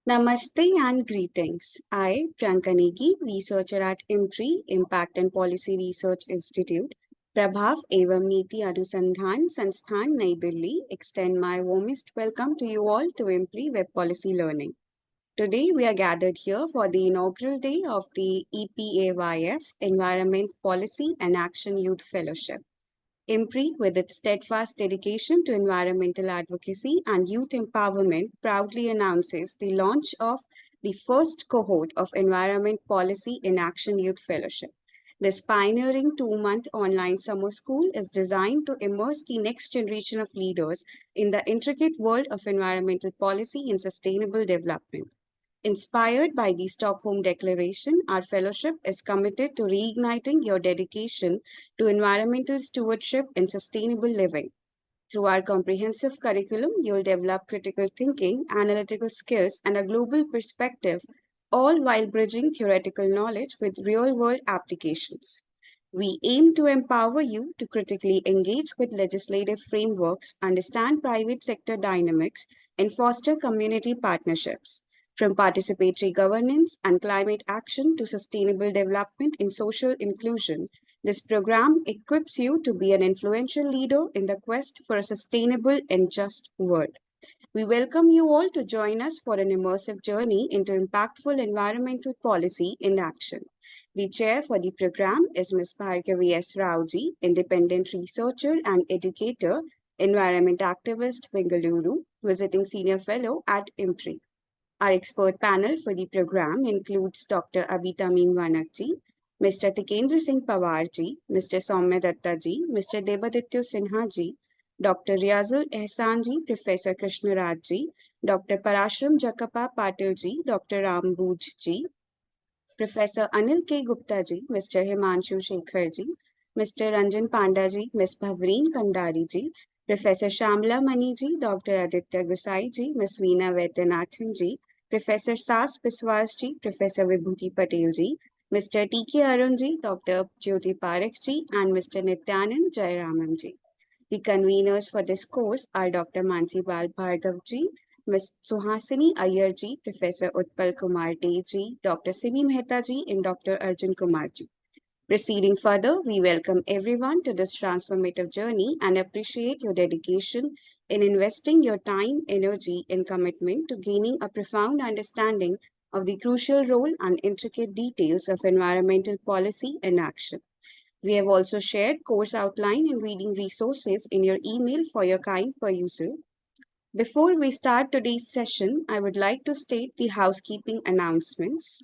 Namaste and greetings. I, Priyanka Negi, researcher at IMPRI, Impact and Policy Research Institute, Prabhav Evam Niti Anusandhan Sansthan, Nai Delhi, extend my warmest welcome to you all to IMPRI Web Policy Learning. Today, we are gathered here for the inaugural day of the EPAYF Environment Policy and Action Youth Fellowship. IMPRI, with its steadfast dedication to environmental advocacy and youth empowerment, proudly announces the launch of the first cohort of Environment Policy in Action Youth Fellowship. This pioneering 2-month online summer school is designed to immerse the next generation of leaders in the intricate world of environmental policy and sustainable development. Inspired by the Stockholm Declaration, our fellowship is committed to reigniting your dedication to environmental stewardship and sustainable living. Through our comprehensive curriculum, you'll develop critical thinking, analytical skills, and a global perspective, all while bridging theoretical knowledge with real world applications. We aim to empower you to critically engage with legislative frameworks, understand private sector dynamics, and foster community partnerships. From participatory governance and climate action to sustainable development and social inclusion, this program equips you to be an influential leader in the quest for a sustainable and just world. We welcome you all to join us for an immersive journey into impactful environmental policy in action. The chair for the program is Ms. Bhargavi S. Raoji, independent researcher and educator, environment activist, Bengaluru, visiting senior fellow at IMPRI. Our expert panel for the program includes Dr. Tamim Vanak ji, Mr. Tikender Singh Pawar ji, Mr. Soumya Datta ji, Mr. Debaditya Sinha ji, Dr. Riazul Ehsan ji, Professor Krishna Raj ji, Dr. Parashram Jakapa Patil ji, Dr. Ram Booj ji, Professor Anil K. Gupta ji, Mr. Himanshu Shekhar ji, Mr. Ranjan Panda ji, Ms. Bhavreen Kandari ji, Professor Shamla Mani ji, Dr. Aditya Gusai ji, Ms. Veena Vaidyanathan ji, Professor Sas Biswas ji, Professor Vibhuti Patel ji, Mr. T.K. Arun ji, Dr. Jyoti Parekh ji, and Mr. Nityanand Jayaraman ji. The conveners for this course are Dr. Mansi Bal Bhargav ji, Ms. Suhasini Iyer ji, Professor Utpal Kumar De ji, Dr. Sibi Mehta ji, and Dr. Arjun Kumar ji. Proceeding further, we welcome everyone to this transformative journey and appreciate your dedication in investing your time, energy, and commitment to gaining a profound understanding of the crucial role and intricate details of environmental policy and action. We have also shared course outline and reading resources in your email for your kind perusal. Before we start today's session, I would like to state the housekeeping announcements.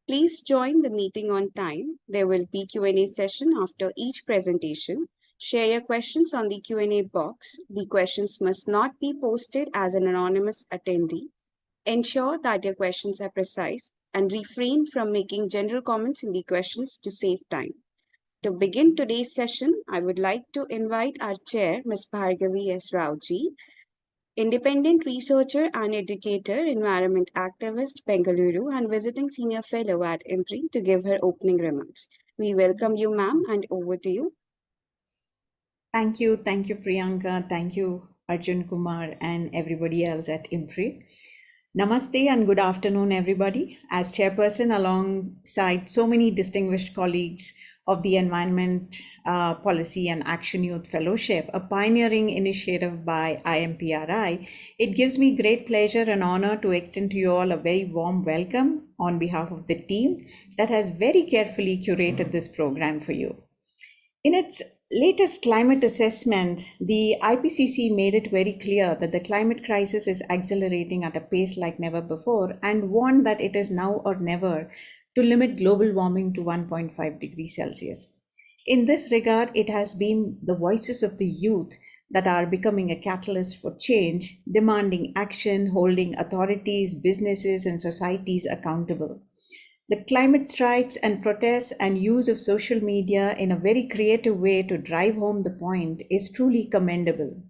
Please join the meeting on time. There will be Q&A session after each presentation. Share your questions on the Q&A box. The questions must not be posted as an anonymous attendee. Ensure that your questions are precise and refrain from making general comments in the questions to save time. To begin today's session, I would like to invite our chair, Ms. Bhargavi S. Raoji, independent researcher and educator, environment activist, Bengaluru, and visiting senior fellow at IMPRI to give her opening remarks. We welcome you, ma'am, and over to you. Thank you, Priyanka. Thank you, Arjun Kumar, and everybody else at IMPRI. Namaste and good afternoon, everybody. As chairperson, alongside so many distinguished colleagues of the Environment Policy and Action Youth Fellowship, a pioneering initiative by IMPRI, it gives me great pleasure and honor to extend to you all a very warm welcome on behalf of the team that has very carefully curated this program for you. In its latest climate assessment, the IPCC made it very clear that the climate crisis is accelerating at a pace like never before and warned that it is now or never to limit global warming to 1.5 degrees Celsius. In this regard, it has been the voices of the youth that are becoming a catalyst for change, demanding action, holding authorities, businesses, and societies accountable. The climate strikes and protests and use of social media in a very creative way to drive home the point is truly commendable.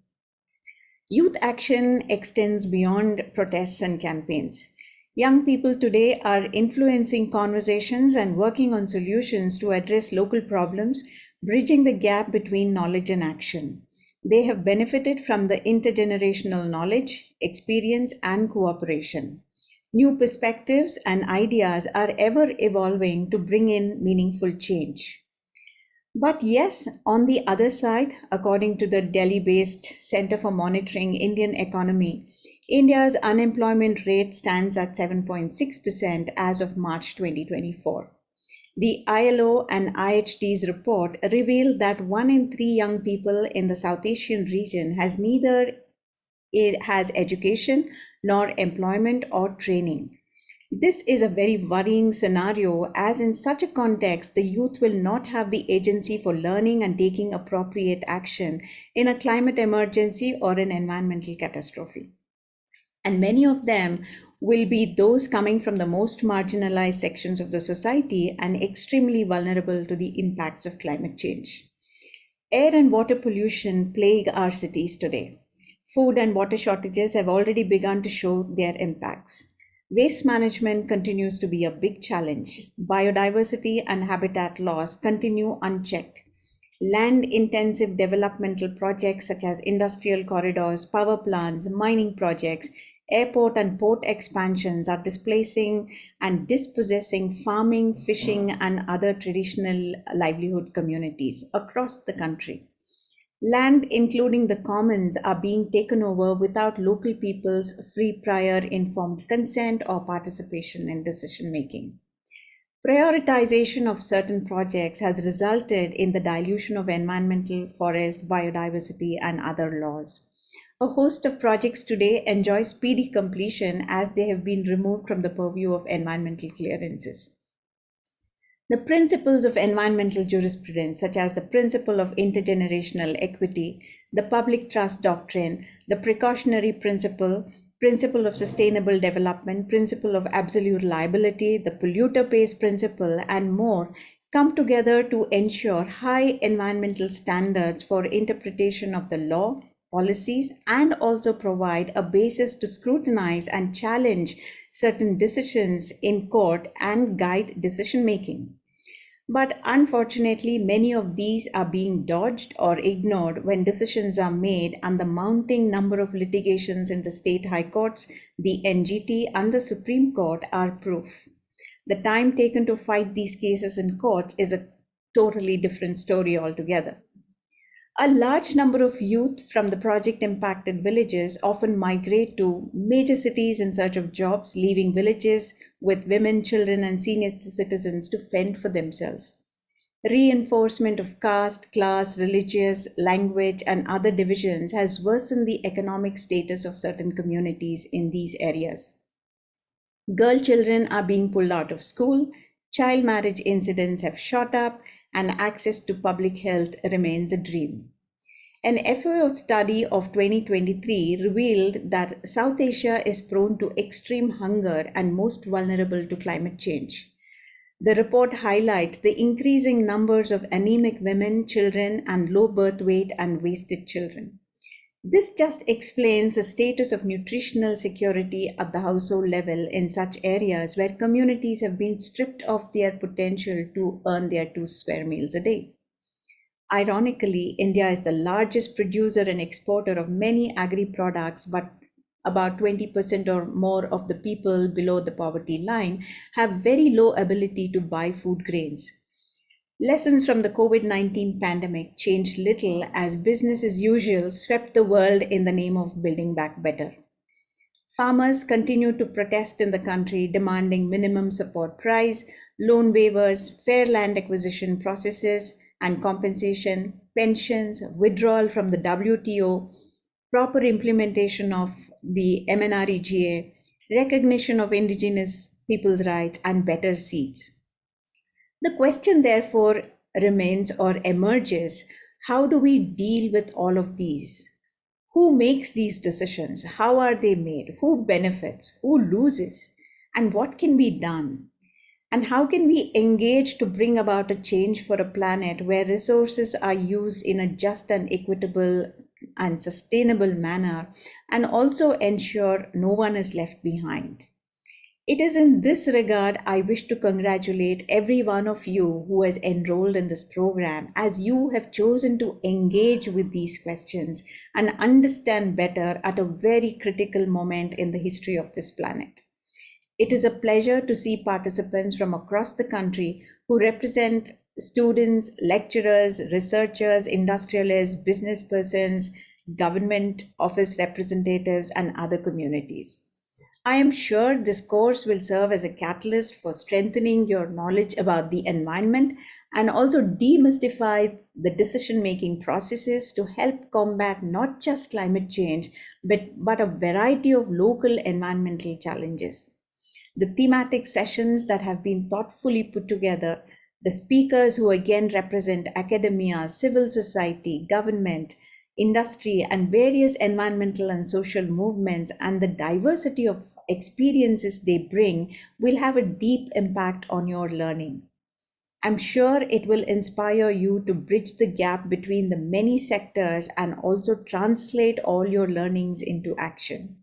Youth action extends beyond protests and campaigns. Young people today are influencing conversations and working on solutions to address local problems, bridging the gap between knowledge and action. They have benefited from the intergenerational knowledge, experience, and cooperation. New perspectives and ideas are ever evolving to bring in meaningful change. But yes, on the other side, according to the Delhi-based Center for Monitoring Indian Economy, India's unemployment rate stands at 7.6% as of March 2024. The ILO and IHD's report revealed that 1 in 3 young people in the South Asian region has neither education nor employment or training. This is a very worrying scenario, as in such a context, the youth will not have the agency for learning and taking appropriate action in a climate emergency or an environmental catastrophe. And many of them will be those coming from the most marginalized sections of the society and extremely vulnerable to the impacts of climate change. Air and water pollution plague our cities today. Food and water shortages have already begun to show their impacts. Waste management continues to be a big challenge. Biodiversity and habitat loss continue unchecked. Land-intensive developmental projects such as industrial corridors, power plants, mining projects, airport and port expansions are displacing and dispossessing farming, fishing, and other traditional livelihood communities across the country. Land, including the commons, are being taken over without local people's free prior informed consent or participation in decision making. Prioritization of certain projects has resulted in the dilution of environmental, forest, biodiversity, and other laws. A host of projects today enjoy speedy completion as they have been removed from the purview of environmental clearances. The principles of environmental jurisprudence, such as the principle of intergenerational equity, the public trust doctrine, the precautionary principle, principle of sustainable development, principle of absolute liability, the polluter pays principle, and more, come together to ensure high environmental standards for interpretation of the law, policies, and also provide a basis to scrutinize and challenge certain decisions in court and guide decision making. But unfortunately, many of these are being dodged or ignored when decisions are made, and the mounting number of litigations in the state high courts, the NGT, and the Supreme Court are proof. The time taken to fight these cases in courts is a totally different story altogether. A large number of youth from the project impacted villages often migrate to major cities in search of jobs, leaving villages with women, children, and senior citizens to fend for themselves. Reinforcement of caste, class, religious, language, and other divisions has worsened the economic status of certain communities in these areas. Girl children are being pulled out of school, child marriage incidents have shot up, and access to public health remains a dream. An FAO study of 2023 revealed that South Asia is prone to extreme hunger and most vulnerable to climate change. The report highlights the increasing numbers of anemic women, children, and low birth weight and wasted children. This just explains the status of nutritional security at the household level in such areas where communities have been stripped of their potential to earn their 2 square meals a day. Ironically, India is the largest producer and exporter of many agri products, but about 20% or more of the people below the poverty line have very low ability to buy food grains. Lessons from the COVID-19 pandemic changed little as business as usual swept the world in the name of building back better. Farmers continue to protest in the country, demanding minimum support price, loan waivers, fair land acquisition processes and compensation, pensions, withdrawal from the WTO, proper implementation of the MNREGA, recognition of indigenous people's rights, and better seeds. The question, therefore, remains or emerges, how do we deal with all of these? Who makes these decisions? How are they made? Who benefits? Who loses? And what can be done? And how can we engage to bring about a change for a planet where resources are used in a just and equitable and sustainable manner, and also ensure no one is left behind? It is in this regard I wish to congratulate every one of you who has enrolled in this program, as you have chosen to engage with these questions and understand better at a very critical moment in the history of this planet. It is a pleasure to see participants from across the country who represent students, lecturers, researchers, industrialists, business persons, government office representatives, and other communities. I am sure this course will serve as a catalyst for strengthening your knowledge about the environment and also demystify the decision making processes to help combat not just climate change, but a variety of local environmental challenges. The thematic sessions that have been thoughtfully put together, the speakers who again represent academia, civil society, government, industry, and various environmental and social movements, and the diversity of experiences they bring will have a deep impact on your learning. I'm sure it will inspire you to bridge the gap between the many sectors and also translate all your learnings into action.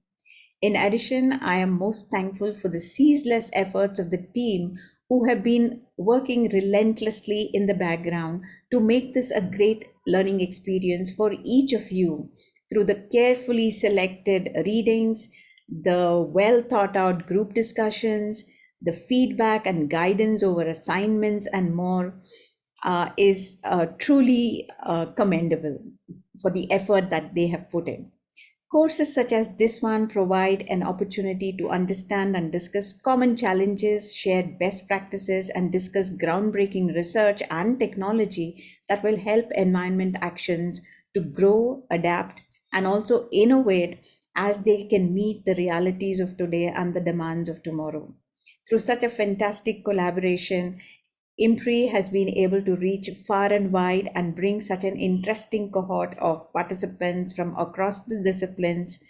In addition, I am most thankful for the ceaseless efforts of the team who have been working relentlessly in the background to make this a great learning experience for each of you through the carefully selected readings, the well thought out group discussions, the feedback and guidance over assignments, and more is truly commendable for the effort that they have put in. Courses such as this one provide an opportunity to understand and discuss common challenges, share best practices, and discuss groundbreaking research and technology that will help environment actions to grow, adapt, and also innovate as they can meet the realities of today and the demands of tomorrow. Through such a fantastic collaboration, IMPRI has been able to reach far and wide and bring such an interesting cohort of participants from across the disciplines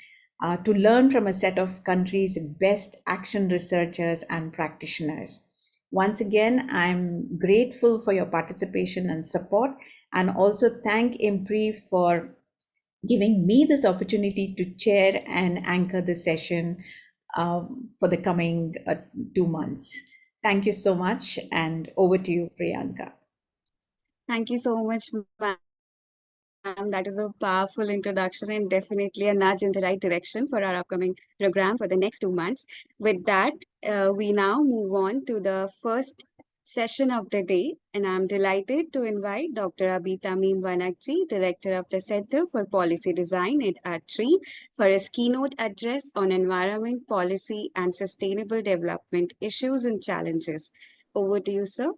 to learn from a set of countries' best action researchers and practitioners. Once again, I'm grateful for your participation and support, and also thank IMPRI for giving me this opportunity to chair and anchor the session for the coming 2 months. Thank you so much, and over to you, Priyanka. Thank you so much, ma'am. That is a powerful introduction and definitely a nudge in the right direction for our upcoming program for the next 2 months. With that, we now move on to the first session of the day, and I'm delighted to invite Dr. Tamim Vanakji, Director of the Center for Policy Design at IMPRI, for his keynote address on environment policy and sustainable development issues and challenges. Over to you, sir.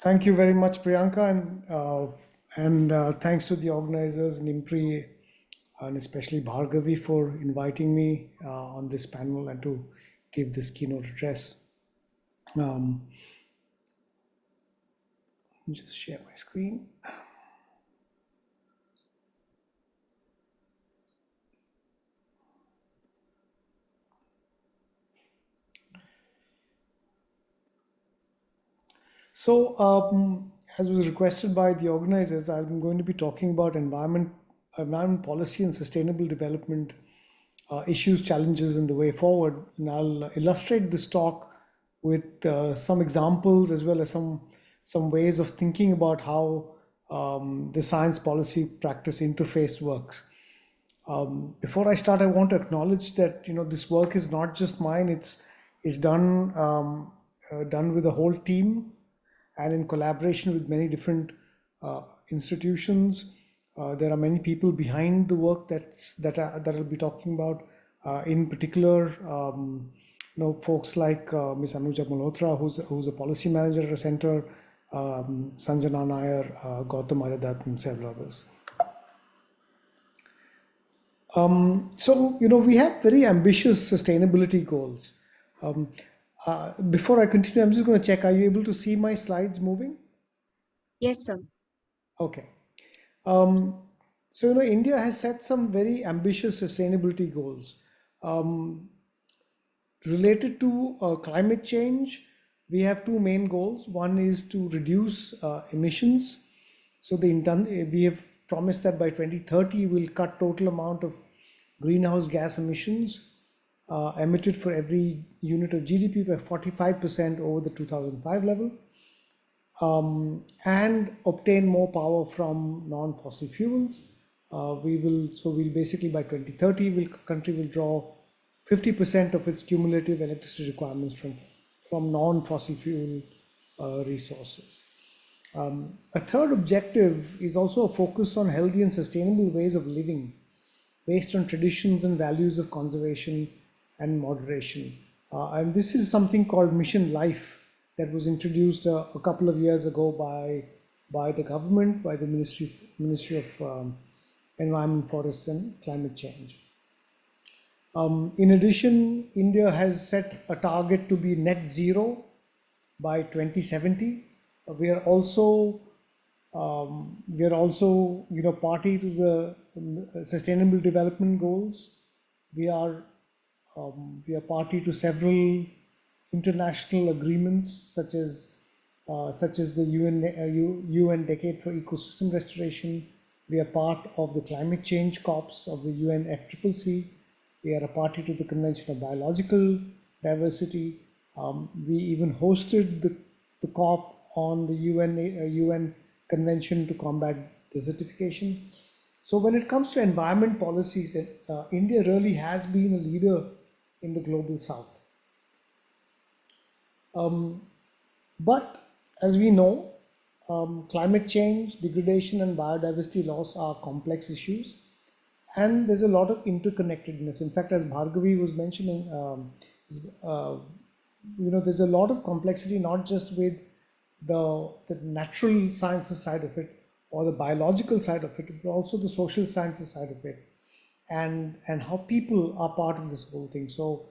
Thank you very much, Priyanka, and thanks to the organizers and IMPRI, and especially Bhargavi for inviting me on this panel and to give this keynote address. Just share my screen. So, as was requested by the organizers, I'm going to be talking about environment policy and sustainable development issues, challenges, and the way forward. And I'll illustrate this talk with some examples as well as some ways of thinking about how the science policy practice interface works. Before I start, I want to acknowledge that this work is not just mine. It's done with a whole team and in collaboration with many different institutions. There are many people behind the work that I'll be talking about. In particular, folks like Ms. Anuja Malhotra, who's a policy manager at a center, Sanjana Nair, Gautam Aradat, and several others. So we have very ambitious sustainability goals. Before I continue, I'm just going to check, are you able to see my slides moving? Yes, sir. Okay. So India has set some very ambitious sustainability goals. Related to climate change, we have two main goals. One is to reduce emissions. So we have promised that by 2030 we'll cut total amount of greenhouse gas emissions emitted for every unit of GDP by 45% over the 2005 level, and obtain more power from non-fossil fuels. We'll basically by 2030, country will draw 50% of its cumulative electricity requirements from non-fossil fuel resources. A third objective is also a focus on healthy and sustainable ways of living based on traditions and values of conservation and moderation. And this is something called Mission Life that was introduced a couple of years ago by the government, by the Ministry of Environment, Forests and Climate Change. In addition, India has set a target to be net zero by 2070. We are also party to the Sustainable Development Goals. We are party to several international agreements such as the UN Decade for Ecosystem Restoration. We are part of the climate change COPs of the UNFCCC. We are a party to the Convention of Biological Diversity. We even hosted the COP on the UN Convention to combat desertification. So when it comes to environment policies, India really has been a leader in the global south. But as we know, climate change, degradation and biodiversity loss are complex issues, and there's a lot of interconnectedness. In fact, as Bhargavi was mentioning, there's a lot of complexity, not just with the natural sciences side of it or the biological side of it, but also the social sciences side of it, and how people are part of this whole thing. So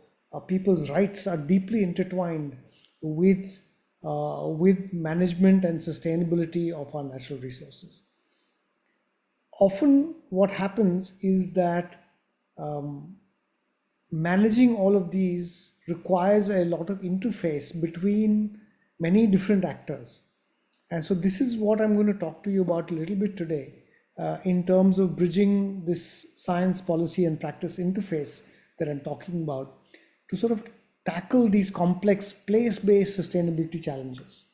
people's rights are deeply intertwined with management and sustainability of our natural resources. Often what happens is that managing all of these requires a lot of interface between many different actors. And so this is what I'm going to talk to you about a little bit today in terms of bridging this science, policy and practice interface that I'm talking about to sort of tackle these complex place-based sustainability challenges.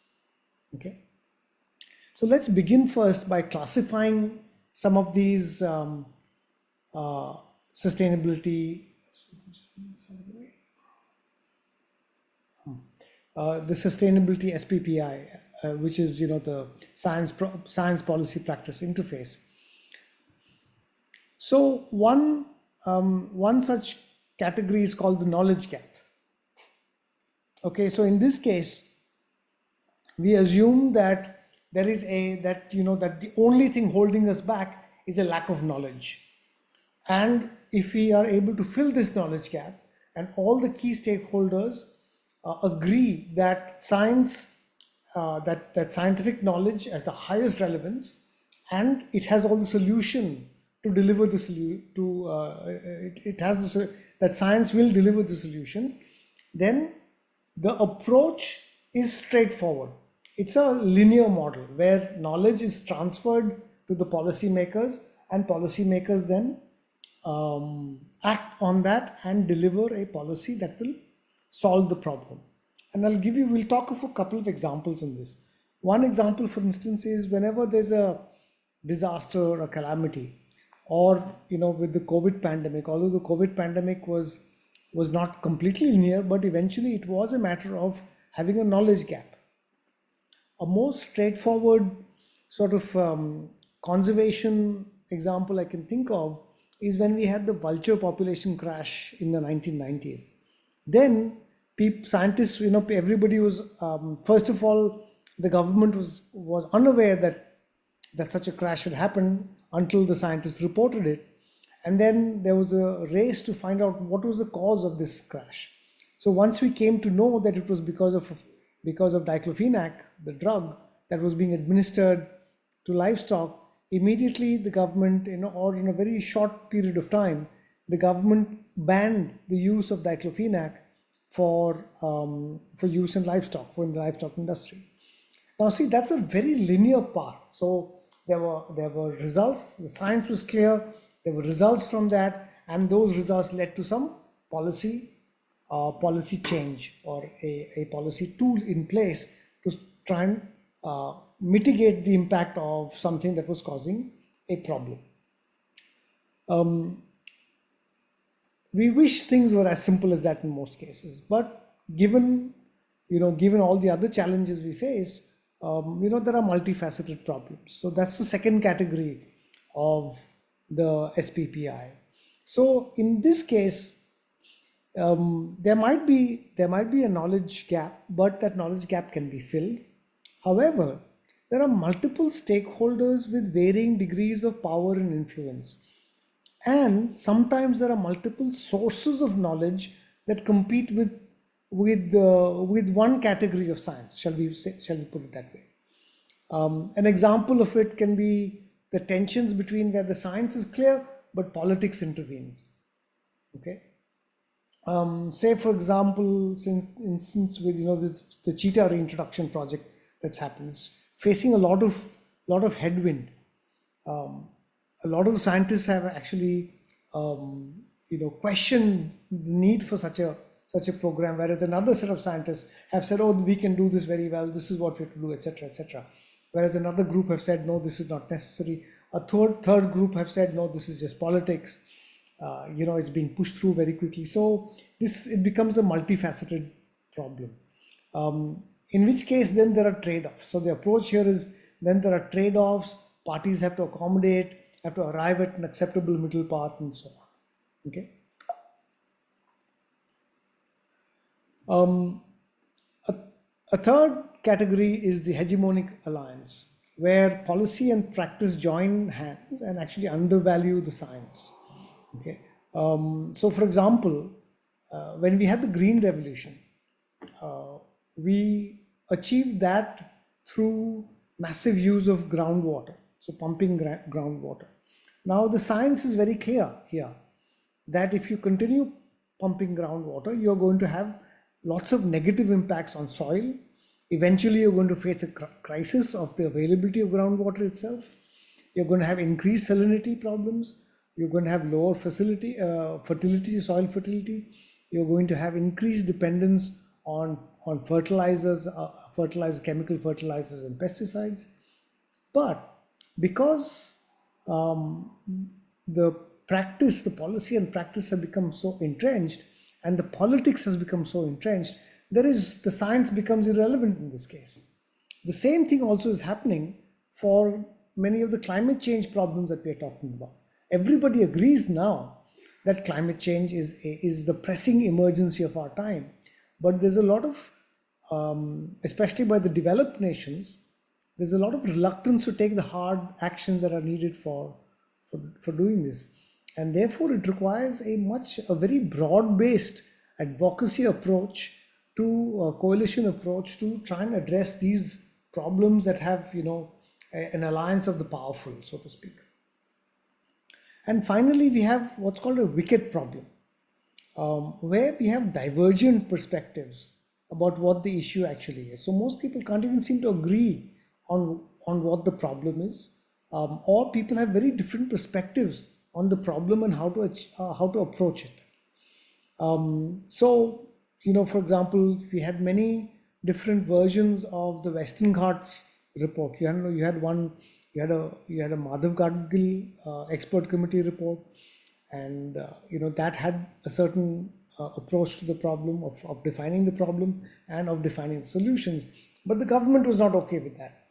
Okay. So let's begin first by classifying some of these sustainability, the sustainability SPPI, which is the science policy practice interface. So one such category is called the knowledge gap. Okay, so in this case, we assume that there is that the only thing holding us back is a lack of knowledge. And if we are able to fill this knowledge gap and all the key stakeholders agree that science, that scientific knowledge has the highest relevance and it has all the solution to deliver the that science will deliver the solution, then the approach is straightforward. It's a linear model where knowledge is transferred to the policymakers and policymakers then act on that and deliver a policy that will solve the problem. And we'll talk of a couple of examples on this. One example, for instance, is whenever there's a disaster or a calamity, or with the COVID pandemic, although the COVID pandemic was not completely linear, but eventually it was a matter of having a knowledge gap. A more straightforward sort of conservation example I can think of is when we had the vulture population crash in the 1990s. Then scientists, everybody was, first of all, the government was unaware that such a crash had happened until the scientists reported it. And then there was a race to find out what was the cause of this crash. So once we came to know that it was because of diclofenac, the drug that was being administered to livestock, immediately the government, or in a very short period of time, the government banned the use of diclofenac for use in livestock, in the livestock industry. Now see, that's a very linear path. So there were results, the science was clear, there were results from that, and those results led to some policy change or a policy tool in place to try and mitigate the impact of something that was causing a problem. We wish things were as simple as that in most cases, but given all the other challenges we face, there are multifaceted problems. So that's the second category of the SPPI. So in this case, there might be a knowledge gap, but that knowledge gap can be filled. However, there are multiple stakeholders with varying degrees of power and influence, and sometimes there are multiple sources of knowledge that compete with one category of science. Shall we put it that way? An example of it can be the tensions between where the science is clear but politics intervenes. Okay. Say for example, since with the cheetah reintroduction project that's happened, it's facing a lot of headwind. A lot of scientists have actually questioned the need for such a program, whereas another set of scientists have said, oh, we can do this very well, this is what we have to do, etc., etc. Whereas another group have said, no, this is not necessary. A third group have said, no, this is just politics. It's being pushed through very quickly. So it becomes a multifaceted problem. In which case then there are trade-offs. So the approach here is then there are trade-offs, parties have to accommodate, have to arrive at an acceptable middle path and so on. Okay. A third category is the hegemonic alliance, where policy and practice join hands and actually undervalue the science. Okay. So for example, when we had the Green Revolution, we achieved that through massive use of groundwater, so pumping groundwater. Now the science is very clear here that if you continue pumping groundwater, you're going to have lots of negative impacts on soil. Eventually, you're going to face a crisis of the availability of groundwater itself. You're going to have increased salinity problems. You're going to have lower fertility, soil fertility. You're going to have increased dependence on fertilizers, chemical fertilizers and pesticides. But because the policy and practice have become so entrenched, and the politics has become so entrenched, the science becomes irrelevant in this case. The same thing also is happening for many of the climate change problems that we are talking about. Everybody agrees now that climate change is the pressing emergency of our time. But there's a lot of, especially by the developed nations, there's a lot of reluctance to take the hard actions that are needed for doing this. And therefore it requires a very broad-based advocacy approach to a coalition approach to try and address these problems that have, an alliance of the powerful, so to speak. And finally, we have what's called a wicket problem, where we have divergent perspectives about what the issue actually is. So most people can't even seem to agree on what the problem is, or people have very different perspectives on the problem and how to approach it. So, for example, we had many different versions of the Western Ghats report. You had a Madhav Gadgil expert committee report, and that had a certain approach to the problem of defining the problem and of defining the solutions. But the government was not okay with that.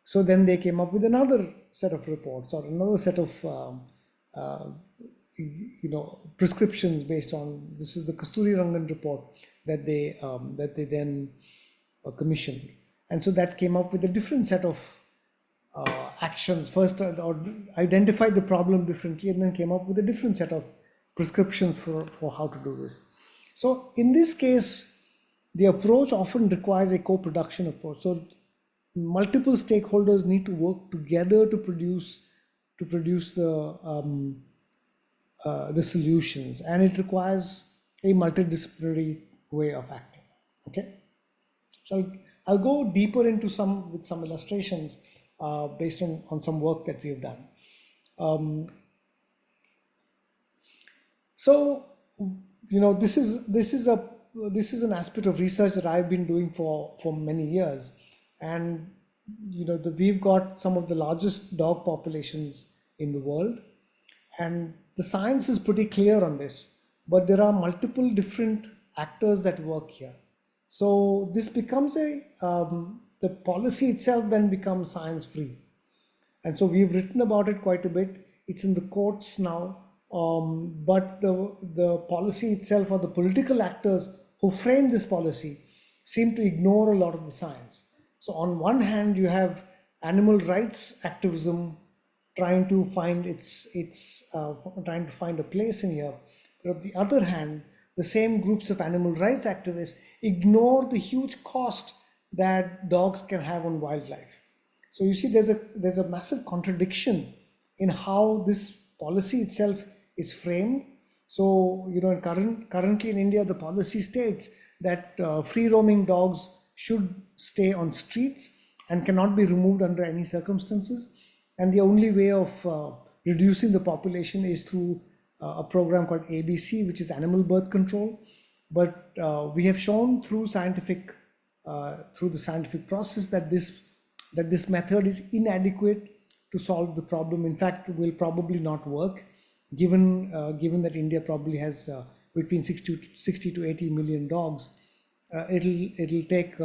So then they came up with another set of reports or another set of prescriptions based on, this is the Kasturi Rangan report that they then commissioned. And so that came up with a different set of actions. First, or identified the problem differently, and then came up with a different set of prescriptions for how to do this. So in this case, the approach often requires a co-production approach. So multiple stakeholders need to work together to produce the solutions, and it requires a multidisciplinary way of acting. Okay, so I'll go deeper into some illustrations based on some work that we have done. So this is an aspect of research that I've been doing for many years, and we've got some of the largest dog populations in the world, And the science is pretty clear on this, but there are multiple different actors that work here. So this becomes the policy itself then becomes science free. And so we've written about it quite a bit. It's in the courts now, but the policy itself, or the political actors who frame this policy, seem to ignore a lot of the science. So on one hand, you have animal rights activism trying to find trying to find a place in here. But on the other hand, the same groups of animal rights activists ignore the huge cost that dogs can have on wildlife. So you see, there's a massive contradiction in how this policy itself is framed. So currently in India, the policy states that free roaming dogs should stay on streets and cannot be removed under any circumstances. And the only way of reducing the population is through a program called ABC, which is animal birth control. But we have shown through the scientific process that this method is inadequate to solve the problem. In fact, will probably not work, given that India probably has between 60 to 80 million dogs. It'll take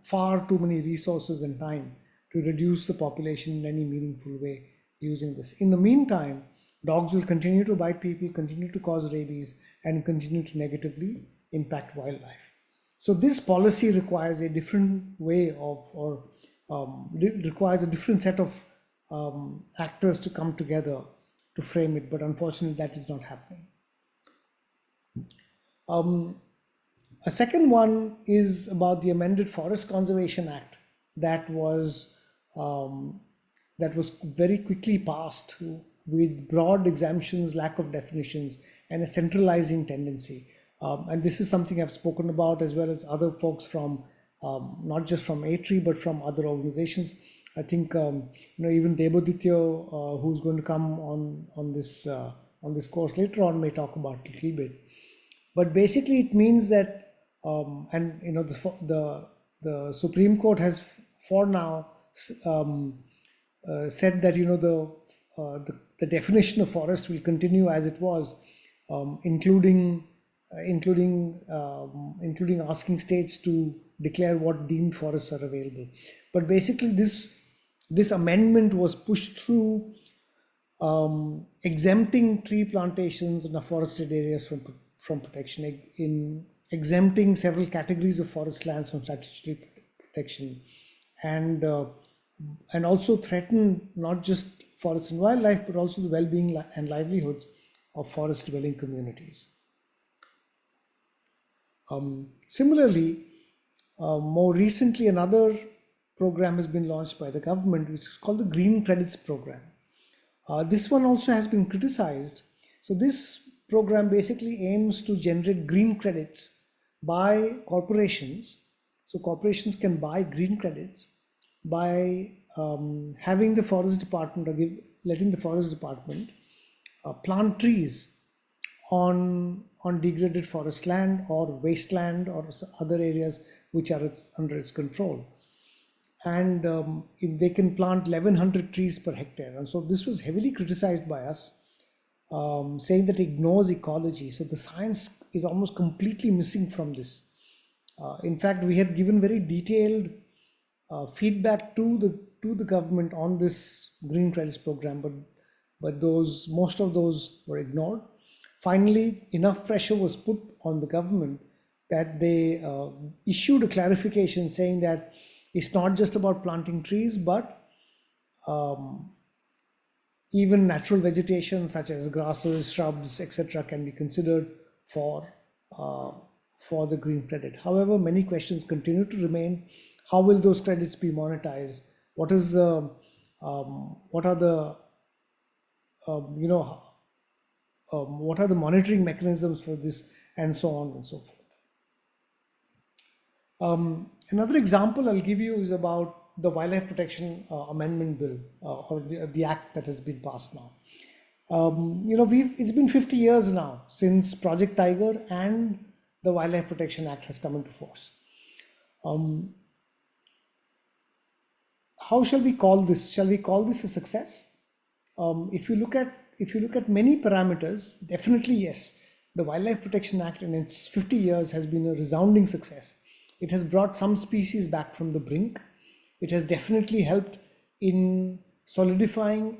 far too many resources and time to reduce the population in any meaningful way using this. In the meantime, dogs will continue to bite people, continue to cause rabies, and continue to negatively impact wildlife. So this policy requires a different way requires a different set of actors to come together to frame it, but unfortunately that is not happening. A second one is about the amended Forest Conservation Act that was very quickly passed with broad exemptions, lack of definitions, and a centralizing tendency. And this is something I've spoken about, as well as other folks from not just from IMPRI but from other organizations. I think even Deboditya, who's going to come on this course later on, may talk about it a little bit. But basically, it means that the Supreme Court has for now said that the definition of forest will continue as it was, including asking states to declare what deemed forests are available. But basically, this amendment was pushed through, exempting tree plantations in the forested areas from protection, in exempting several categories of forest lands from statutory protection, and also threaten not just forests and wildlife, but also the well-being and livelihoods of forest dwelling communities. Similarly, more recently, another program has been launched by the government, which is called the Green Credits Program. This one also has been criticized. So this program basically aims to generate green credits by corporations. So corporations can buy green credits by having the forest department, or letting the forest department plant trees on degraded forest land or wasteland or other areas which are under its control. And they can plant 1,100 trees per hectare. And so this was heavily criticized by us, saying that it ignores ecology. So the science is almost completely missing from this. In fact, we had given very detailed feedback to the government on this green credits program, but most of those were ignored. Finally, enough pressure was put on the government that they issued a clarification saying that it's not just about planting trees, but even natural vegetation such as grasses, shrubs, etc. can be considered for the green credit. However, many questions continue to remain. How will those credits be monetized? What are the monitoring mechanisms for this, and so on and so forth. Another example I'll give you is about the Wildlife Protection Amendment Bill, or the act that has been passed now. It's been 50 years now since Project Tiger and the Wildlife Protection Act has come into force. How shall we call this? Shall we call this a success? If you look at many parameters, definitely yes, the Wildlife Protection Act in its 50 years has been a resounding success. It has brought some species back from the brink. It has definitely helped in solidifying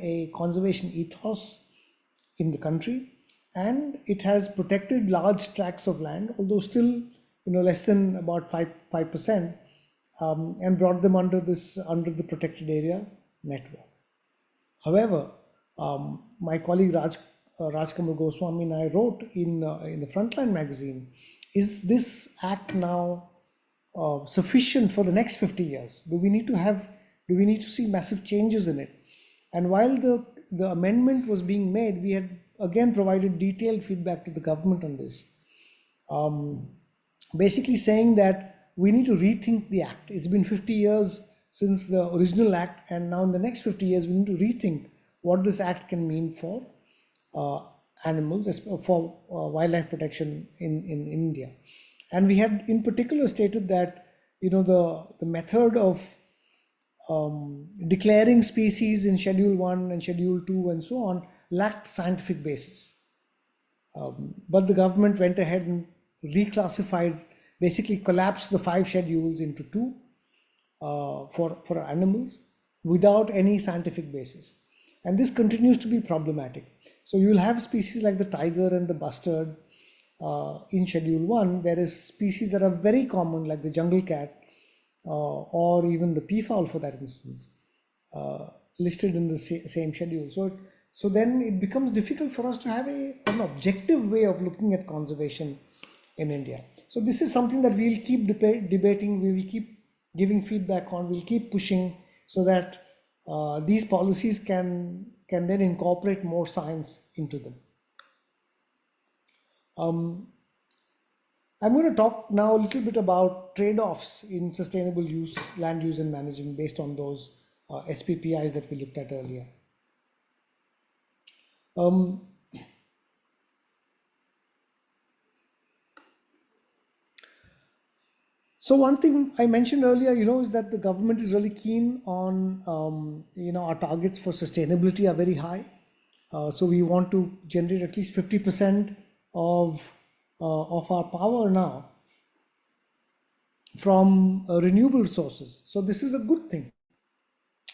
a conservation ethos in the country, and it has protected large tracts of land, although still less than about 5%, and brought them under the protected area network. However, my colleague Raj Kamal Goswami and I wrote in the Frontline magazine, is this act now sufficient for the next 50 years? Do we need to see massive changes in it? And while the amendment was being made, we had again provided detailed feedback to the government on this, basically saying that we need to rethink the act. It's been 50 years since the original act, and now in the next 50 years we need to rethink what this act can mean for animals, for wildlife protection in India. And we had in particular stated that the method of declaring species in Schedule 1 and Schedule 2 and so on lacked scientific basis. But the government went ahead and reclassified, basically collapsed the 5 schedules into 2 for animals without any scientific basis. And this continues to be problematic. So you will have species like the tiger and the bustard in Schedule 1, whereas species that are very common like the jungle cat or even the peafowl for that instance, listed in the same schedule. So then it becomes difficult for us to have an objective way of looking at conservation in India. So this is something that we'll keep debating, we will keep giving feedback on, we'll keep pushing so that these policies can then incorporate more science into them. I'm going to talk now a little bit about trade-offs in sustainable use, land use and management based on those SPPIs that we looked at earlier. So one thing I mentioned earlier, is that the government is really keen on, our targets for sustainability are very high. So we want to generate at least 50% of our power now from renewable sources. So this is a good thing.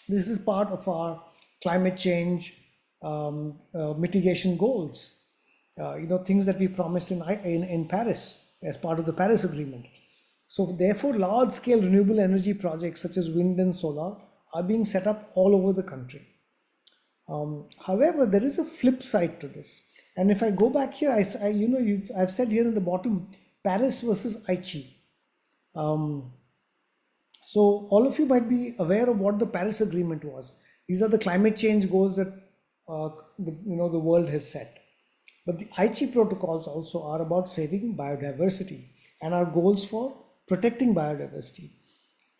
This is part of our climate change mitigation goals. Things that we promised in Paris as part of the Paris Agreement. So therefore, large-scale renewable energy projects such as wind and solar are being set up all over the country. However, there is a flip side to this. And if I go back here, I've said here in the bottom, Paris versus Aichi. So all of you might be aware of what the Paris Agreement was. These are the climate change goals that the world has set. But the Aichi protocols also are about saving biodiversity and our goals for protecting biodiversity.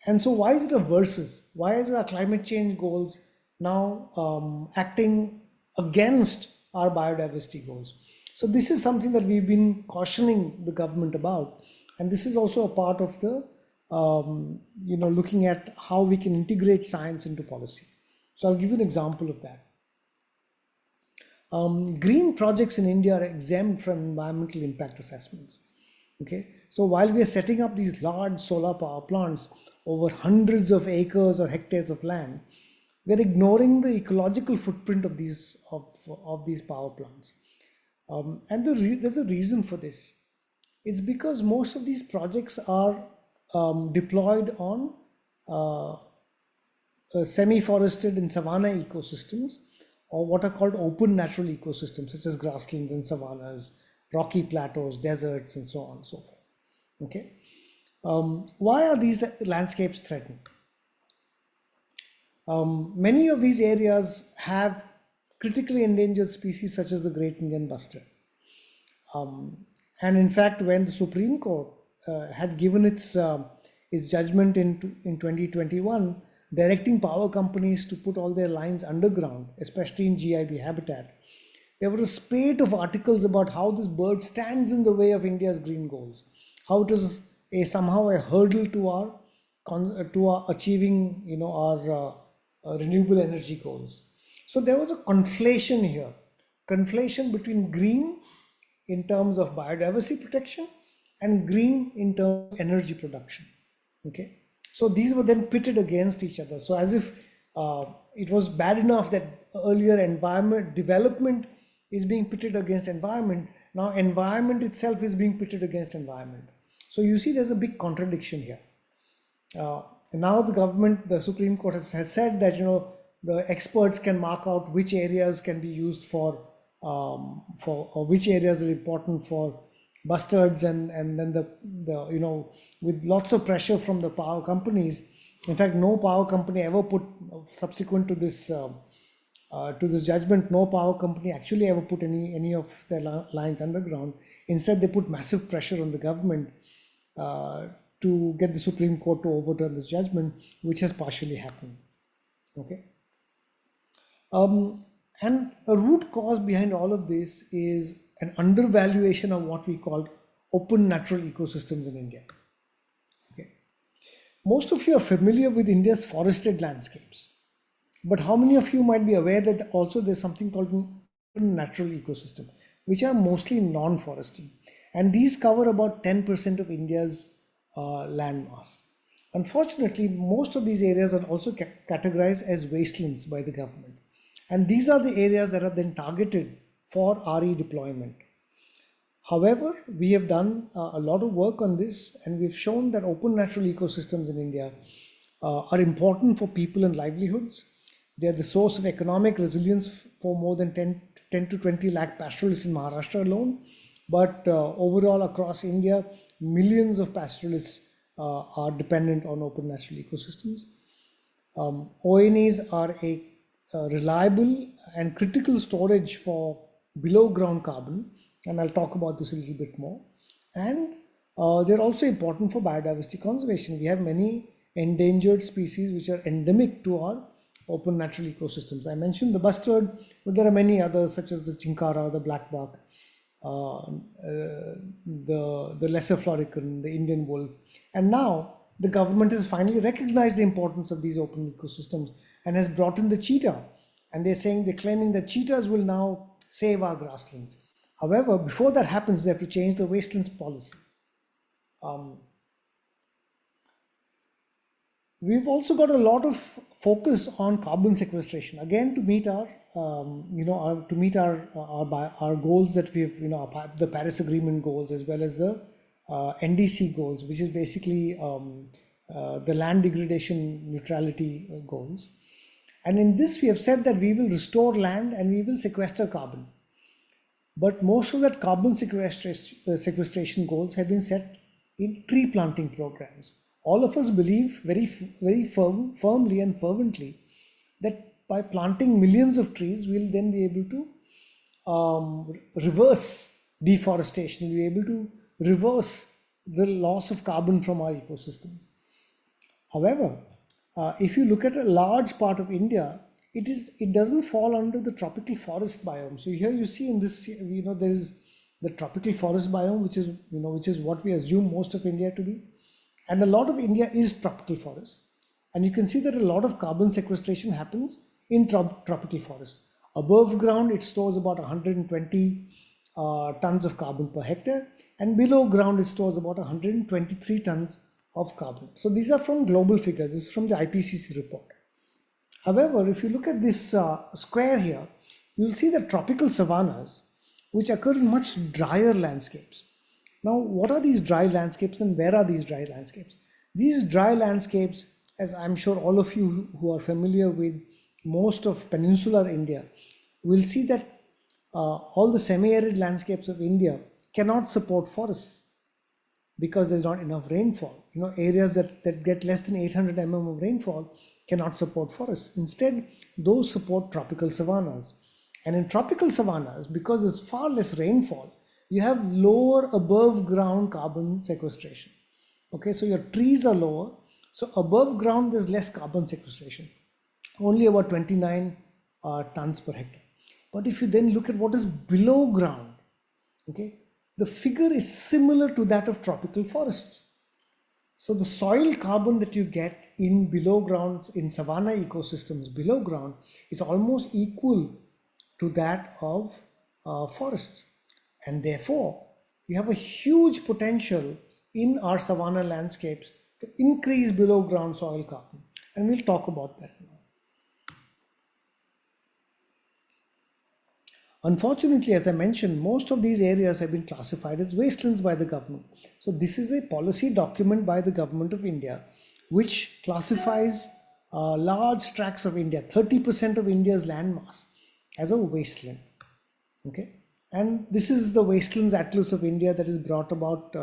And so why is it a versus? Why is our climate change goals now acting against our biodiversity goals? So this is something that we've been cautioning the government about. And this is also a part of the, looking at how we can integrate science into policy. So I'll give you an example of that. Green projects in India are exempt from environmental impact assessments. Okay, so while we are setting up these large solar power plants over hundreds of acres or hectares of land, we're ignoring the ecological footprint of these power plants. And there's a reason for this. It's because most of these projects are deployed on semi-forested and savanna ecosystems, or what are called open natural ecosystems, such as grasslands and savannas, rocky plateaus, deserts, and so on and so forth. Okay, why are these landscapes threatened? Many of these areas have critically endangered species such as the great Indian bustard. And in fact, when the Supreme Court had given its judgment in 2021, directing power companies to put all their lines underground, especially in GIB habitat, there was a spate of articles about how this bird stands in the way of India's green goals, how it is somehow a hurdle to our achieving, our renewable energy goals. So there was a conflation here, conflation between green in terms of biodiversity protection and green in terms of energy production. Okay, so these were then pitted against each other. So as if it was bad enough that earlier environment development is being pitted against environment, now environment itself is being pitted against environment. So you see there's a big contradiction here. And now the government, the Supreme Court has said that, you know, the experts can mark out which areas can be used for or which areas are important for bustards, and then the you know, with lots of pressure from the power companies. In fact, no power company ever put, subsequent to this judgment, no power company actually ever put any of their lines underground. Instead, they put massive pressure on the government to get the Supreme Court to overturn this judgment, which has partially happened. Okay. And a root cause behind all of this is an undervaluation of what we call open natural ecosystems in India. Okay. Most of you are familiar with India's forested landscapes, but how many of you might be aware that also there's something called an open natural ecosystem, which are mostly non-forested, and these cover about 10% of India's land mass. Unfortunately, most of these areas are also categorized as wastelands by the government. And these are the areas that are then targeted for RE deployment. However, we have done a lot of work on this, and we've shown that open natural ecosystems in India are important for people and livelihoods. They are the source of economic resilience for more than 10 to 20 lakh pastoralists in Maharashtra alone. But overall across India, millions of pastoralists are dependent on open natural ecosystems. ONEs are a reliable and critical storage for below ground carbon, and I'll talk about this a little bit more. And they're also important for biodiversity conservation. We have many endangered species which are endemic to our open natural ecosystems. I mentioned the bustard, but there are many others such as the chinkara, the blackbuck, the lesser florican, the Indian wolf. And now the government has finally recognized the importance of these open ecosystems and has brought in the cheetah. And they're claiming that cheetahs will now save our grasslands. However, before that happens, they have to change the wastelands policy. We've also got a lot of focus on carbon sequestration, again to meet our our goals that we've, the Paris Agreement goals, as well as the NDC goals, which is basically the land degradation neutrality goals. And in this, we have said that we will restore land and we will sequester carbon. But most of that carbon sequestration goals have been set in tree planting programs. All of us believe very firmly and fervently that by planting millions of trees, we'll then be able to reverse deforestation, we'll be able to reverse the loss of carbon from our ecosystems. However, if you look at a large part of India, it doesn't fall under the tropical forest biome. So here you see in this, there is the tropical forest biome, which is what we assume most of India to be. And a lot of India is tropical forest. And you can see that a lot of carbon sequestration happens in tropical forests. Above ground, it stores about 120 tons of carbon per hectare. And below ground, it stores about 123 tons of carbon. So these are from global figures. This is from the IPCC report. However, if you look at this square here, you'll see that tropical savannas, which occur in much drier landscapes. Now, what are these dry landscapes and where are these dry landscapes? These dry landscapes, as I'm sure all of you who are familiar with most of peninsular India, will see that all the semi-arid landscapes of India cannot support forests because there's not enough rainfall. Areas that get less than 800 mm of rainfall cannot support forests. Instead, those support tropical savannas. And in tropical savannas, because there's far less rainfall, you have lower above ground carbon sequestration. Okay, so your trees are lower. So above ground, there's less carbon sequestration, only about 29 tons per hectare. But if you then look at what is below ground, okay, the figure is similar to that of tropical forests. So the soil carbon that you get in below ground, in savanna ecosystems below ground, is almost equal to that of forests. And therefore, we have a huge potential in our savanna landscapes to increase below ground soil carbon. And we'll talk about that now. Unfortunately, as I mentioned, most of these areas have been classified as wastelands by the government. So this is a policy document by the government of India, which classifies large tracts of India, 30% of India's landmass, as a wasteland. Okay, and this is the Wastelands Atlas of India that is brought about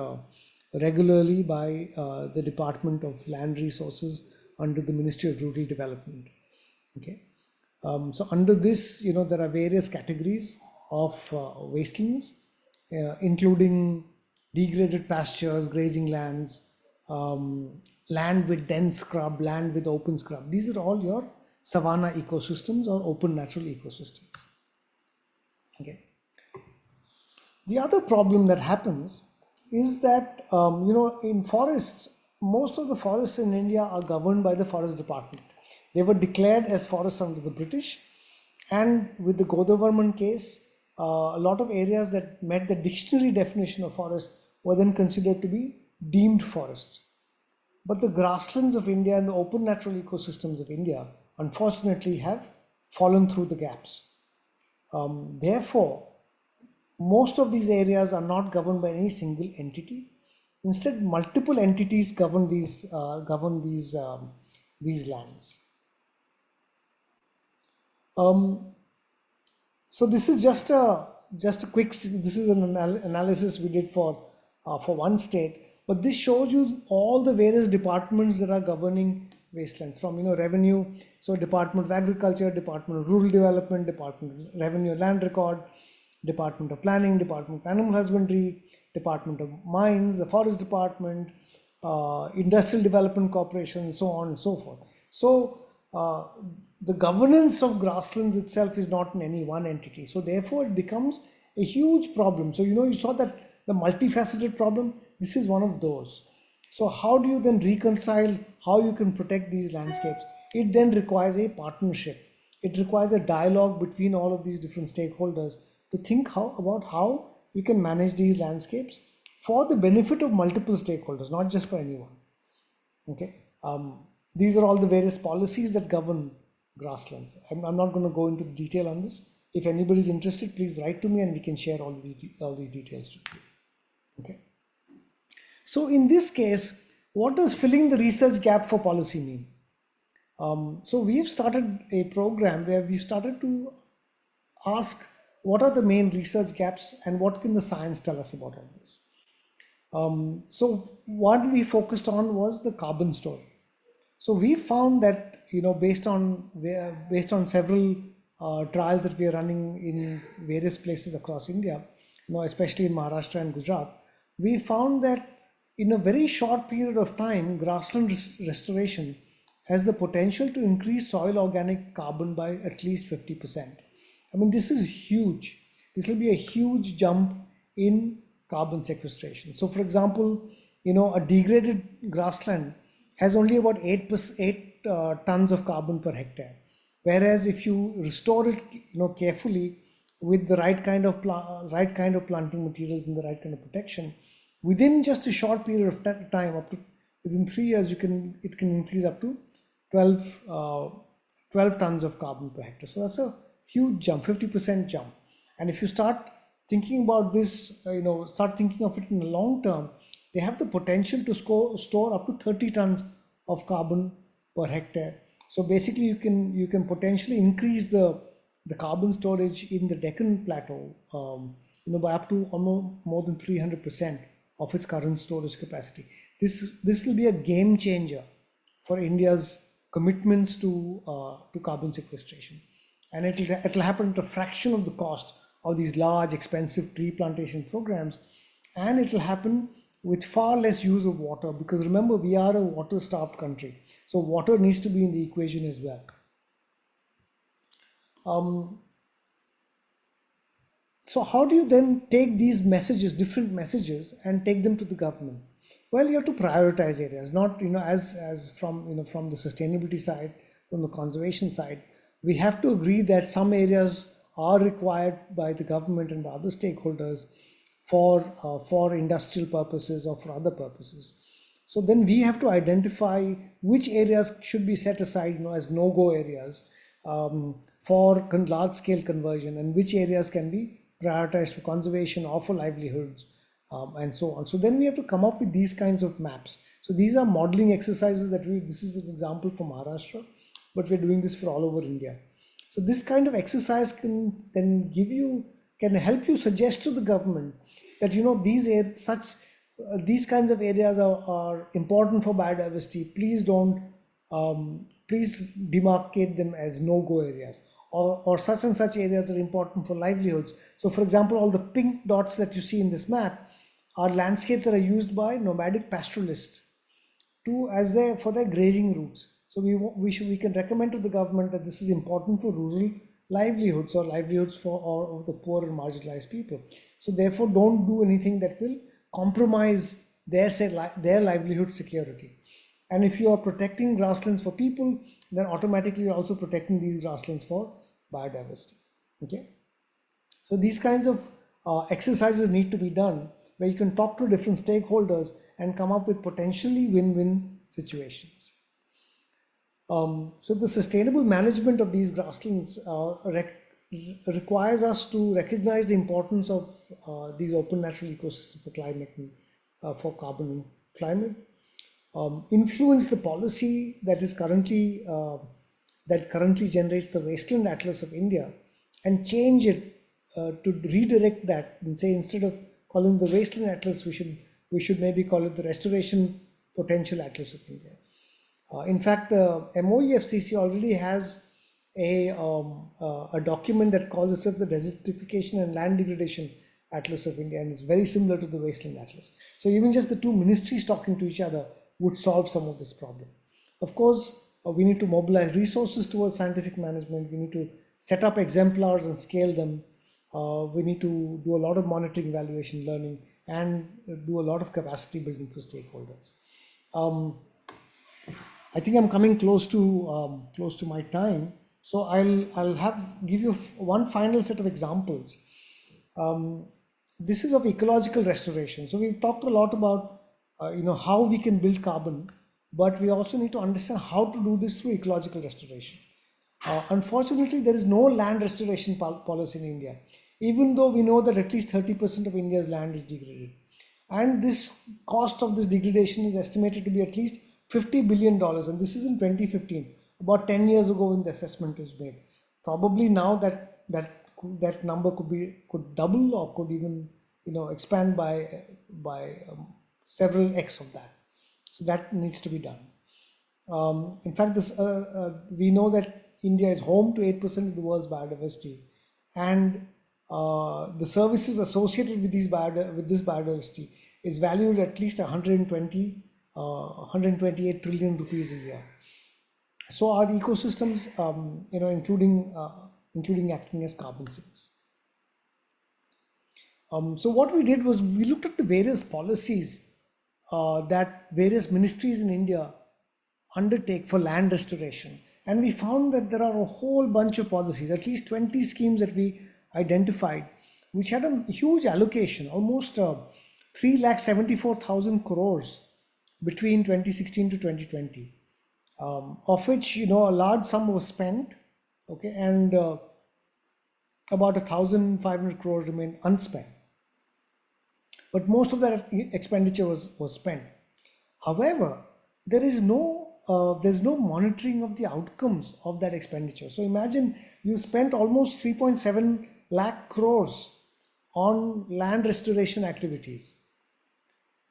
regularly by the Department of Land Resources under the Ministry of Rural Development. Okay. So under this, there are various categories of wastelands, including degraded pastures, grazing lands, land with dense scrub, land with open scrub. These are all your savanna ecosystems or open natural ecosystems. Okay. The other problem that happens is that, in forests, most of the forests in India are governed by the Forest Department. They were declared as forests under the British, and with the Godavarman case, a lot of areas that met the dictionary definition of forest were then considered to be deemed forests. But the grasslands of India and the open natural ecosystems of India, unfortunately, have fallen through the gaps. Therefore, most of these areas are not governed by any single entity. Instead, multiple entities govern these lands. So this is just a quick. This is an analysis we did for one state, but this shows you all the various departments that are governing wastelands, from revenue, so Department of Agriculture, Department of Rural Development, Department of Revenue Land Record, Department of Planning, Department of Animal Husbandry, Department of Mines, the Forest Department, Industrial Development Corporation, so on and so forth. So the governance of grasslands itself is not in any one entity. So therefore it becomes a huge problem. So you saw that the multifaceted problem, this is one of those. So how do you then reconcile how you can protect these landscapes? It then requires a partnership. It requires a dialogue between all of these different stakeholders to think about how we can manage these landscapes for the benefit of multiple stakeholders, not just for anyone. Okay. These are all the various policies that govern grasslands. I'm not going to go into detail on this. If anybody is interested, please write to me and we can share all these details with you. Okay. So in this case, what does filling the research gap for policy mean? So we have started a program where we started to ask what are the main research gaps and what can the science tell us about all this. So what we focused on was the carbon story. So we found that based on several trials that we are running in various places across India, especially in Maharashtra and Gujarat, we found that in a very short period of time, grassland restoration has the potential to increase soil organic carbon by at least 50%. I mean, this is huge. This will be a huge jump in carbon sequestration. So for example, a degraded grassland has only about 8 tons of carbon per hectare. Whereas if you restore it, carefully with the right kind of planting materials and the right kind of protection, within just a short period of time, up to within 3 years, it can increase up to 12 tons of carbon per hectare. So that's a huge jump, 50% jump. And if you start thinking about this, start thinking of it in the long term, they have the potential to store up to 30 tons of carbon per hectare. So basically, you can potentially increase the carbon storage in the Deccan Plateau, by up to almost more than 300% of its current storage capacity. This will be a game changer for India's commitments to carbon sequestration, and it'll happen at a fraction of the cost of these large, expensive tree plantation programs, and it'll happen with far less use of water, because remember, we are a water-starved country, so water needs to be in the equation as well. So how do you then take these messages, different messages, and take them to the government? Well, you have to prioritize areas, not, as from, from the sustainability side, from the conservation side, we have to agree that some areas are required by the government and by other stakeholders for industrial purposes or for other purposes. So then we have to identify which areas should be set aside, as no-go areas for large-scale conversion, and which areas can be prioritized for conservation or for livelihoods, and so on. So then we have to come up with these kinds of maps. So these are modeling exercises this is an example from Maharashtra, but we're doing this for all over India. So this kind of exercise can help you suggest to the government that, these kinds of areas are important for biodiversity. Please demarcate them as no-go areas, or such and such areas are important for livelihoods. So for example, all the pink dots that you see in this map are landscapes that are used by nomadic pastoralists for their grazing routes. So we can recommend to the government that this is important for rural livelihoods, or livelihoods of the poor and marginalized people. So therefore, don't do anything that will compromise their livelihood security. And if you are protecting grasslands for people, then automatically you're also protecting these grasslands for biodiversity. Okay. So these kinds of exercises need to be done, where you can talk to different stakeholders and come up with potentially win-win situations. So the sustainable management of these grasslands requires us to recognize the importance of these open natural ecosystems for climate and for carbon and climate. Influence the policy that currently generates the Wasteland Atlas of India, and change it to redirect that, and say, instead of calling the Wasteland Atlas, we should maybe call it the Restoration Potential Atlas of India. In fact, the MOEFCC already has a document that calls itself the Desertification and Land Degradation Atlas of India, and is very similar to the Wasteland Atlas. So even just the two ministries talking to each other would solve some of this problem. Of course, we need to mobilize resources towards scientific management. We need to set up exemplars and scale them. We need to do a lot of monitoring, evaluation, learning, and do a lot of capacity building for stakeholders. I think I'm coming close to my time, so I'll give you one final set of examples. This is of ecological restoration. So we've talked a lot about how we can build carbon, but we also need to understand how to do this through ecological restoration. Unfortunately, there is no land restoration policy in India, even though we know that at least 30% of India's land is degraded. And this cost of this degradation is estimated to be at least $50 billion. And this is in 2015, about 10 years ago when the assessment was made. Probably now that number could double, or could even expand by several X of that. So that needs to be done. In fact, we know that India is home to 8% of the world's biodiversity, and the services associated with this biodiversity is valued at least 128 trillion rupees a year. So our ecosystems, including acting as carbon sinks. So what we did was we looked at the various policies that various ministries in India undertake for land restoration. And we found that there are a whole bunch of policies, at least 20 schemes that we identified, which had a huge allocation, almost 3,74,000 crores between 2016 to 2020, of which a large sum was spent, okay, and about 1,500 crores remained unspent. But most of that expenditure was spent. However, there's no monitoring of the outcomes of that expenditure. So imagine you spent almost 3.7 lakh crores on land restoration activities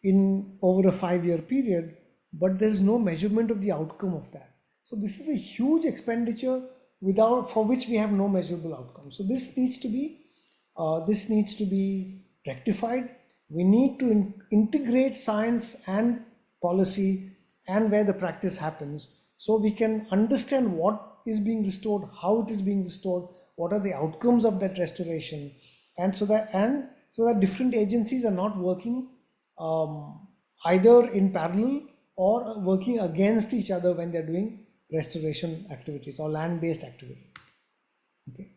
in over a 5-year period, but there's no measurement of the outcome of that. So this is a huge expenditure for which we have no measurable outcome. So this needs to be rectified. We need to integrate science and policy and where the practice happens, so we can understand what is being restored, how it is being restored, what are the outcomes of that restoration, and so that different agencies are not working either in parallel or working against each other when they're doing restoration activities or land-based activities. Okay.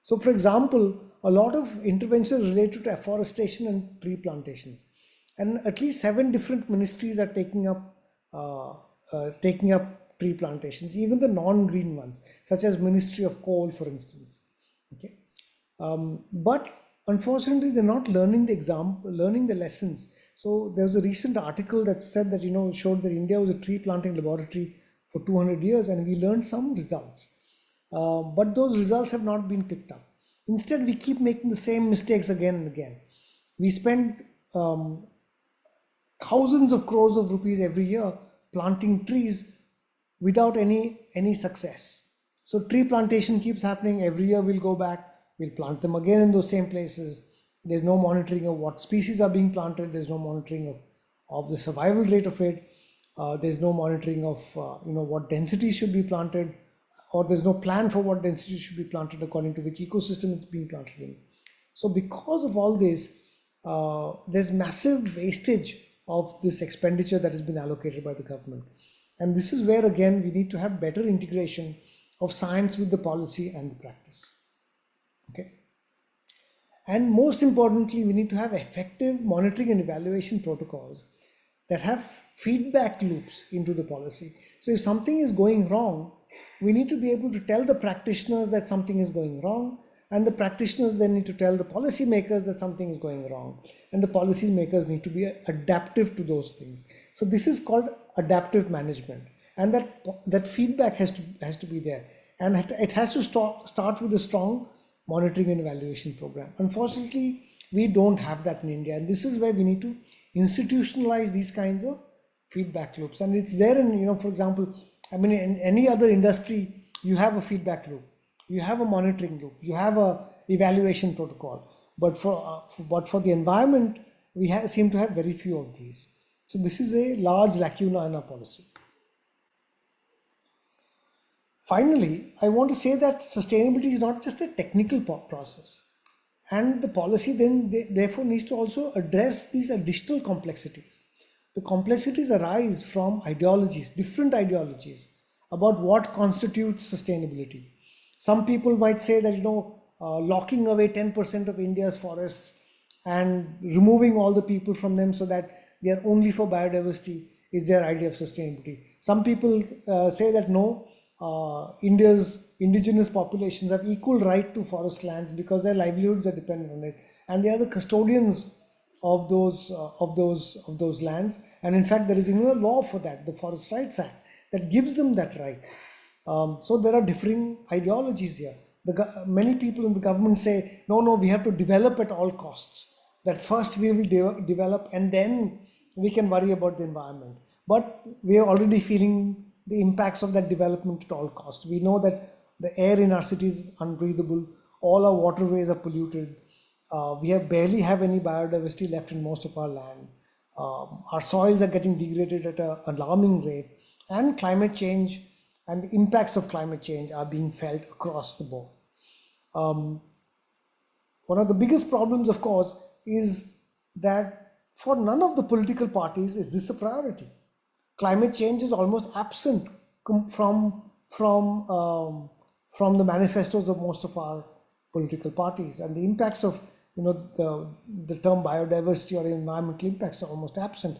So for example, a lot of interventions related to afforestation and tree plantations, and at least 7 different ministries are taking up tree plantations, even the non-green ones, such as Ministry of Coal, for instance. Okay. But unfortunately, they're not learning the lessons. So there was a recent article that said that, showed that India was a tree planting laboratory for 200 years, and we learned some results. But those results have not been picked up. Instead, we keep making the same mistakes again and again. We spend thousands of crores of rupees every year planting trees without any success. So tree plantation keeps happening. Every year we'll go back, we'll plant them again in those same places. There's no monitoring of what species are being planted. There's no monitoring of the survival rate of it. There's no monitoring of what densities should be planted, or there's no plan for what density should be planted according to which ecosystem it's being planted in. So because of all this, there's massive wastage of this expenditure that has been allocated by the government. And this is where, again, we need to have better integration of science with the policy and the practice. Okay. And most importantly, we need to have effective monitoring and evaluation protocols that have feedback loops into the policy. So if something is going wrong, we need to be able to tell the practitioners that something is going wrong, and the practitioners then need to tell the policy makers that something is going wrong, and the policy makers need to be adaptive to those things. So this is called adaptive management, and that feedback has to be there, and it has to start with a strong monitoring and evaluation program. Unfortunately, we don't have that in India, and this is where we need to institutionalize these kinds of feedback loops. And it's there in, for example, in any other industry, you have a feedback loop, you have a monitoring loop, you have a evaluation protocol. But for the environment, we seem to have very few of these. So this is a large lacuna in our policy. Finally, I want to say that sustainability is not just a technical process, and the policy then therefore needs to also address these additional complexities. The complexities arise from ideologies, different ideologies about what constitutes sustainability. Some people might say that locking away 10% of India's forests and removing all the people from them so that they are only for biodiversity is their idea of sustainability. Some people say that no, India's indigenous populations have equal right to forest lands because their livelihoods are dependent on it, and they are the custodians of those lands. And in fact, there is even a law for that, the Forest Rights Act, that gives them that right. So there are differing ideologies here. Many people in the government say, no, we have to develop at all costs. That first we will develop and then we can worry about the environment. But we are already feeling the impacts of that development at all costs. We know that the air in our cities is unbreathable. All our waterways are polluted. We barely have any biodiversity left in most of our land. Our soils are getting degraded at an alarming rate, and climate change and the impacts of climate change are being felt across the board. One of the biggest problems, of course, is that for none of the political parties is this a priority. Climate change is almost absent from the manifestos of most of our political parties, and the impacts of the term biodiversity or environmental impacts are almost absent.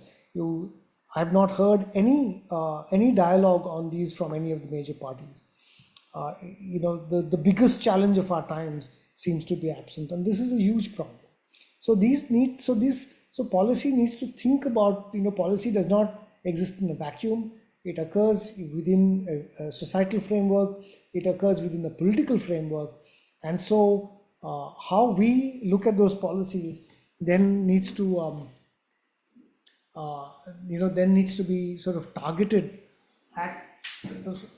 I have not heard any dialogue on these from any of the major parties. The biggest challenge of our times seems to be absent, and this is a huge problem. So policy needs to think about, policy does not exist in a vacuum. It occurs within a societal framework, it occurs within a political framework, and so how we look at those policies then needs to be sort of targeted at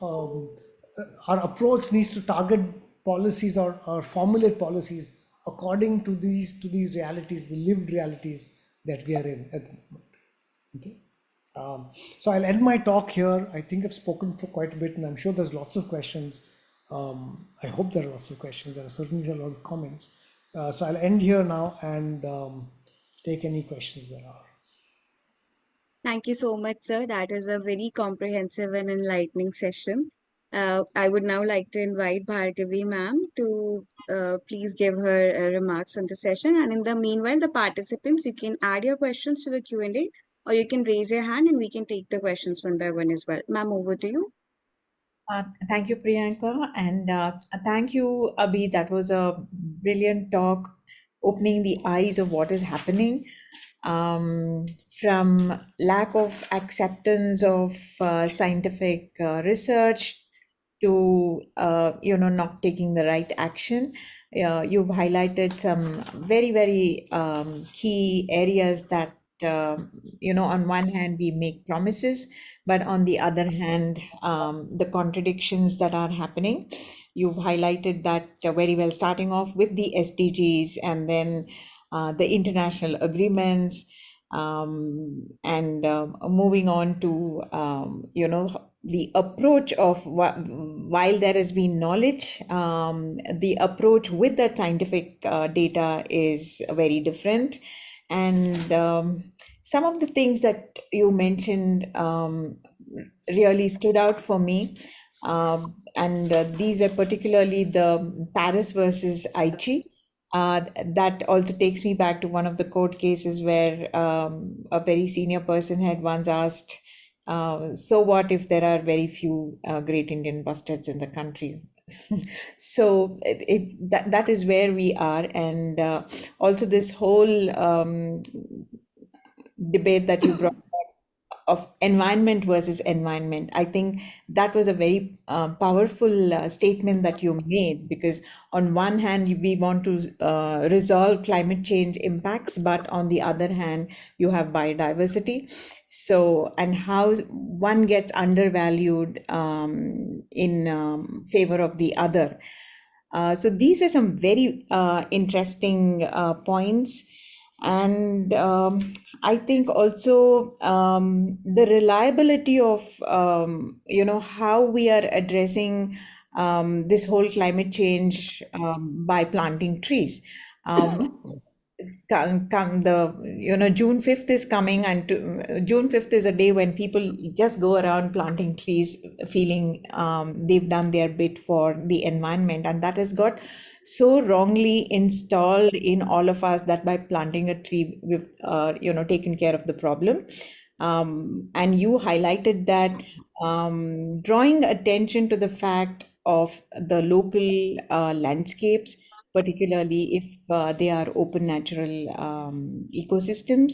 our approach needs to target policies or formulate policies according to these realities, the lived realities that we are in at the moment. Okay. So I'll end my talk here. I think I've spoken for quite a bit, and I'm sure there's lots of questions. I hope there are lots of questions. There are certainly a lot of comments. So I'll end here now and take any questions there are. Thank you so much, sir. That is a very comprehensive and enlightening session. I would now like to invite Bhargavi ma'am to please give her remarks on the session. And in the meanwhile, the participants, you can add your questions to the Q&A, or you can raise your hand and we can take the questions one by one as well. Ma'am, over to you. Thank you, Priyanka, and thank you, Abhi. That was a brilliant talk, opening the eyes of what is happening. From lack of acceptance of scientific research to not taking the right action. You've highlighted some very key areas that on one hand we make promises, but on the other hand, the contradictions that are happening. You've highlighted that very well, starting off with the SDGs and then the international agreements, and moving on to the approach of while there has been knowledge, the approach with the scientific data is very different. And some of the things that you mentioned really stood out for me. And these were particularly the Paris versus Aichi. That also takes me back to one of the court cases where a very senior person had once asked, so what if there are very few great Indian bustards in the country? So that is where we are. And also this whole debate that you brought of environment versus environment. I think that was a very powerful statement that you made, because on one hand we want to resolve climate change impacts, but on the other hand you have biodiversity. So, and how one gets undervalued in favor of the other. So these were some very interesting points. And I think also the reliability of how we are addressing this whole climate change by planting trees. Come the June 5th is coming, and June 5th is a day when people just go around planting trees, feeling they've done their bit for the environment, and that has got so wrongly installed in all of us that by planting a tree we've taken care of the problem. And you highlighted that, drawing attention to the fact of the local landscapes, particularly if they are open natural ecosystems,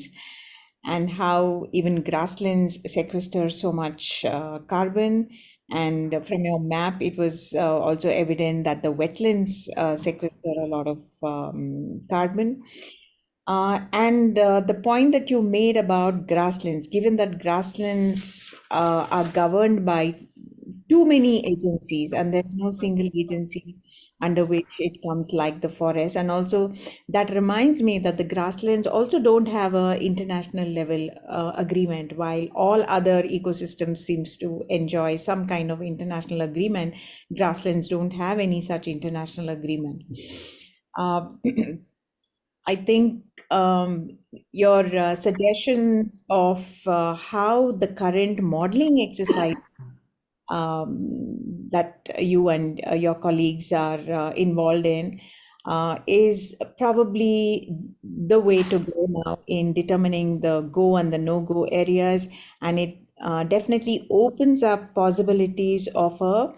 and how even grasslands sequester so much carbon. And from your map, it was also evident that the wetlands sequester a lot of carbon. And the point that you made about grasslands, given that grasslands are governed by too many agencies and there's no single agency under which it comes like the forest. And also that reminds me that the grasslands also don't have a international level agreement, while all other ecosystems seems to enjoy some kind of international agreement. Grasslands don't have any such international agreement. uh, I think your suggestions of how the current modeling exercise that you and your colleagues are involved in is probably the way to go now in determining the go and the no-go areas. And it definitely opens up possibilities of a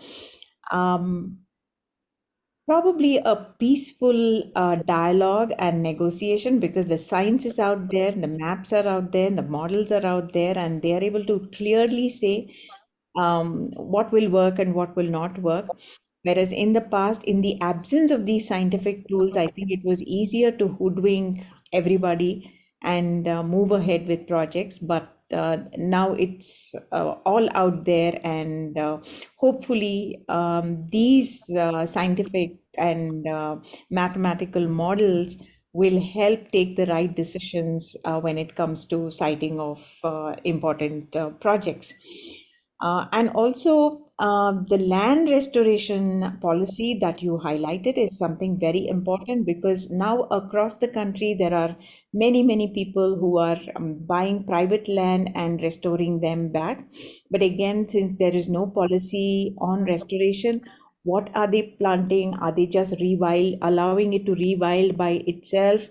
probably a peaceful dialogue and negotiation, because the science is out there, the maps are out there, the models are out there, and they are able to clearly say what will work and what will not work. Whereas in the past, in the absence of these scientific tools, I think it was easier to hoodwink everybody and move ahead with projects. But now it's all out there, and hopefully these scientific and mathematical models will help take the right decisions when it comes to citing of important projects. And also, the land restoration policy that you highlighted is something very important, because now across the country there are many, many people who are buying private land and restoring them back. But again, since there is no policy on restoration, what are they planting? Are they just rewild, allowing it to rewild by itself?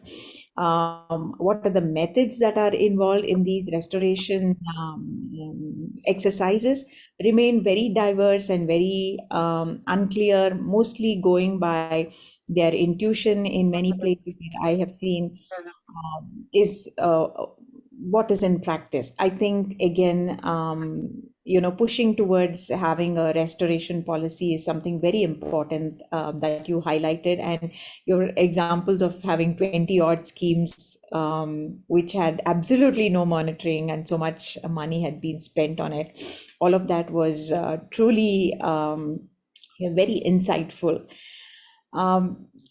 What are the methods that are involved in these restoration exercises remain very diverse and very unclear, mostly going by their intuition in many places that I have seen, is what is in practice. I think, again, pushing towards having a restoration policy is something very important that you highlighted. And your examples of having 20 odd schemes, which had absolutely no monitoring and so much money had been spent on it, all of that was truly very insightful.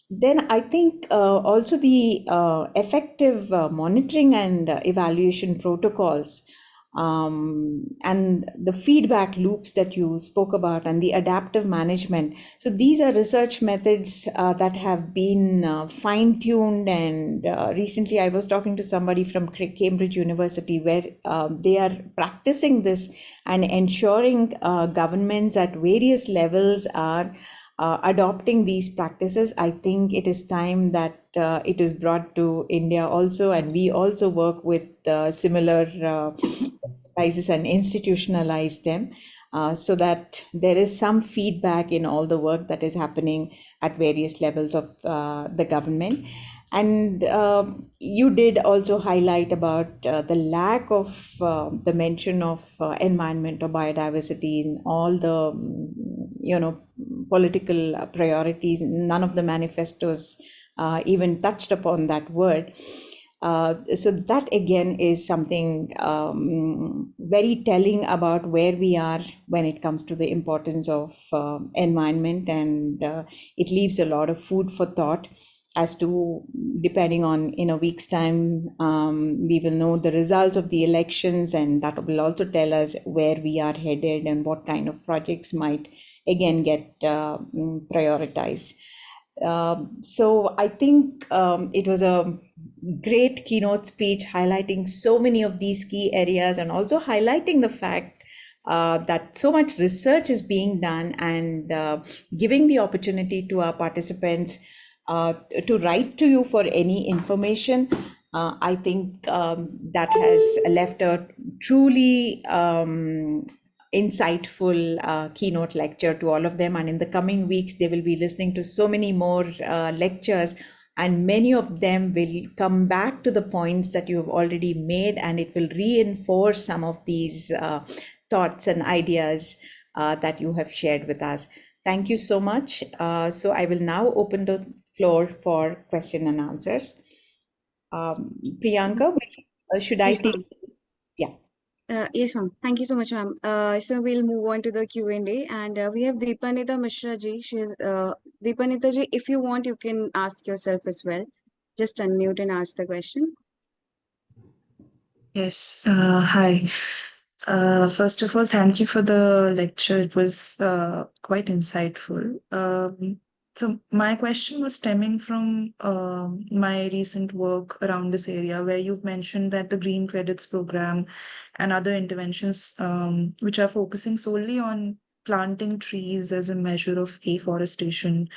Then I think also the effective monitoring and evaluation protocols, and the feedback loops that you spoke about, and the adaptive management. So these are research methods that have been fine-tuned. And recently I was talking to somebody from Cambridge University, where they are practicing this and ensuring governments at various levels are adopting these practices. I think it is time that it is brought to India also, and we also work with similar exercises and institutionalize them, so that there is some feedback in all the work that is happening at various levels of the government. And you did also highlight about the lack of the mention of environment or biodiversity in all the political priorities. None of the manifestos even touched upon that word. So that again is something very telling about where we are when it comes to the importance of environment. And it leaves a lot of food for thought as to, depending on, in a week's time, we will know the results of the elections, and that will also tell us where we are headed and what kind of projects might again get prioritized. So I think it was a great keynote speech highlighting so many of these key areas, and also highlighting the fact that so much research is being done, and giving the opportunity to our participants to write to you for any information. I think that has left a truly insightful keynote lecture to all of them. And in the coming weeks, they will be listening to so many more lectures, and many of them will come back to the points that you have already made, and it will reinforce some of these thoughts and ideas that you have shared with us. Thank you so much. So I will now open the floor for question and answers. Priyanka, should I Yes, take? ma'am. Yeah. Yes, ma'am. Thank you so much, ma'am. So we'll move on to the Q&A, and we have Deepanita Mishra ji. She's Deepanita ji. If you want, you can ask yourself as well. Just unmute and ask the question. Yes. Hi. First of all, thank you for the lecture. It was quite insightful. So my question was stemming from my recent work around this area, where you've mentioned that the Green Credits program and other interventions, which are focusing solely on planting trees as a measure of afforestation.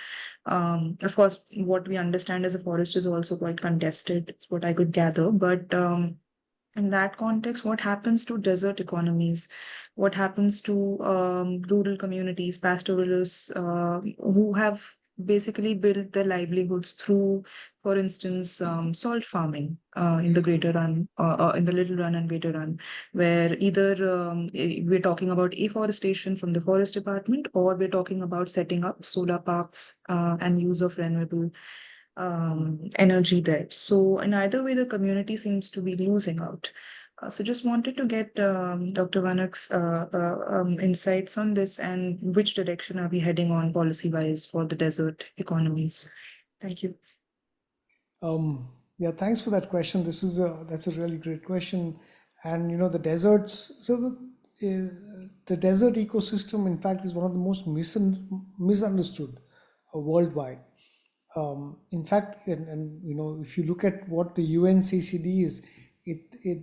Of course, what we understand as a forest is also quite contested, is what I could gather. But in that context, what happens to desert economies? What happens to rural communities, pastoralists, who have basically built their livelihoods through, for instance, salt farming in the Greater Run, in the Little Run and Greater Run, where either we're talking about afforestation from the forest department, or we're talking about setting up solar parks and use of renewable energy there. So in either way, the community seems to be losing out. So just wanted to get Dr. Vanak's insights on this, and which direction are we heading on policy-wise for the desert economies? Thank you. Yeah, thanks for that question. That's a really great question. And the deserts. So the desert ecosystem, in fact, is one of the most misunderstood worldwide. In fact, and if you look at what the UNCCD is,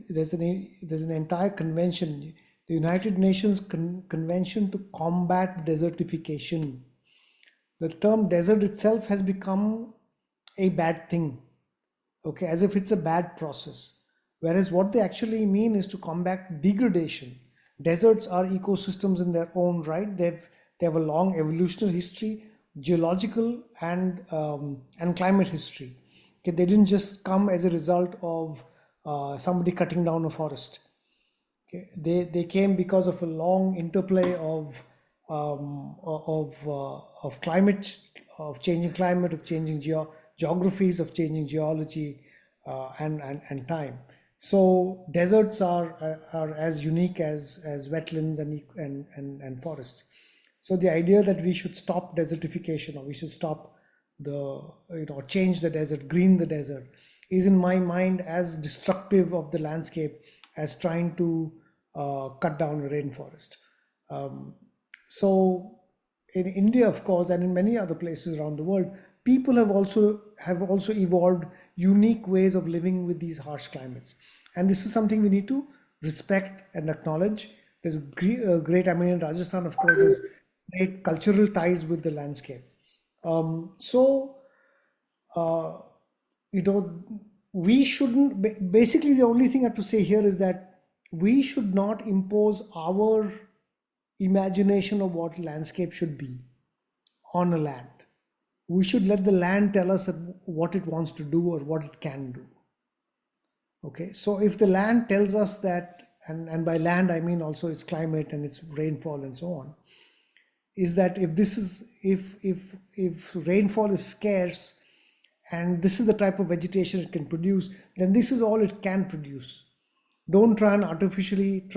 there's an entire convention, the United Nations Convention to Combat Desertification. The term desert itself has become a bad thing, okay, as if it's a bad process. Whereas what they actually mean is to combat degradation. Deserts are ecosystems in their own right. They have a long evolutionary history, geological and climate history. Okay, they didn't just come as a result of somebody cutting down a forest. Okay, they came because of a long interplay of climate, of changing climate, of changing geographies, of changing geology, and time. So deserts are as unique as wetlands and forests. So the idea that we should stop desertification, or we should stop change the desert, green the desert, is in my mind as destructive of the landscape as trying to cut down a rainforest. So in India, of course, and in many other places around the world, people have also evolved unique ways of living with these harsh climates, and this is something we need to respect and acknowledge. There's great, I mean, in Rajasthan, of course, there's great cultural ties with the landscape. We shouldn't. Basically, the only thing I have to say here is that we should not impose our imagination of what landscape should be on a land. We should let the land tell us what it wants to do or what it can do. Okay, so if the land tells us that, and by land I mean also its climate and its rainfall and so on, is that if rainfall is scarce and this is the type of vegetation it can produce, then this is all it can produce. Don't try and artificially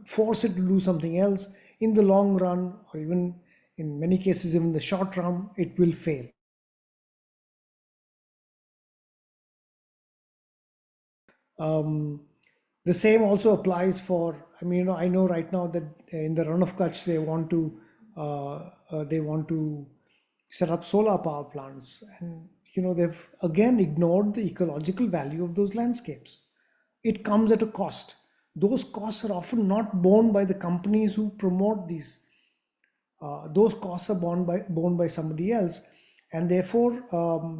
force it to do something else. In the long run, or even in many cases, even the short run, it will fail. The same also applies for, I mean, I know right now that in the Run of Kutch, they want to set up solar power plants, and they've again ignored the ecological value of those landscapes. It comes at a cost. Those costs are often not borne by the companies who promote these. Those costs are borne by somebody else, and therefore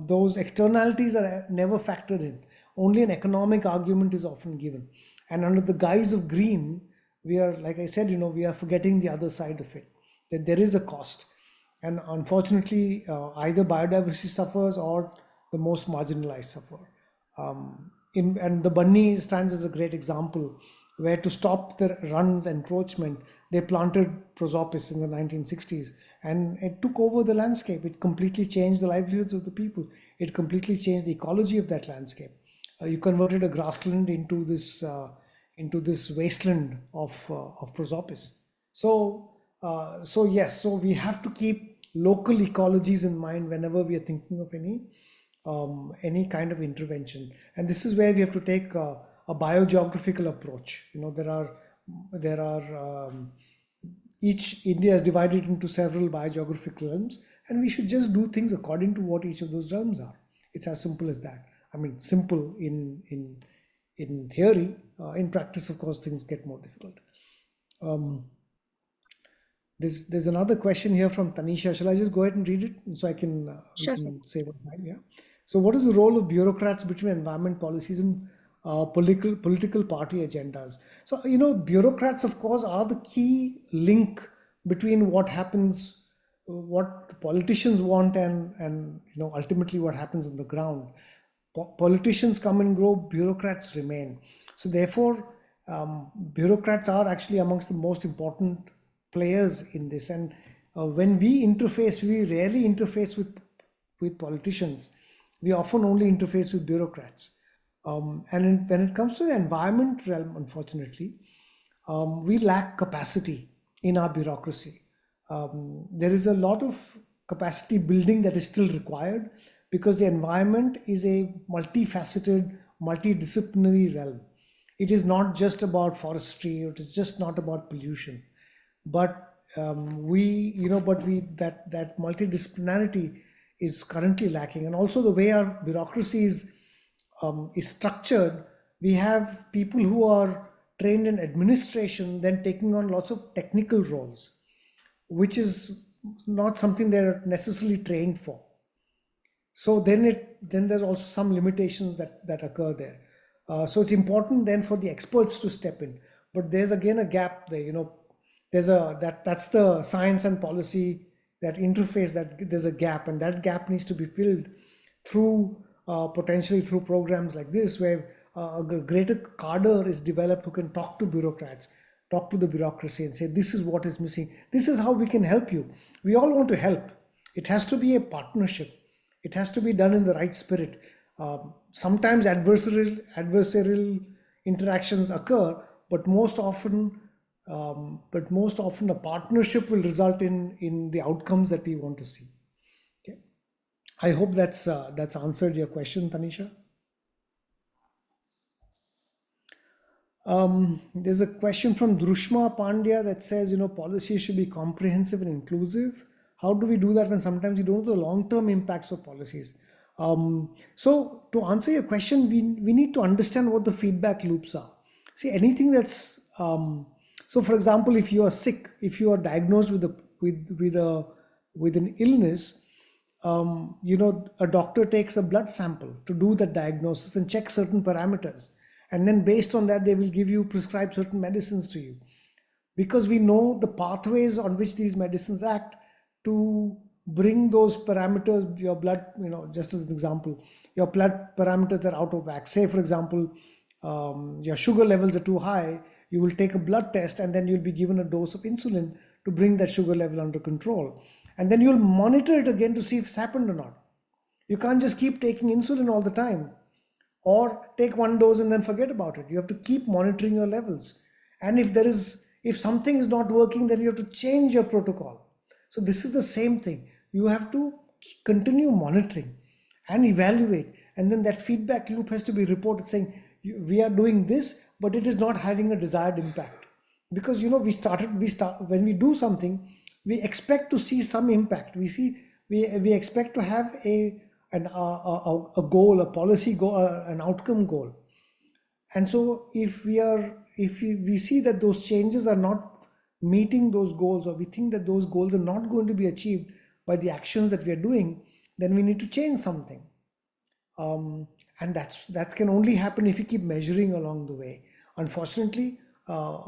those externalities are never factored in. Only an economic argument is often given, and under the guise of green, we are, like I said, we are forgetting the other side of it, that there is a cost, and unfortunately, either biodiversity suffers or the most marginalized suffer. And the Bunny stands as a great example, where to stop the run's encroachment, they planted prosopis in the 1960s, and it took over the landscape. It completely changed the livelihoods of the people. It completely changed the ecology of that landscape. You converted a grassland into this wasteland of prosopis. So yes, so we have to keep local ecologies in mind whenever we are thinking of any kind of intervention, and this is where we have to take a biogeographical approach. Each India is divided into several biogeographical realms, and we should just do things according to what each of those realms are. It's as simple as that. I mean, simple in theory. In practice, of course, things get more difficult. There's another question here from Tanisha. Shall I just go ahead and read it so I can, Sure, sir. say what mine? Yeah. So, what is the role of bureaucrats between environment policies and political party agendas? So, bureaucrats, of course, are the key link between what happens, what the politicians want, and ultimately what happens on the ground. Politicians come and go, bureaucrats remain. So therefore, bureaucrats are actually amongst the most important players in this. And when we interface, we rarely interface with politicians. We often only interface with bureaucrats. And when it comes to the environment realm, unfortunately, we lack capacity in our bureaucracy. There is a lot of capacity building that is still required, because the environment is a multifaceted, multidisciplinary realm. It is not just about forestry, it is just not about pollution. but that multidisciplinarity is currently lacking. And also the way our bureaucracy is structured, we have people who are trained in administration then taking on lots of technical roles, which is not something they're necessarily trained for. So then there's also some limitations that occur there. So it's important then for the experts to step in, but there's again a gap there. That's the science and policy, that interface, that there's a gap, and that gap needs to be filled through potentially through programs like this, where a greater cadre is developed who can talk to bureaucrats, talk to the bureaucracy, and say, this is what is missing, this is how we can help you. We all want to help. It has to be a partnership. It has to be done in the right spirit. Sometimes adversarial interactions occur, but most often a partnership will result in the outcomes that we want to see. Okay, I hope that's answered your question, Tanisha. There's a question from Drushma Pandya that says, policies should be comprehensive and inclusive. How do we do that when sometimes you don't know the long-term impacts of policies? So to answer your question, we need to understand what the feedback loops are. See, anything that's so for example, if you are sick, if you are diagnosed with an illness, a doctor takes a blood sample to do the diagnosis and check certain parameters, and then based on that they will prescribe certain medicines to you, because we know the pathways on which these medicines act to bring those parameters, your blood, just as an example, your blood parameters are out of whack. Say for example, your sugar levels are too high, you will take a blood test and then you'll be given a dose of insulin to bring that sugar level under control, and then you'll monitor it again to see if it's happened or not. You can't just keep taking insulin all the time, or take one dose and then forget about it. You have to keep monitoring your levels, and if something is not working, then you have to change your protocol. So this is the same thing. You have to continue monitoring and evaluate, and then that feedback loop has to be reported saying, we are doing this, but it is not having a desired impact. Because when we do something, we expect to see some impact. We expect to have a goal, a policy goal, an outcome goal. And so if we see that those changes are not meeting those goals, or we think that those goals are not going to be achieved by the actions that we are doing, then we need to change something. And that can only happen if you keep measuring along the way. Unfortunately,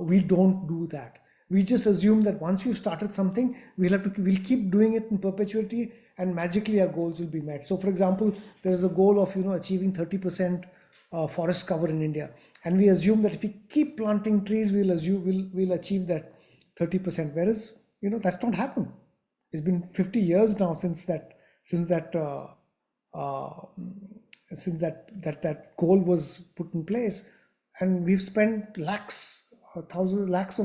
we don't do that. We just assume that once we've started something, we'll keep doing it in perpetuity, and magically our goals will be met. So for example, there is a goal of achieving 30% forest cover in India, and we assume that if we keep planting trees, we'll achieve that 30%. Whereas that's not happened. It's been 50 years now since that goal was put in place, and we've spent lakhs of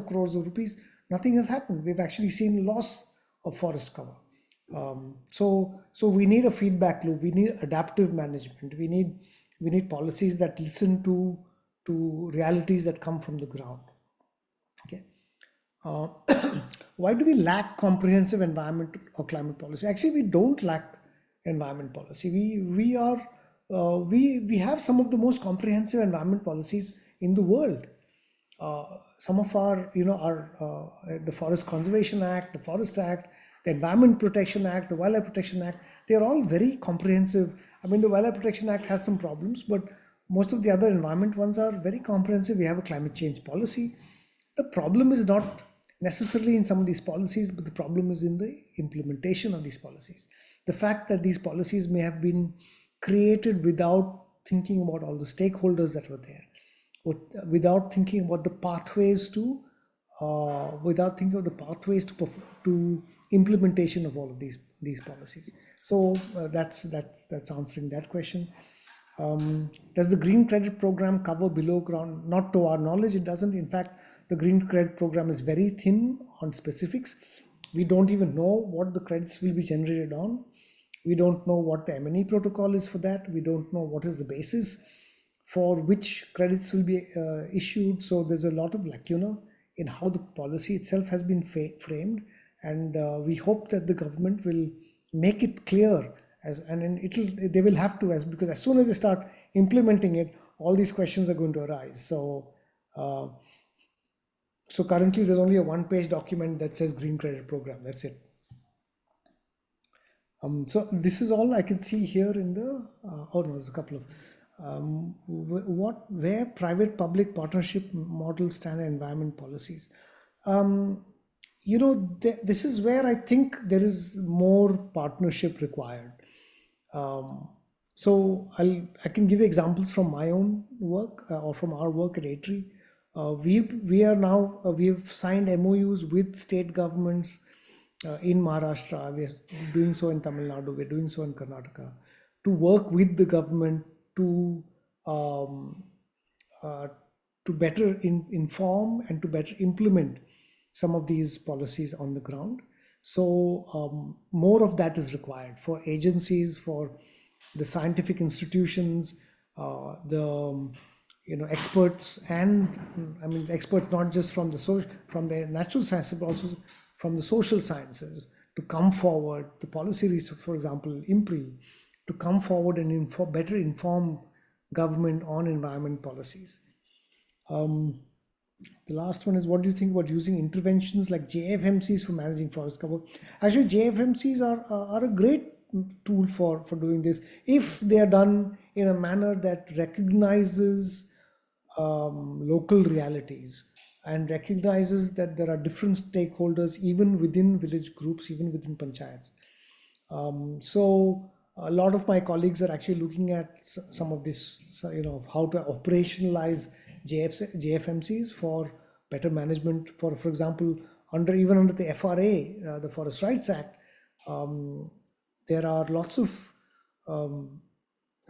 crores of rupees. Nothing has happened. We've actually seen loss of forest cover. So we need a feedback loop. We need adaptive management. We need policies that listen to realities that come from the ground. Okay. Why do we lack comprehensive environment or climate policy? Actually, we don't lack environment policy. We have some of the most comprehensive environment policies in the world. Some of our the Forest Conservation Act, the Forest Act, the Environment Protection Act, the Wildlife Protection Act, they are all very comprehensive. I mean, the Wildlife Protection Act has some problems, but most of the other environment ones are very comprehensive. We have a climate change policy. The problem is not necessarily in some of these policies, but the problem is in the implementation of these policies. The fact that these policies may have been created without thinking about all the stakeholders that were there, without thinking about the pathways to implementation of all of these policies. So that's answering that question. Does the green credit program cover below ground? Not to our knowledge, it doesn't. In fact, the green credit program is very thin on specifics. We don't even know what the credits will be generated on. We don't know what the M&E protocol is for that. We don't know what is the basis for which credits will be issued. So there's a lot of lacuna in how the policy itself has been framed, and we hope that the government will make it clear and they will have to, because as soon as they start implementing it, all these questions are going to arise. So currently there's only a one-page document that says green credit program. That's it. So this is all I can see here in the, oh no, there's a couple of, where private-public partnership models stand in environment policies. This is where I think there is more partnership required. So I can give you examples from my own work or from our work at EPAYF. We have signed MOUs with state governments in Maharashtra. We are doing so in Tamil Nadu. We're doing so in Karnataka to work with the government to better inform and to better implement some of these policies on the ground. So more of that is required for agencies, for the scientific institutions, the experts, and I mean experts not just from the natural sciences but also from the social sciences to come forward. The policy research, for example, IMPRI, to come forward and better inform government on environment policies. The last one is, what do you think about using interventions like JFMCs for managing forest cover? Actually, JFMCs are a great tool for doing this if they are done in a manner that recognizes local realities and recognizes that there are different stakeholders even within village groups, even within panchayats. So a lot of my colleagues are actually looking at some of this, how to operationalize JFMCs for better management. For example, even under the FRA, the Forest Rights Act, there are lots of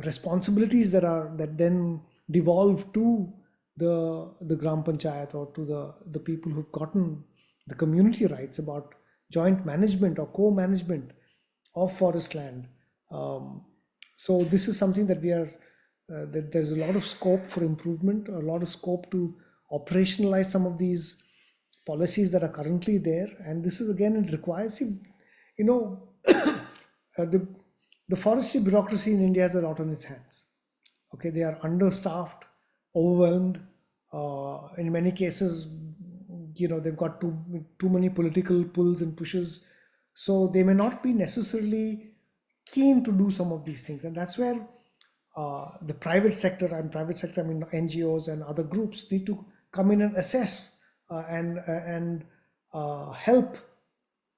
responsibilities that then devolve to the Gram Panchayat or to the people who've gotten the community rights about joint management or co-management of forest land. So this is something that that there's a lot of scope for improvement, a lot of scope to operationalize some of these policies that are currently there. And this is, again, it requires, the forestry bureaucracy in India has a lot on its hands. Okay, they are understaffed, overwhelmed. In many cases, they've got too many political pulls and pushes. So they may not be necessarily keen to do some of these things. And that's where the private sector, I mean NGOs and other groups, need to come in and assess and help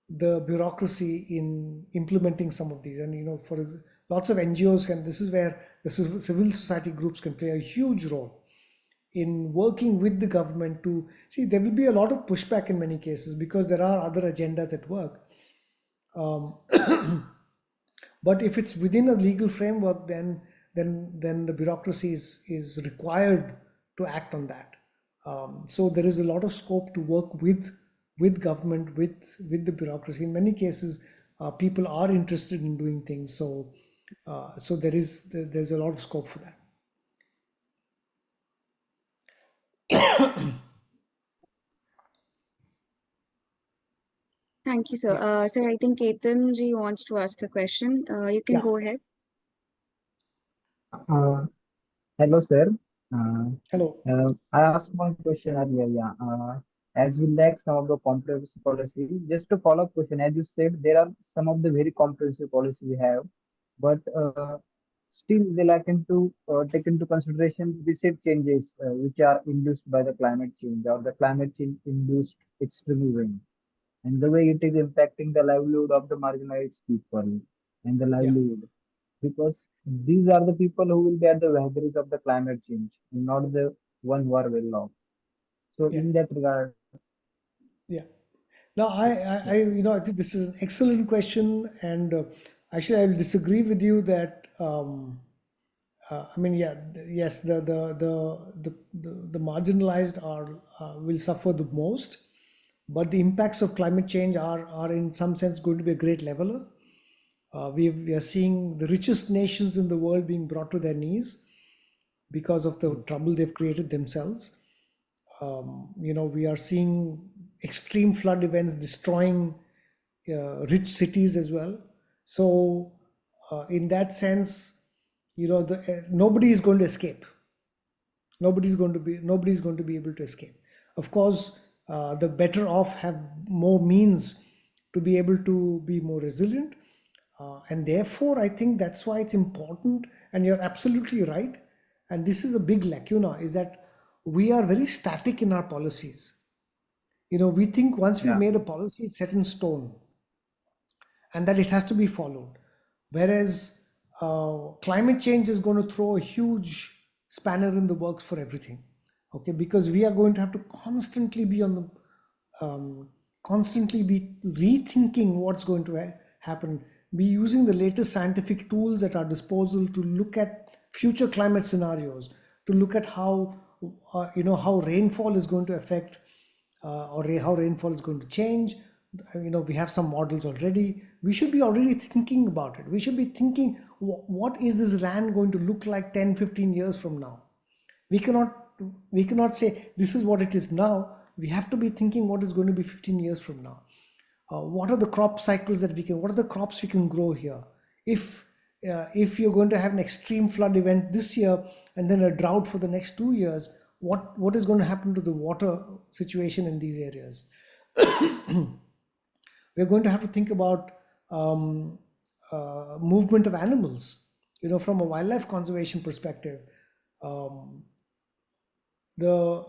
the bureaucracy in implementing some of these. And for lots of NGOs this is where the civil society groups can play a huge role in working with the government to see. There will be a lot of pushback in many cases because there are other agendas at work. But if it's within a legal framework, then the bureaucracy is required to act on that. So there is a lot of scope to work with government, with the bureaucracy. In many cases, people are interested in doing things. So there's a lot of scope for that. Thank you, sir. Sir, I think Ketan ji wants to ask a question. You can go ahead. Hello, sir. Hello. I asked one question earlier. As we lack some of the comprehensive policy, just to follow up question, as you said, there are some of the very comprehensive policy we have, but still they lack into take into consideration recent changes which are induced by the climate change or the climate change induced extreme rain, and the way it is impacting the livelihood of the marginalized people and the livelihood, because these are the people who will be at the vagaries of the climate change, not the one who are well off. So in that regard, Now, I think this is an excellent question, and actually, I will disagree with you that. I mean, yes, the marginalized will suffer the most, but the impacts of climate change are in some sense going to be a great leveler. We are seeing the richest nations in the world being brought to their knees because of the trouble they've created themselves. We are seeing extreme flood events destroying rich cities as well. So in that sense, nobody is going to escape. Nobody's going to be able to escape. Of course, the better off have more means to be able to be more resilient. And therefore, I think that's why it's important, and you're absolutely right. And this is a big lacuna, is that we are very static in our policies. We think once we Yeah. made a policy, it's set in stone and that it has to be followed. Whereas climate change is going to throw a huge spanner in the works for everything. Okay, because we are going to have to constantly be constantly be rethinking what's going to happen, be using the latest scientific tools at our disposal to look at future climate scenarios, to look at how how rainfall is going to affect or how rainfall is going to change. We have some models already. We should be already thinking about it. We should be thinking, what is this land going to look like 10-15 years from now? We cannot say this is what it is now. We have to be thinking what is going to be 15 years from now. What are the crop cycles that what are the crops we can grow here? If you're going to have an extreme flood event this year and then a drought for the next 2 years, what is going to happen to the water situation in these areas? We're going to have to think about movement of animals. From a wildlife conservation perspective, the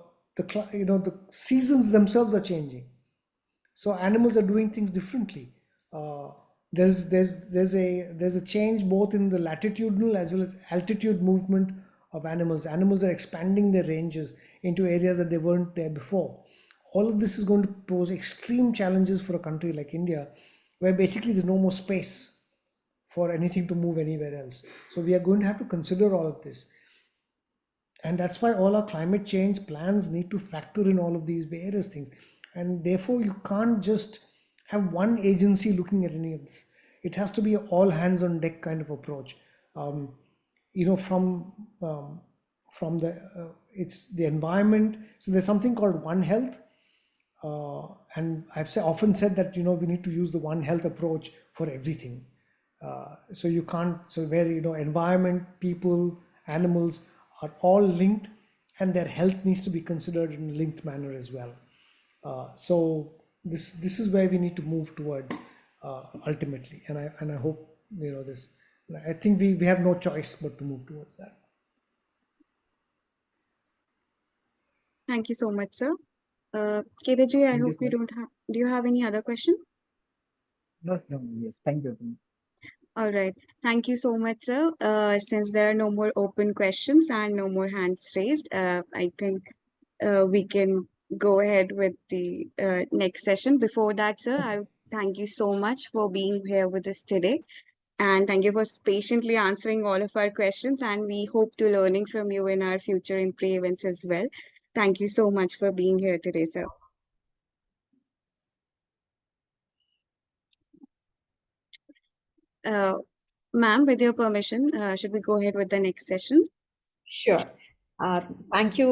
seasons themselves are changing, so animals are doing things differently. There's a change both in the latitudinal as well as altitude movement of animals. Animals are expanding their ranges into areas that they weren't there before. All of this is going to pose extreme challenges for a country like India, where basically there's no more space for anything to move anywhere else. So we are going to have to consider all of this. And that's why all our climate change plans need to factor in all of these various things. And therefore, you can't just have one agency looking at any of this. It has to be an all hands on deck kind of approach. From it's the environment. So there's something called One Health. And I've often said that, we need to use the One Health approach for everything. So you can't, so where, environment, people, animals are all linked, and their health needs to be considered in a linked manner as well. So this is where we need to move towards ultimately, and I hope this. I think we have no choice but to move towards that. Thank you so much, sir. Kedaji, I hope you don't have. Do you have any other question? No, yes. Thank you. All right. Thank you so much, sir. Since there are no more open questions and no more hands raised, I think we can go ahead with the next session. Before that, sir, I thank you so much for being here with us today. And thank you for patiently answering all of our questions. And we hope to learning from you in our future IMPRI events as well. Thank you so much for being here today, sir. Ma'am, with your permission, should we go ahead with the next session? Sure. Thank you,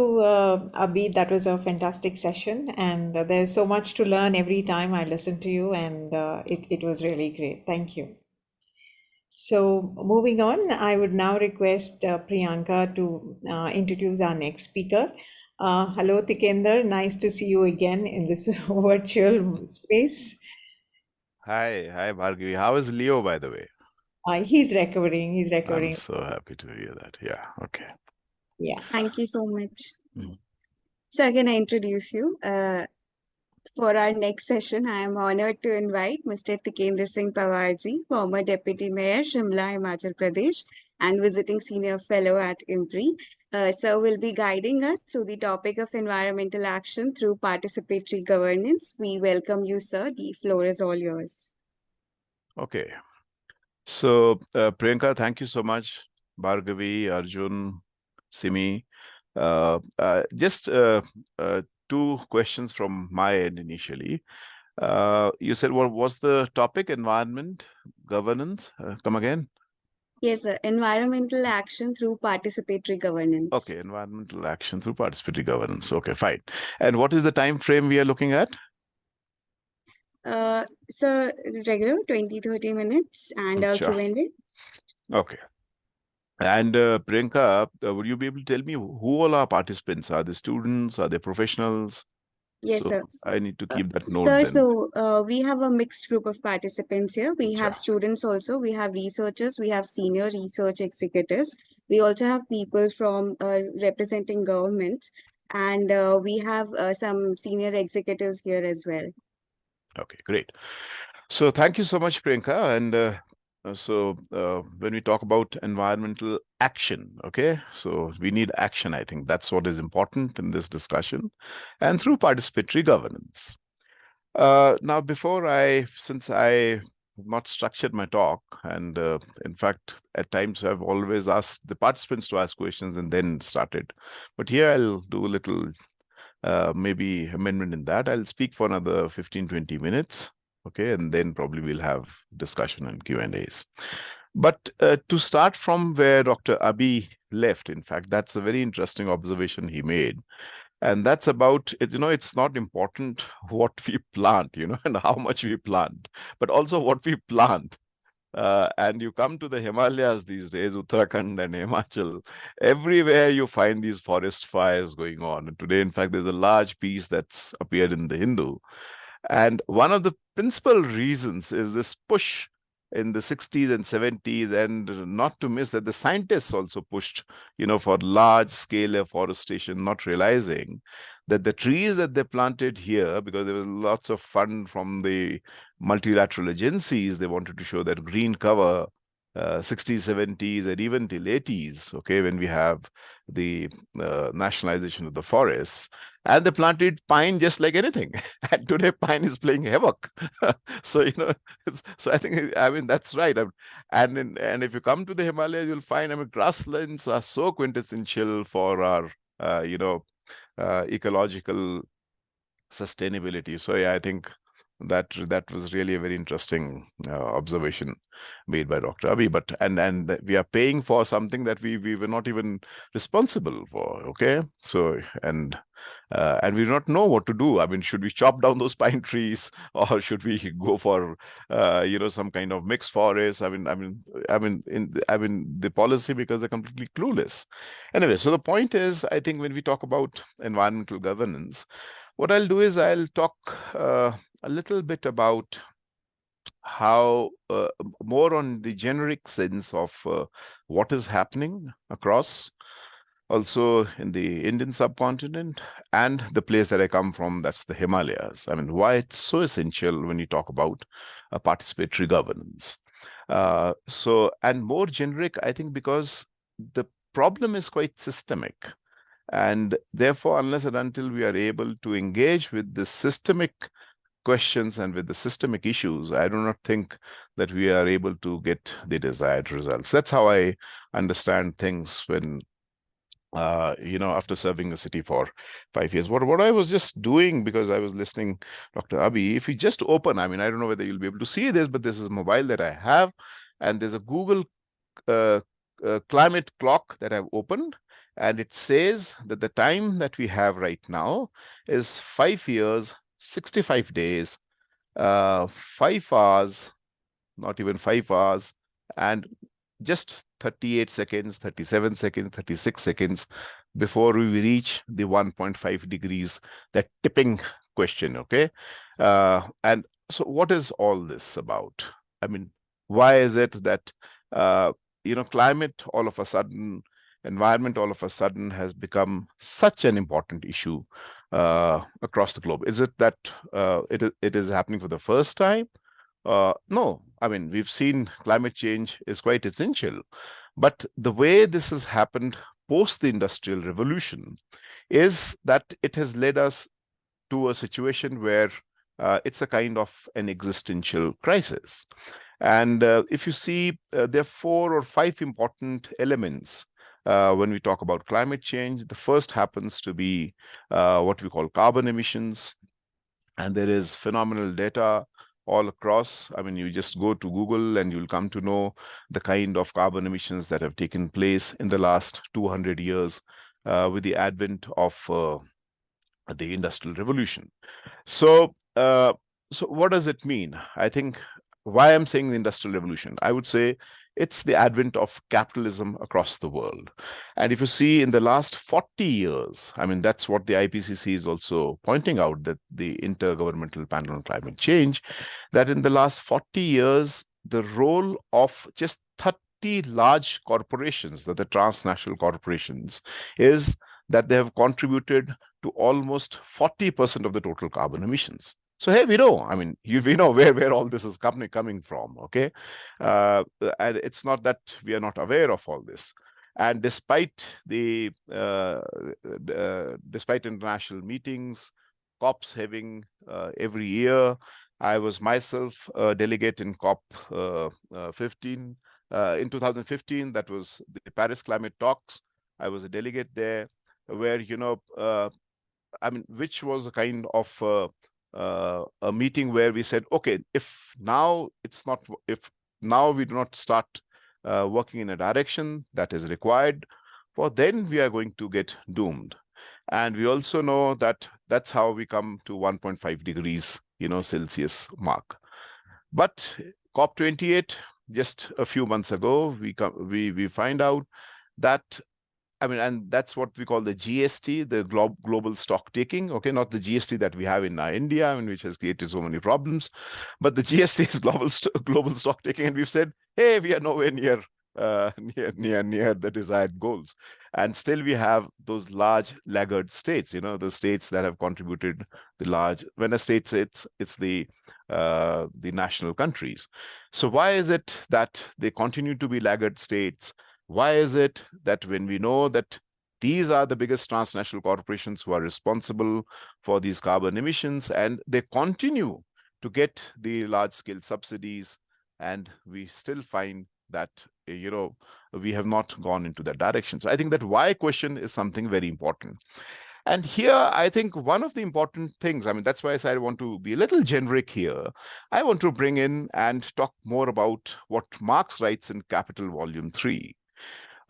Abhi. That was a fantastic session, and there's so much to learn every time I listen to you, and it was really great. Thank you. So, moving on, I would now request Priyanka to introduce our next speaker. Hello, Tikender. Nice to see you again in this virtual space. Hi, Bhargavi. How is Leo, by the way? He's recovering. He's recovering. I'm so happy to hear that. Yeah, okay. Yeah. Thank you so much. So again, I introduce you. For our next session, I am honored to invite Mr. Tikender Singh Pawarji, former Deputy Mayor, Shimla, Himachal Pradesh, and visiting Senior Fellow at IMPRI. Sir will be guiding us through the topic of environmental action through participatory governance. We welcome you, sir. The floor is all yours. Okay. So, Priyanka, thank you so much. Bhargavi, Arjun, Simi. Just two questions from my end initially. You said, what was the topic? Environment, governance? Come again? Yes, sir. Environmental action through participatory governance. Okay, environmental action through participatory governance. Okay, fine. And what is the time frame we are looking at? So regular 20-30 minutes and Sure. Q&A. Okay. And Priyanka, would you be able to tell me who all are participants? Are they students? Are they professionals? Yes, So sir. I need to keep that note Sir, then. so we have a mixed group of participants here. We have Sure. students also, we have researchers, we have senior research executives. We also have people from representing governments, and we have some senior executives here as well. Okay, great. So thank you so much, Priyanka. And when we talk about environmental action, okay, so we need action. I think that's what is important in this discussion, and through participatory governance. Now, since I have not structured my talk, and in fact, at times I've always asked the participants to ask questions and then started. But here I'll do a little maybe amendment in that. I'll speak for another 15-20 minutes, okay, and then probably we'll have discussion and Q&As. But to start from where Dr. Abhi left, in fact, that's a very interesting observation he made. And that's about it, it's not important what we plant, and how much we plant, but also what we plant. And you come to the Himalayas these days, Uttarakhand and Himachal, everywhere you find these forest fires going on. And today, in fact, there's a large piece that's appeared in the Hindu. And one of the principal reasons is this push in the 60s and 70s, and not to miss that the scientists also pushed, for large scale afforestation, not realizing that the trees that they planted here, because there was lots of fund from the multilateral agencies, they wanted to show that green cover 60s, 70s, and even till 80s, okay, when we have the nationalization of the forests, and they planted pine just like anything. And today pine is playing havoc. So, so I think, that's right. And if you come to the Himalayas, you'll find, grasslands are so quintessential for our, ecological sustainability. So yeah, I think that was really a very interesting observation made by Dr. Abhi. But and we are paying for something that we were not even responsible for. Okay, so and we do not know what to do. Should we chop down those pine trees, or should we go for some kind of mixed forest? The policy makers are completely clueless. Anyway, so the point is, I think when we talk about environmental governance, what I'll do is I'll talk a little bit about how more on the generic sense of what is happening across, also in the Indian subcontinent, and the place that I come from, that's the Himalayas. Why it's so essential when you talk about participatory governance. And more generic, I think, because the problem is quite systemic. And therefore, unless and until we are able to engage with the systemic questions and with the systemic issues, I do not think that we are able to get the desired results. That's how I understand things when, after serving the city for 5 years. What I was just doing, because I was listening, Dr. Abhi, if you just open, I don't know whether you'll be able to see this, but this is a mobile that I have, and there's a Google climate clock that I've opened. And it says that the time that we have right now is 5 years, 65 days, 5 hours, not even 5 hours, and just 38 seconds, 37 seconds, 36 seconds before we reach the 1.5 degrees, that tipping question, okay? And so what is all this about? Why is it that, climate all of a sudden, environment all of a sudden has become such an important issue across the globe? Is it that it is happening for the first time? No, we've seen climate change is quite essential, but the way this has happened post the Industrial Revolution is that it has led us to a situation where it's a kind of an existential crisis. And if you see, there are 4 or 5 important elements when we talk about climate change. The first happens to be what we call carbon emissions. And there is phenomenal data all across. I mean, you just go to Google and you'll come to know the kind of carbon emissions that have taken place in the last 200 years with the advent of the Industrial Revolution. So, so what does it mean? I think why I'm saying the Industrial Revolution, I would say it's the advent of capitalism across the world. And if you see in the last 40 years, I mean, that's what the IPCC is also pointing out, that the Intergovernmental Panel on Climate Change, that in the last 40 years, the role of just 30 large corporations, that the transnational corporations, is that they have contributed to almost 40% of the total carbon emissions. So hey, we know, I mean, we know where all this is coming from, okay? And it's not that we are not aware of all this. And despite the despite international meetings, COPs having every year, I was myself a delegate in COP 15 in 2015. That was the Paris climate talks. I was a delegate there, where I mean, which was a kind of a meeting where we said, okay, if now we do not start working in a direction that is required, for then we are going to get doomed. And we also know that that's how we come to 1.5 degrees, Celsius mark. But COP28, just a few months ago, we find out that, I mean, and that's what we call the GST, the global stock taking, okay, not the GST that we have in India, I mean, which has created so many problems, but the GST is global stock taking, and we've said, hey, we are nowhere near the desired goals, and still we have those large laggard states, the states that have contributed the large. When a state says it's the national countries. So why is it that they continue to be laggard states? Why is it that when we know that these are the biggest transnational corporations who are responsible for these carbon emissions, and they continue to get the large-scale subsidies, and we still find that, we have not gone into that direction? So I think that why question is something very important. And here, I think one of the important things, I mean, that's why I said I want to be a little generic here. I want to bring in and talk more about what Marx writes in Capital Volume 3.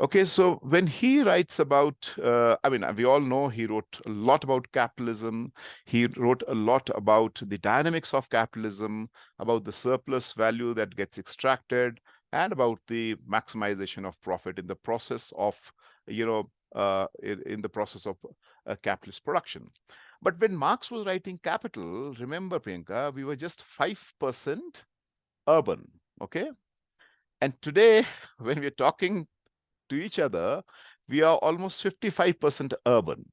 Okay, so when he writes about, I mean, we all know he wrote a lot about capitalism. He wrote a lot about the dynamics of capitalism, about the surplus value that gets extracted, and about the maximization of profit in the process of, in the process of capitalist production. But when Marx was writing Capital, remember, Priyanka, we were just 5% urban, okay? And today, when we're talking to each other, we are almost 55% urban.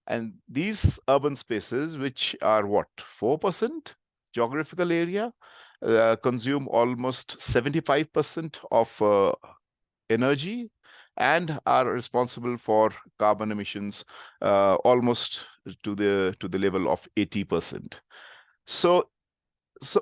And these urban spaces, which are what, 4% geographical area, consume almost 75% of energy, and are responsible for carbon emissions almost to the level of 80%. So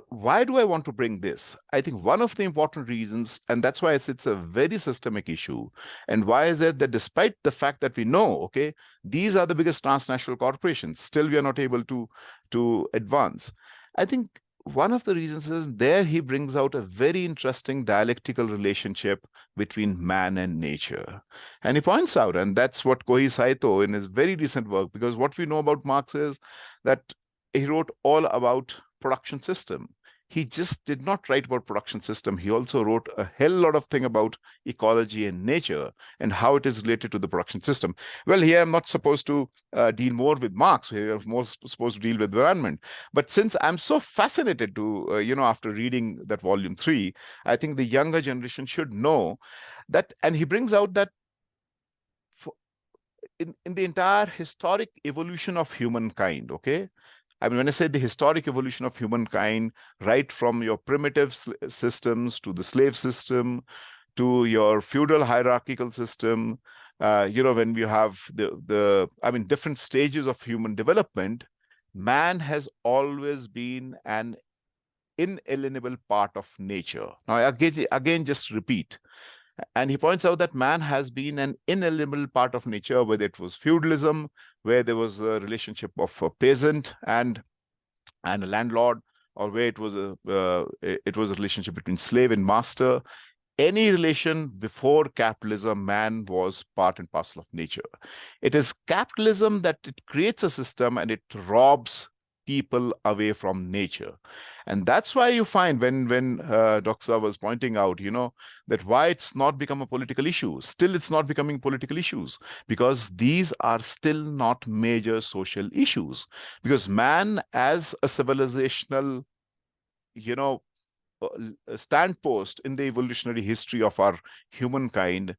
why do I want to bring this? I think one of the important reasons, and that's why it's a very systemic issue, and why is it that despite the fact that we know, okay, these are the biggest transnational corporations, still we are not able to advance. I think one of the reasons is there he brings out a very interesting dialectical relationship between man and nature. And he points out, and that's what Kohei Saito in his very recent work, because what we know about Marx is that he wrote all about production system. He just did not write about production system. He also wrote a hell lot of thing about ecology and nature and how it is related to the production system. Well, here I'm not supposed to deal more with Marx. Here I'm more supposed to deal with environment. But since I'm so fascinated to, after reading that volume 3, I think the younger generation should know that, and he brings out that in the entire historic evolution of humankind, okay, I mean, when I say the historic evolution of humankind, right from your primitive systems to the slave system, to your feudal hierarchical system, when we have different stages of human development, man has always been an inalienable part of nature. Now, again, just repeat. And he points out that man has been an inalienable part of nature, whether it was feudalism, where there was a relationship of a peasant and a landlord, or where it was a relationship between slave and master. Any relation before capitalism, man was part and parcel of nature. It is capitalism that it creates a system and it robs people away from nature. And that's why you find when Dr. was pointing out, that why it's not become a political issue. Still, it's not becoming political issues because these are still not major social issues. Because man as a civilizational, standpost in the evolutionary history of our humankind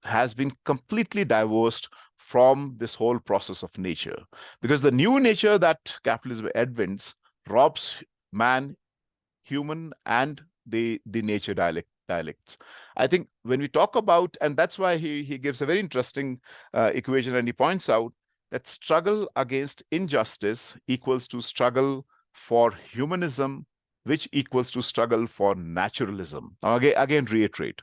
has been completely divorced from this whole process of nature, because the new nature that capitalism advents robs man, human, and the nature dialects. I think when we talk about, and that's why he gives a very interesting equation, and he points out that struggle against injustice equals to struggle for humanism, which equals to struggle for naturalism. Now, again reiterate,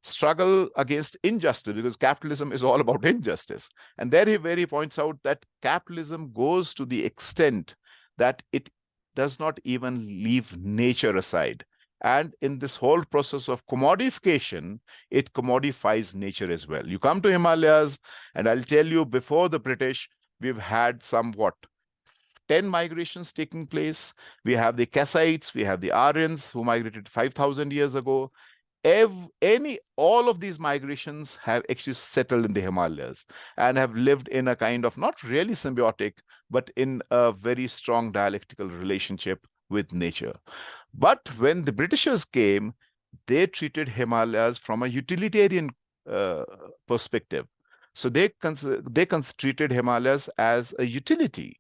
struggle against injustice, because capitalism is all about injustice. And there he points out that capitalism goes to the extent that it does not even leave nature aside. And in this whole process of commodification, it commodifies nature as well. You come to Himalayas, and I'll tell you, before the British, we've had somewhat 10 migrations taking place. We have the Kassites, we have the Aryans who migrated 5,000 years ago. All of these migrations have actually settled in the Himalayas and have lived in a kind of not really symbiotic, but in a very strong dialectical relationship with nature. But when the Britishers came, they treated Himalayas from a utilitarian perspective. So they treated Himalayas as a utility.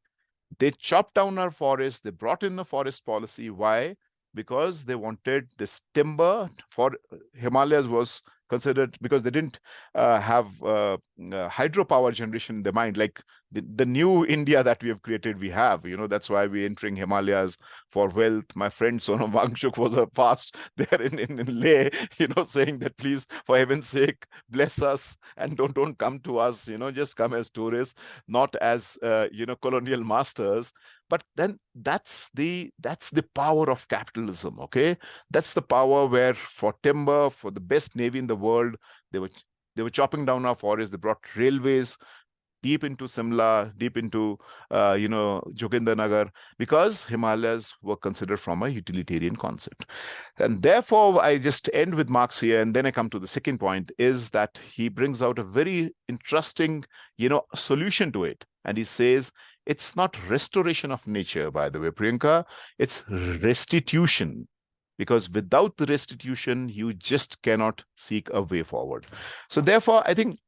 They chopped down our forests. They brought in a forest policy. Why? Because they wanted this timber. For Himalayas was considered, because they didn't have hydropower generation in their mind, like the new India that we have created, we have. That's why we're entering Himalayas for wealth. My friend Sonam Wangchuk was a fast there in Leh, saying that please, for heaven's sake, bless us and don't come to us, just come as tourists, not as colonial masters. But then that's the power of capitalism. Okay, that's the power where for timber, for the best navy in the world, they were chopping down our forests. They brought railways deep into Simla, deep into Jogindernagar, because Himalayas were considered from a utilitarian concept. And therefore, I just end with Marx here, and then I come to the second point, is that he brings out a very interesting, solution to it. And he says, it's not restoration of nature, by the way, Priyanka, it's restitution. Because without the restitution, you just cannot seek a way forward. So therefore, I think,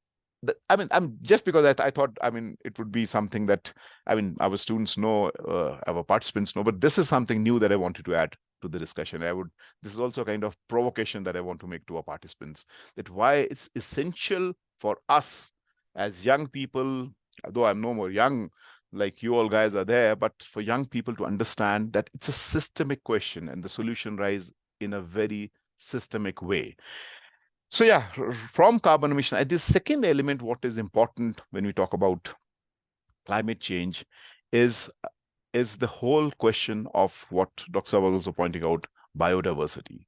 I'm just because I thought, it would be something that, our students know, our participants know, but this is something new that I wanted to add to the discussion. This is also a kind of provocation that I want to make to our participants, that why it's essential for us as young people, though I'm no more young like you all guys are there, but for young people to understand that it's a systemic question and the solution lies in a very systemic way. So yeah, from carbon emission, this second element, what is important when we talk about climate change is the whole question of what Dr. was also pointing out, biodiversity.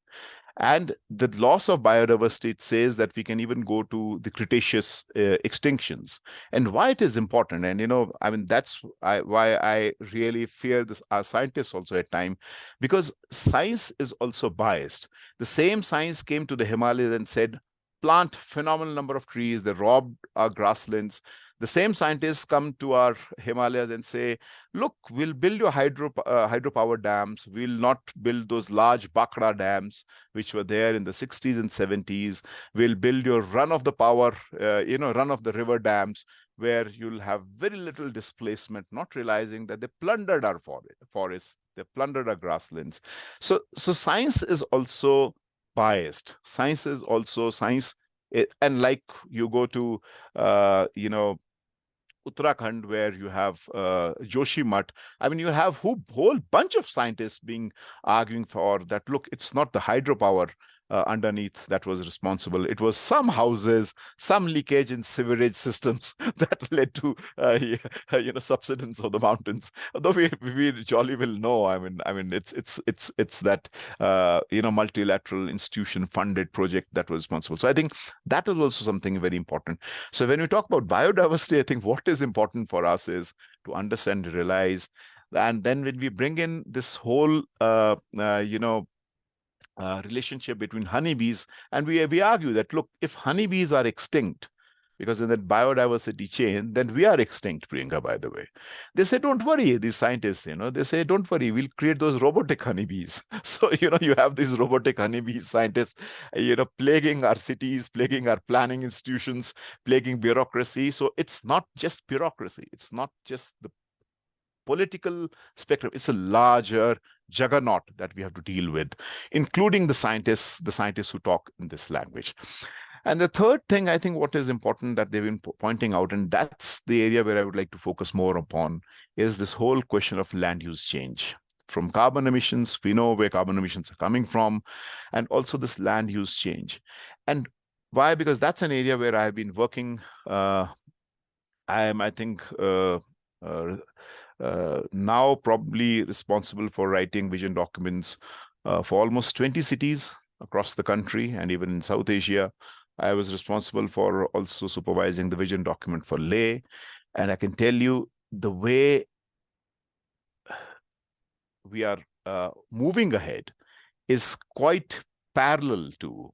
And the loss of biodiversity, it says that we can even go to the Cretaceous extinctions. And why it is important, and that's why I really fear this, our scientists also at time, because science is also biased. The same science came to the Himalayas and said, plant phenomenal number of trees, they robbed our grasslands. The same scientists come to our Himalayas and say, look, we'll build your hydropower dams. We'll not build those large Bakra dams, which were there in the 60s and 70s. We'll build your run of the river dams, where you'll have very little displacement, not realizing that they plundered our forests, they plundered our grasslands. So science is also biased. Science is also science. And like you go to, Uttarakhand, where you have Joshimath. You have whole bunch of scientists being arguing for that. Look, it's not the hydropower underneath that was responsible. It was some houses, some leakage in sewerage systems that led to subsidence of the mountains. Although we jolly well know, I mean, it's that multilateral institution funded project that was responsible. So I think that was also something very important. So when we talk about biodiversity, I think what is important for us is to understand, realize, and then when we bring in this whole relationship between honeybees, and we argue that, look, if honeybees are extinct because in that biodiversity chain, then we are extinct, Priyanka, by the way. They say, don't worry, these scientists, they say, don't worry, we'll create those robotic honeybees. So, you have these robotic honeybees scientists, plaguing our cities, plaguing our planning institutions, plaguing bureaucracy. So it's not just bureaucracy. It's not just the political spectrum. It's a larger juggernaut that we have to deal with, including the scientists who talk in this language. And the third thing, I think what is important that they've been pointing out, and that's the area where I would like to focus more upon, is this whole question of land use change. From carbon emissions, we know where carbon emissions are coming from, and also this land use change. And why? Because that's an area where I've been working. I am, I think, now probably responsible for writing vision documents for almost 20 cities across the country and even in South Asia. I was responsible for also supervising the vision document for Leh. And I can tell you the way we are moving ahead is quite parallel to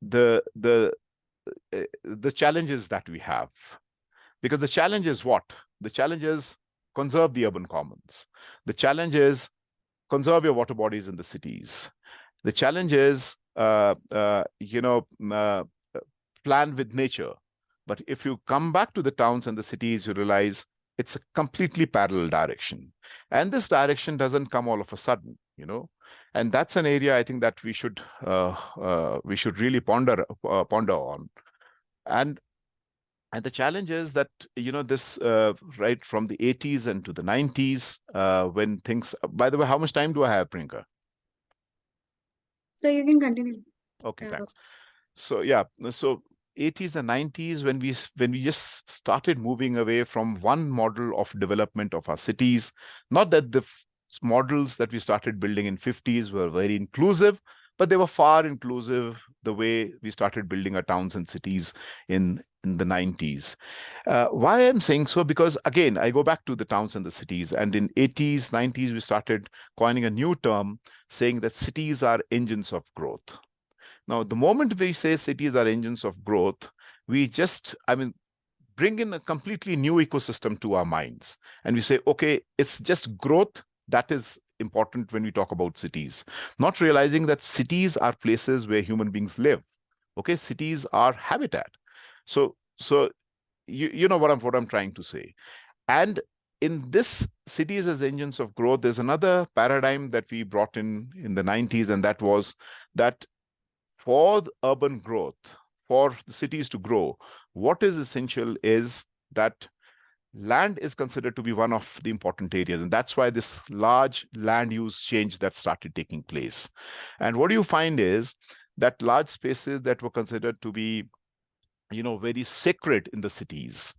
the challenges that we have. Because the challenge is what? The challenge is conserve the urban commons. The challenge is conserve your water bodies in the cities. The challenge is plan with nature. But if you come back to the towns and the cities, you realize it's a completely parallel direction. And this direction doesn't come all of a sudden, And that's an area I think that we should really ponder on. And the challenge is that, this right from the 80s and to the 90s, when things, by the way, how much time do I have, Priyanka? So you can continue. Okay, thanks. So yeah, so 80s and 90s, when we just started moving away from one model of development of our cities, not that the models that we started building in 50s were very inclusive, but they were far inclusive the way we started building our towns and cities in the 90s. Why I'm saying so? Because again, I go back to the towns and the cities, and in 80s, 90s, we started coining a new term saying that cities are engines of growth. Now, the moment we say cities are engines of growth, we just, bring in a completely new ecosystem to our minds. And we say, okay, it's just growth that is important when we talk about cities, not realizing that cities are places where human beings live. Okay, cities are habitat. So you know what I'm trying to say. And in this cities as engines of growth, there's another paradigm that we brought in the 90s, and that was that for the urban growth, for the cities to grow, what is essential is that land is considered to be one of the important areas. And that's why this large land use change that started taking place. And what you find is that large spaces that were considered to be, very sacred in the cities,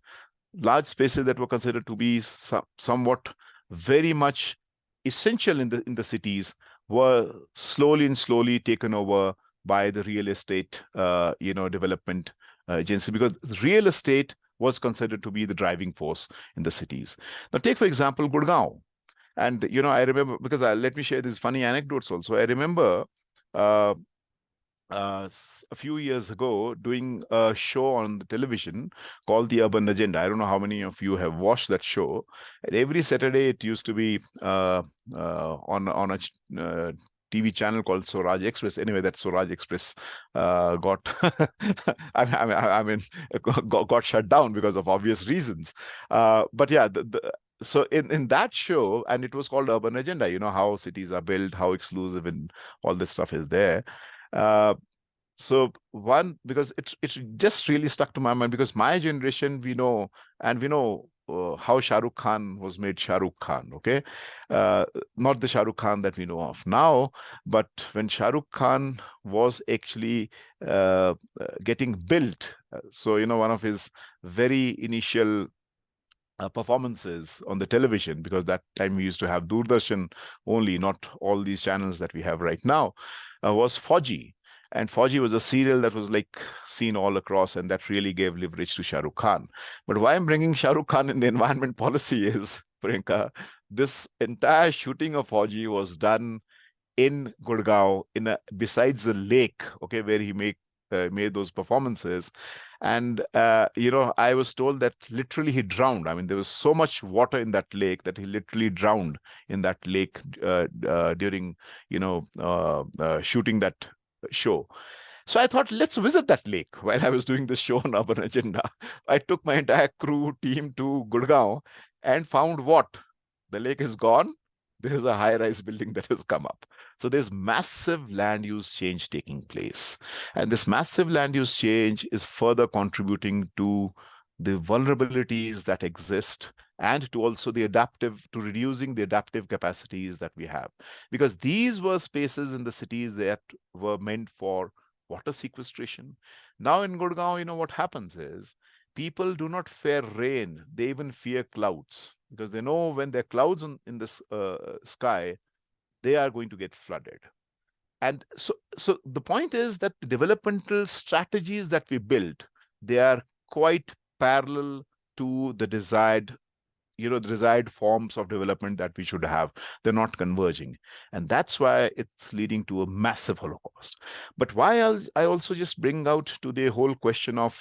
large spaces that were considered to be somewhat very much essential in the cities, were slowly taken over by the real estate, development agency, because real estate was considered to be the driving force in the cities. Now, take, for example, Gurgaon. And, I remember, because let me share these funny anecdotes also. I remember a few years ago doing a show on the television called The Urban Agenda. I don't know how many of you have watched that show. And every Saturday, it used to be on a TV channel called Swaraj Express. Anyway, that Swaraj Express got got shut down because of obvious reasons. But yeah, so in that show, and it was called Urban Agenda, how cities are built, how exclusive and all this stuff is there. So one, because it just really stuck to my mind, because my generation, we know how Shah Rukh Khan was made Shah Rukh Khan, okay? Not the Shah Rukh Khan that we know of now, but when Shah Rukh Khan was actually getting built, so, you know, one of his very initial performances on the television, because that time we used to have Doordarshan only, not all these channels that we have right now, was Fauji. And Fauji was a serial that was like seen all across, and that really gave leverage to Shah Rukh Khan. But why I'm bringing Shah Rukh Khan in the environment policy is, Priyanka, this entire shooting of Fauji was done in Gurgaon, besides the lake, okay, where he made those performances. And you know, I was told that literally he drowned. I mean, there was so much water in that lake that he literally drowned in that lake during, you know, shooting that show. So I thought, let's visit that lake while I was doing this show on Urban Agenda. I took my entire crew team to Gurgaon and found what? The lake is gone. There is a high-rise building that has come up. So there's massive land use change taking place. And this massive land use change is further contributing to the vulnerabilities that exist, and to also to reducing the adaptive capacities that we have. Because these were spaces in the cities that were meant for water sequestration. Now in Gurgaon, you know what happens is, people do not fear rain, they even fear clouds, because they know when there are clouds in the sky, they are going to get flooded. And so the point is that the developmental strategies that we built, they are quite parallel to the desired, you know, the desired forms of development that we should have. They're not converging. And that's why it's leading to a massive Holocaust. But why I also just bring out to the whole question of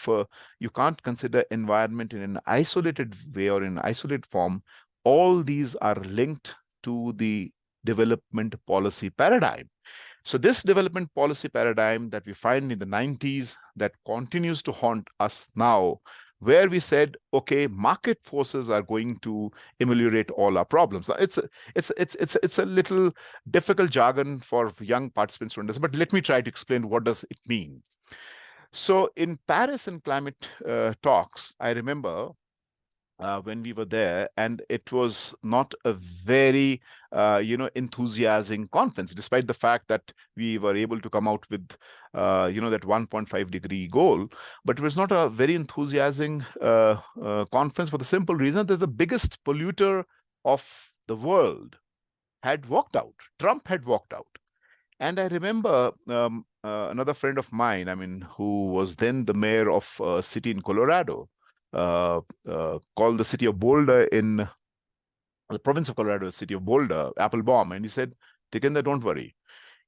you can't consider environment in an isolated way or in an isolated form. All these are linked to the development policy paradigm. So this development policy paradigm that we find in the 90s, that continues to haunt us now, where we said, okay, market forces are going to ameliorate all our problems. It's a little difficult jargon for young participants to understand, but let me try to explain what does it mean. So in Paris and climate talks, I remember when we were there, and it was not a very enthusiastic conference, despite the fact that we were able to come out with that 1.5 degree goal. But it was not a very enthusiastic conference, for the simple reason that the biggest polluter of the world had walked out. Trump had walked out. And I remember another friend of mine, I mean, who was then the mayor of a city in Colorado, called the city of Boulder in the province of Colorado, city of Boulder, Applebaum. And he said, Tikender, don't worry.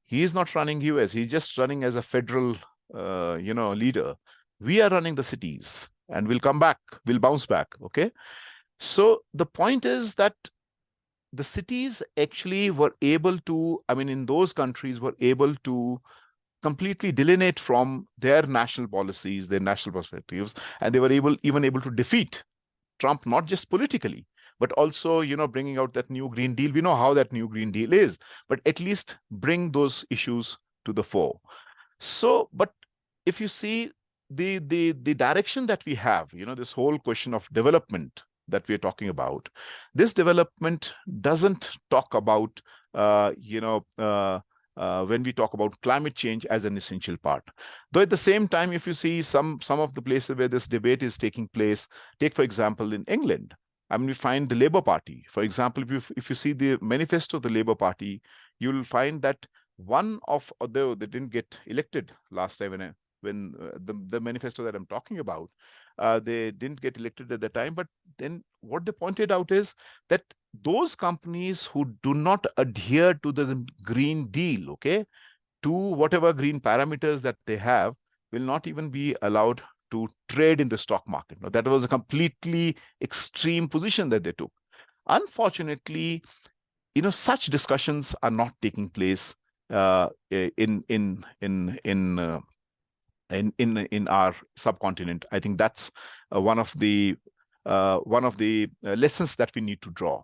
He is not running US. He's just running as a federal, leader. We are running the cities, and we'll come back. We'll bounce back. Okay. So the point is that the cities actually were able to, I mean, in those countries were able to completely delineate from their national policies, their national perspectives, and they were even able to defeat Trump, not just politically, but also, bringing out that new Green Deal. We know how that new Green Deal is, but at least bring those issues to the fore. So, but if you see the direction that we have, this whole question of development that we're talking about, this development doesn't talk about, when we talk about climate change as an essential part. Though at the same time, if you see some of the places where this debate is taking place, take for example in England, I mean, we find the Labour Party. For example, if you see the manifesto of the Labour Party, you'll find that although they didn't get elected last time when the manifesto that I'm talking about, they didn't get elected at the time. But then what they pointed out is that those companies who do not adhere to the Green Deal, okay, to whatever green parameters that they have, will not even be allowed to trade in the stock market. Now, that was a completely extreme position that they took. Unfortunately, such discussions are not taking place in our subcontinent. I think that's one of the lessons that we need to draw.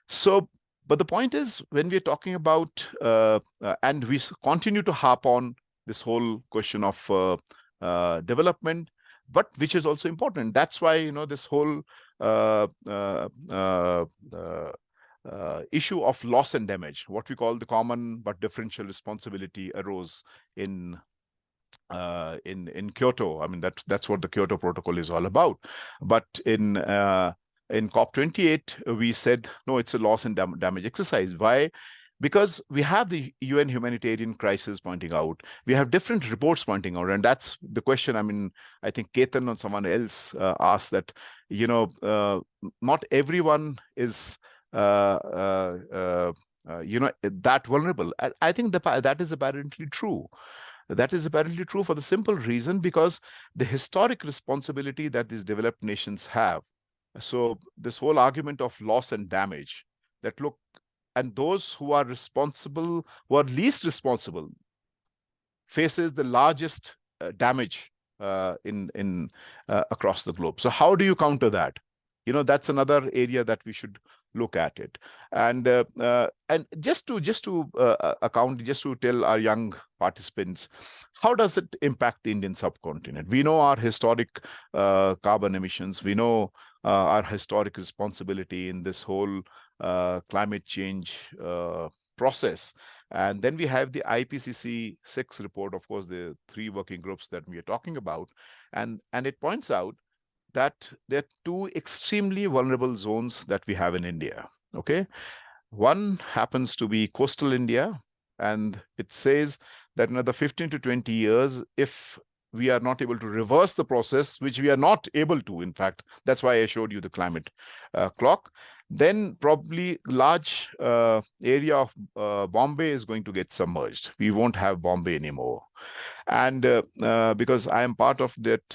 So, but the point is, when we're talking about and we continue to harp on this whole question of development, but which is also important. That's why this whole issue of loss and damage, what we call the common but differential responsibility, arose in Kyoto. I mean, that's what the Kyoto Protocol is all about. But in COP28, we said, no, it's a loss and damage exercise. Why? Because we have the UN humanitarian crisis pointing out, we have different reports pointing out, and that's the question. I mean, I think Ketan or someone else asked that, not everyone is, that vulnerable. I think that is apparently true. That is apparently true for the simple reason because the historic responsibility that these developed nations have. So this whole argument of loss and damage, that look, and those who are responsible, who are least responsible, faces the largest damage in across the globe. So how do you counter that? That's another area that we should look at it. And just to tell our young participants, how does it impact the Indian subcontinent? We know our historic carbon emissions. We know our historic responsibility in this whole climate change process. And then we have the IPCC 6 report, of course, the 3 working groups that we are talking about. And it points out that there are 2 extremely vulnerable zones that we have in India. Okay. One happens to be coastal India, and it says that in another 15 to 20 years, if we are not able to reverse the process, which we are not able to, in fact, that's why I showed you the climate clock, then probably large area of Bombay is going to get submerged. We won't have Bombay anymore. And because I am part of that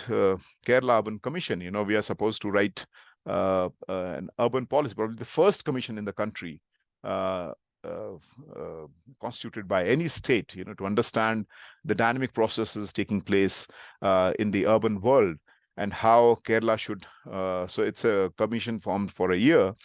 Kerala Urban Commission, we are supposed to write an urban policy, probably the first commission in the country constituted by any state, to understand the dynamic processes taking place in the urban world and how Kerala should. So it's a commission formed for a year.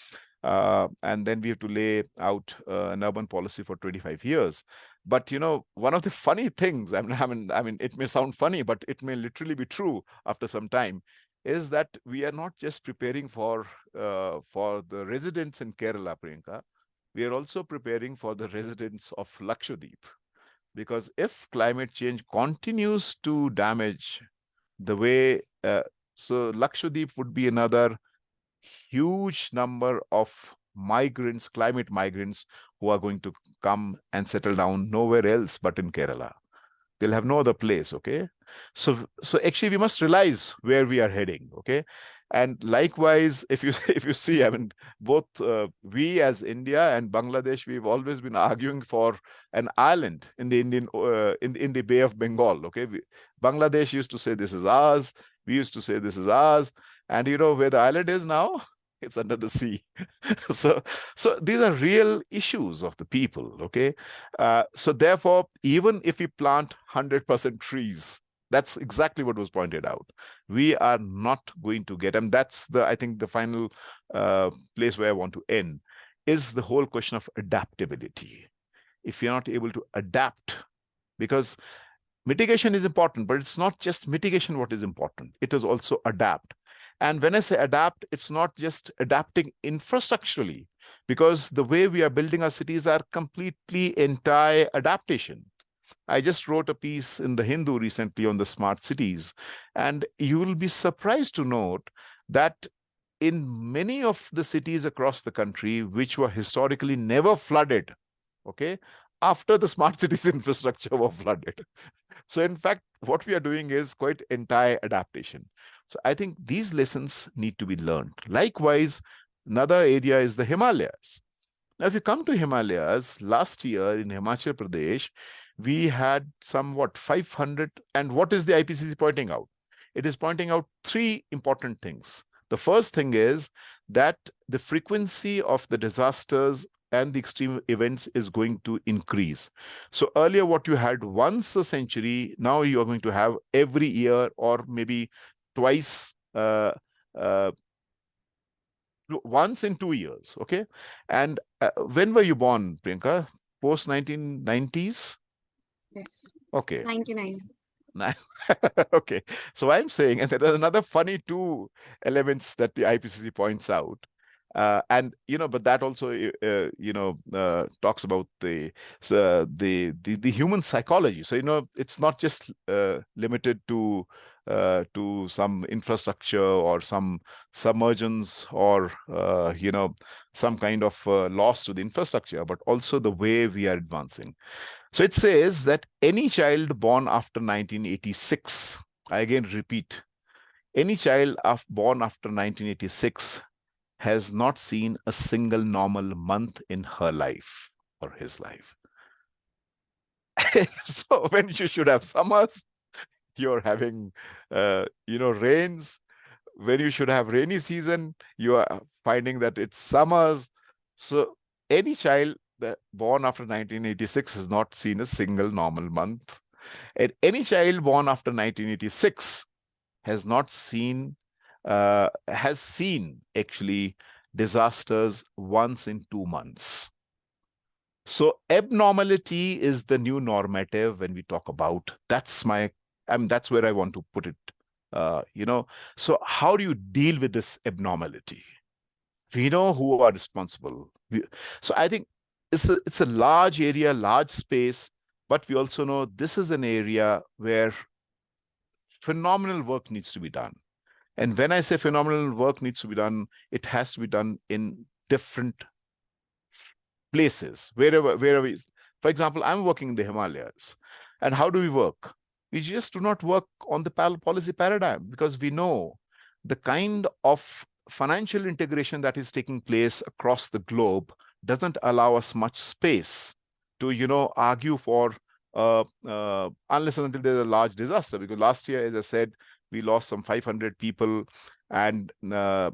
And then we have to lay out an urban policy for 25 years. But, one of the funny things, I mean, it may sound funny, but it may literally be true after some time, is that we are not just preparing for the residents in Kerala, Priyanka. We are also preparing for the residents of Lakshadweep. Because if climate change continues to damage the way, so Lakshadweep would be another huge number of migrants, climate migrants, who are going to come and settle down nowhere else but in Kerala. They'll have no other place, okay? So actually we must realize where we are heading, okay? And likewise, if you see, I mean, both we as India and Bangladesh, we've always been arguing for an island in the Indian in the Bay of Bengal, okay? Bangladesh used to say this is ours. We used to say this is ours. And where the island is now? It's under the sea. So these are real issues of the people, okay? So therefore, even if we plant 100% trees, that's exactly what was pointed out, we are not going to get, and that's I think the final place where I want to end, is the whole question of adaptability. If you're not able to adapt, because mitigation is important, but it's not just mitigation what is important, it is also adapt. And when I say adapt, it's not just adapting infrastructurally, because the way we are building our cities are completely entire adaptation. I just wrote a piece in the Hindu recently on the smart cities, and you will be surprised to note that in many of the cities across the country, which were historically never flooded, okay, after the smart cities infrastructure were flooded. So in fact, what we are doing is quite entire adaptation. So I think these lessons need to be learned. Likewise, another area is the Himalayas. Now, if you come to Himalayas, last year in Himachal Pradesh, we had somewhat 500. And what is the IPCC pointing out? It is pointing out 3 important things. The first thing is that the frequency of the disasters and the extreme events is going to increase. So earlier, what you had once a century, now you are going to have every year or maybe twice, once in 2 years, okay? And when were you born, Priyanka? Post 1990s? Yes. Okay. 99. Okay, so I'm saying, and there are another funny two elements that the IPCC points out, and but that also talks about the human psychology. So it's not just limited to some infrastructure or some submergence or some kind of loss to the infrastructure, but also the way we are advancing. So it says that any child born after 1986, I again repeat, any child born after 1986 has not seen a single normal month in her life or his life. So when you should have summers, you're having, rains. When you should have rainy season, you are finding that it's summers. So any child that born after 1986 has not seen a single normal month. And any child born after 1986 has not seen, has seen actually disasters once in 2 months. So abnormality is the new normative when we talk about, that's where I want to put it. So how do you deal with this abnormality? We know who are responsible. So I think it's a large area, large space, but we also know this is an area where phenomenal work needs to be done. And when I say phenomenal work needs to be done, it has to be done in different places, wherever for example, I'm working in the Himalayas. And how do we work? We just do not work on the policy paradigm, because we know the kind of financial integration that is taking place across the globe doesn't allow us much space to, argue for unless and until there's a large disaster. Because last year, as I said, we lost some 500 people, and I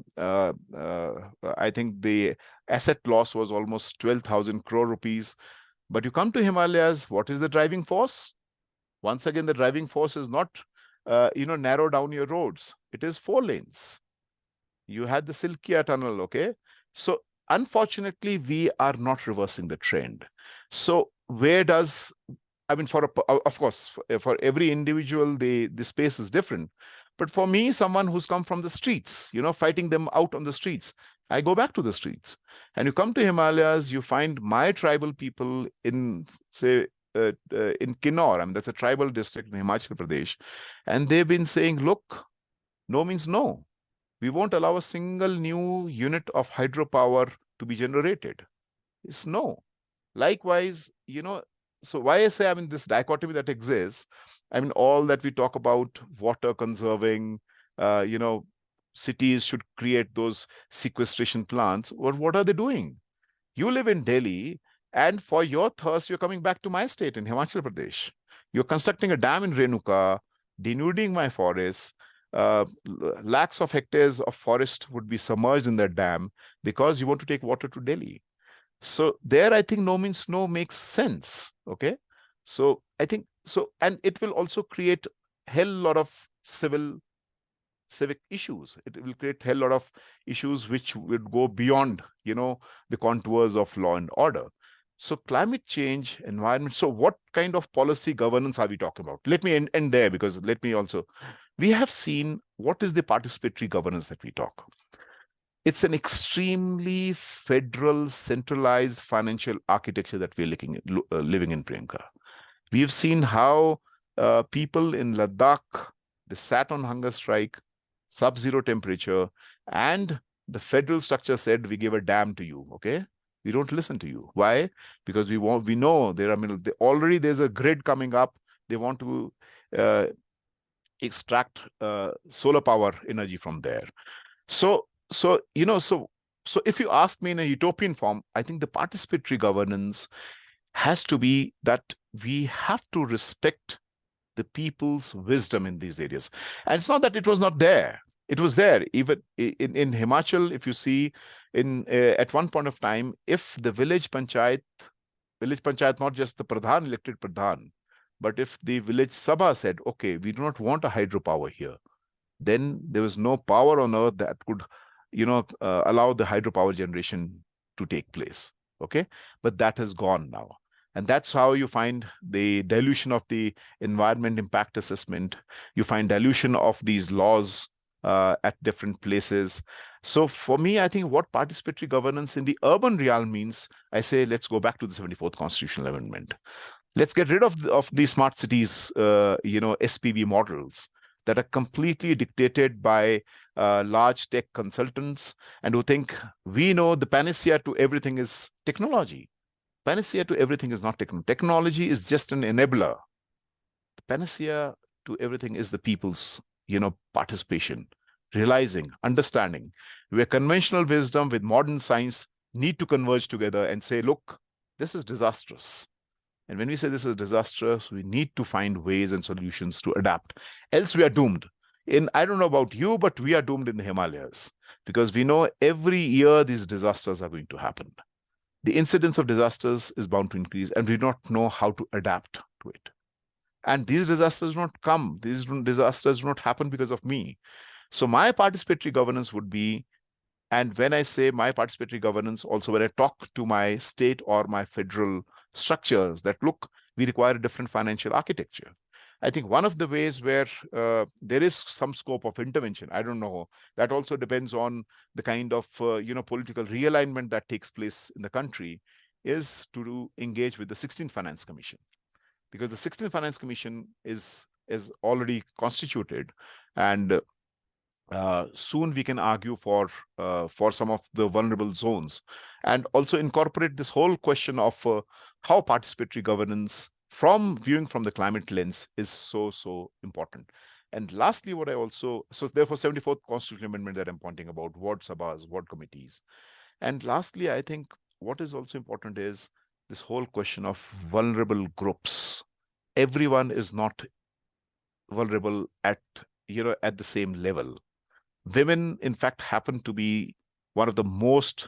think the asset loss was almost 12,000 crore rupees. But you come to Himalayas, what is the driving force? Once again, the driving force is not, narrow down your roads. It is 4 lanes. You had the Silkia tunnel, okay? So unfortunately, we are not reversing the trend. So where does, of course, for every individual, the space is different. But for me, someone who's come from the streets, fighting them out on the streets, I go back to the streets. And you come to Himalayas, you find my tribal people in, say, in Kinnaur, that's a tribal district in Himachal Pradesh. And they've been saying, look, no means no. We won't allow a single new unit of hydropower to be generated. It's no. Likewise, so why I say, this dichotomy that exists, all that we talk about water conserving, cities should create those sequestration plants. Or what are they doing? You live in Delhi, and for your thirst, you're coming back to my state in Himachal Pradesh. You're constructing a dam in Renuka, denuding my forests. Lakhs of hectares of forest would be submerged in that dam because you want to take water to Delhi. So there, I think no means no makes sense. Okay. So I think so, and it will also create a hell lot of civic issues. It will create a hell lot of issues which would go beyond, the contours of law and order. So climate change, environment. So what kind of policy governance are we talking about? Let me end there, because we have seen what is the participatory governance that we talk. It's an extremely federal, centralized financial architecture that we're living in, Priyanka. We've seen how people in Ladakh, they sat on hunger strike, sub-zero temperature, and the federal structure said, we give a damn to you, okay? We don't listen to you. Why? Because we know already there's a grid coming up. They want to extract solar power energy from there. So if you ask me in a utopian form, I think the participatory governance has to be that we have to respect the people's wisdom in these areas. And it's not that it was not there. It was there. Even in Himachal, if you see, at one point of time, if the village panchayat, not just the pradhan, elected pradhan, but if the village sabha said, okay, we do not want a hydropower here, then there was no power on earth that could allow the hydropower generation to take place. Okay. But that has gone now. And that's how you find the dilution of the environment impact assessment. You find dilution of these laws at different places. So for me, I think what participatory governance in the urban realm means, I say, let's go back to the 74th Constitutional Amendment. Let's get rid of the smart cities, SPV models that are completely dictated by large tech consultants and who think we know the panacea to everything is technology. Panacea to everything is not technology. Technology is just an enabler. The panacea to everything is the people's, participation, realizing, understanding, where conventional wisdom with modern science need to converge together and say, look, this is disastrous. And when we say this is disastrous, we need to find ways and solutions to adapt. Else we are doomed. I don't know about you, but we are doomed in the Himalayas because we know every year these disasters are going to happen. The incidence of disasters is bound to increase, and we do not know how to adapt to it. And these disasters do not come. These disasters do not happen because of me. So my participatory governance would be, and when I say my participatory governance, also when I talk to my state or my federal structures that, look, we require a different financial architecture. I think one of the ways where there is some scope of intervention, I don't know, that also depends on the kind of, political realignment that takes place in the country, is to engage with the 16th Finance Commission. Because the 16th Finance Commission is already constituted, and soon we can argue for some of the vulnerable zones, and also incorporate this whole question of how participatory governance viewing from the climate lens is so important. And lastly, so therefore 74th Constitutional Amendment that I'm pointing about, ward sabhas, ward committees. And lastly, I think what is also important is this whole question of vulnerable groups. Everyone is not vulnerable at the same level. Women, in fact, happen to be one of the most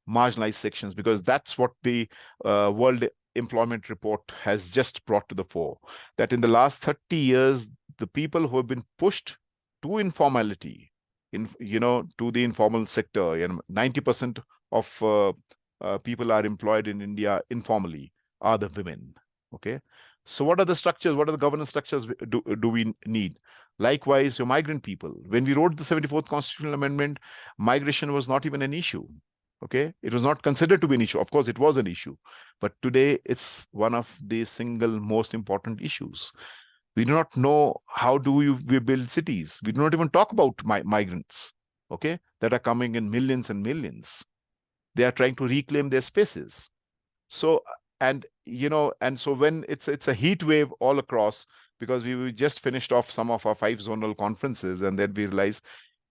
marginalized sections, because that's what the World Employment Report has just brought to the fore, that in the last 30 years, the people who have been pushed to informality, to the informal sector, 90% of people are employed in India informally are the women. Okay. So what are the structures? What are the governance structures do we need? Likewise, your migrant people. When we wrote the 74th Constitutional Amendment, migration was not even an issue. Okay, it was not considered to be an issue. Of course, it was an issue, but today it's one of the single most important issues. We do not know how do we build cities. We do not even talk about migrants, okay, that are coming in millions and millions. They are trying to reclaim their spaces. So, and so when it's a heat wave all across, because we just finished off some of our 5 zonal conferences, and then we realize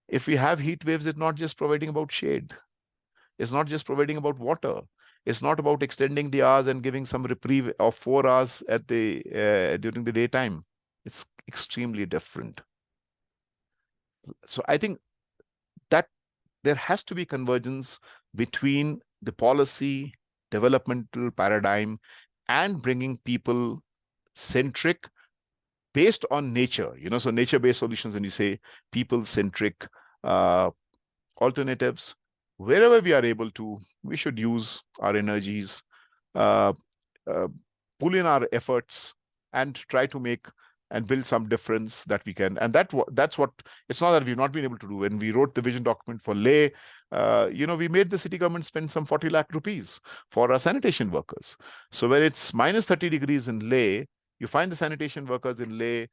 if we have heat waves, it's not just providing about shade. It's not just providing about water. It's not about extending the hours and giving some reprieve of 4 hours during the daytime. It's extremely different. So I think that there has to be convergence between the policy developmental paradigm and bringing people centric based on nature. So nature-based solutions, when you say people centric alternatives, wherever we are able to, we should use our energies, pull in our efforts, and try to make and build some difference that we can. And that's what, it's not that we've not been able to do. When we wrote the vision document for Leh, we made the city government spend some 40 lakh rupees for our sanitation workers. So when it's minus 30 degrees in Leh, you find the sanitation workers in Leh,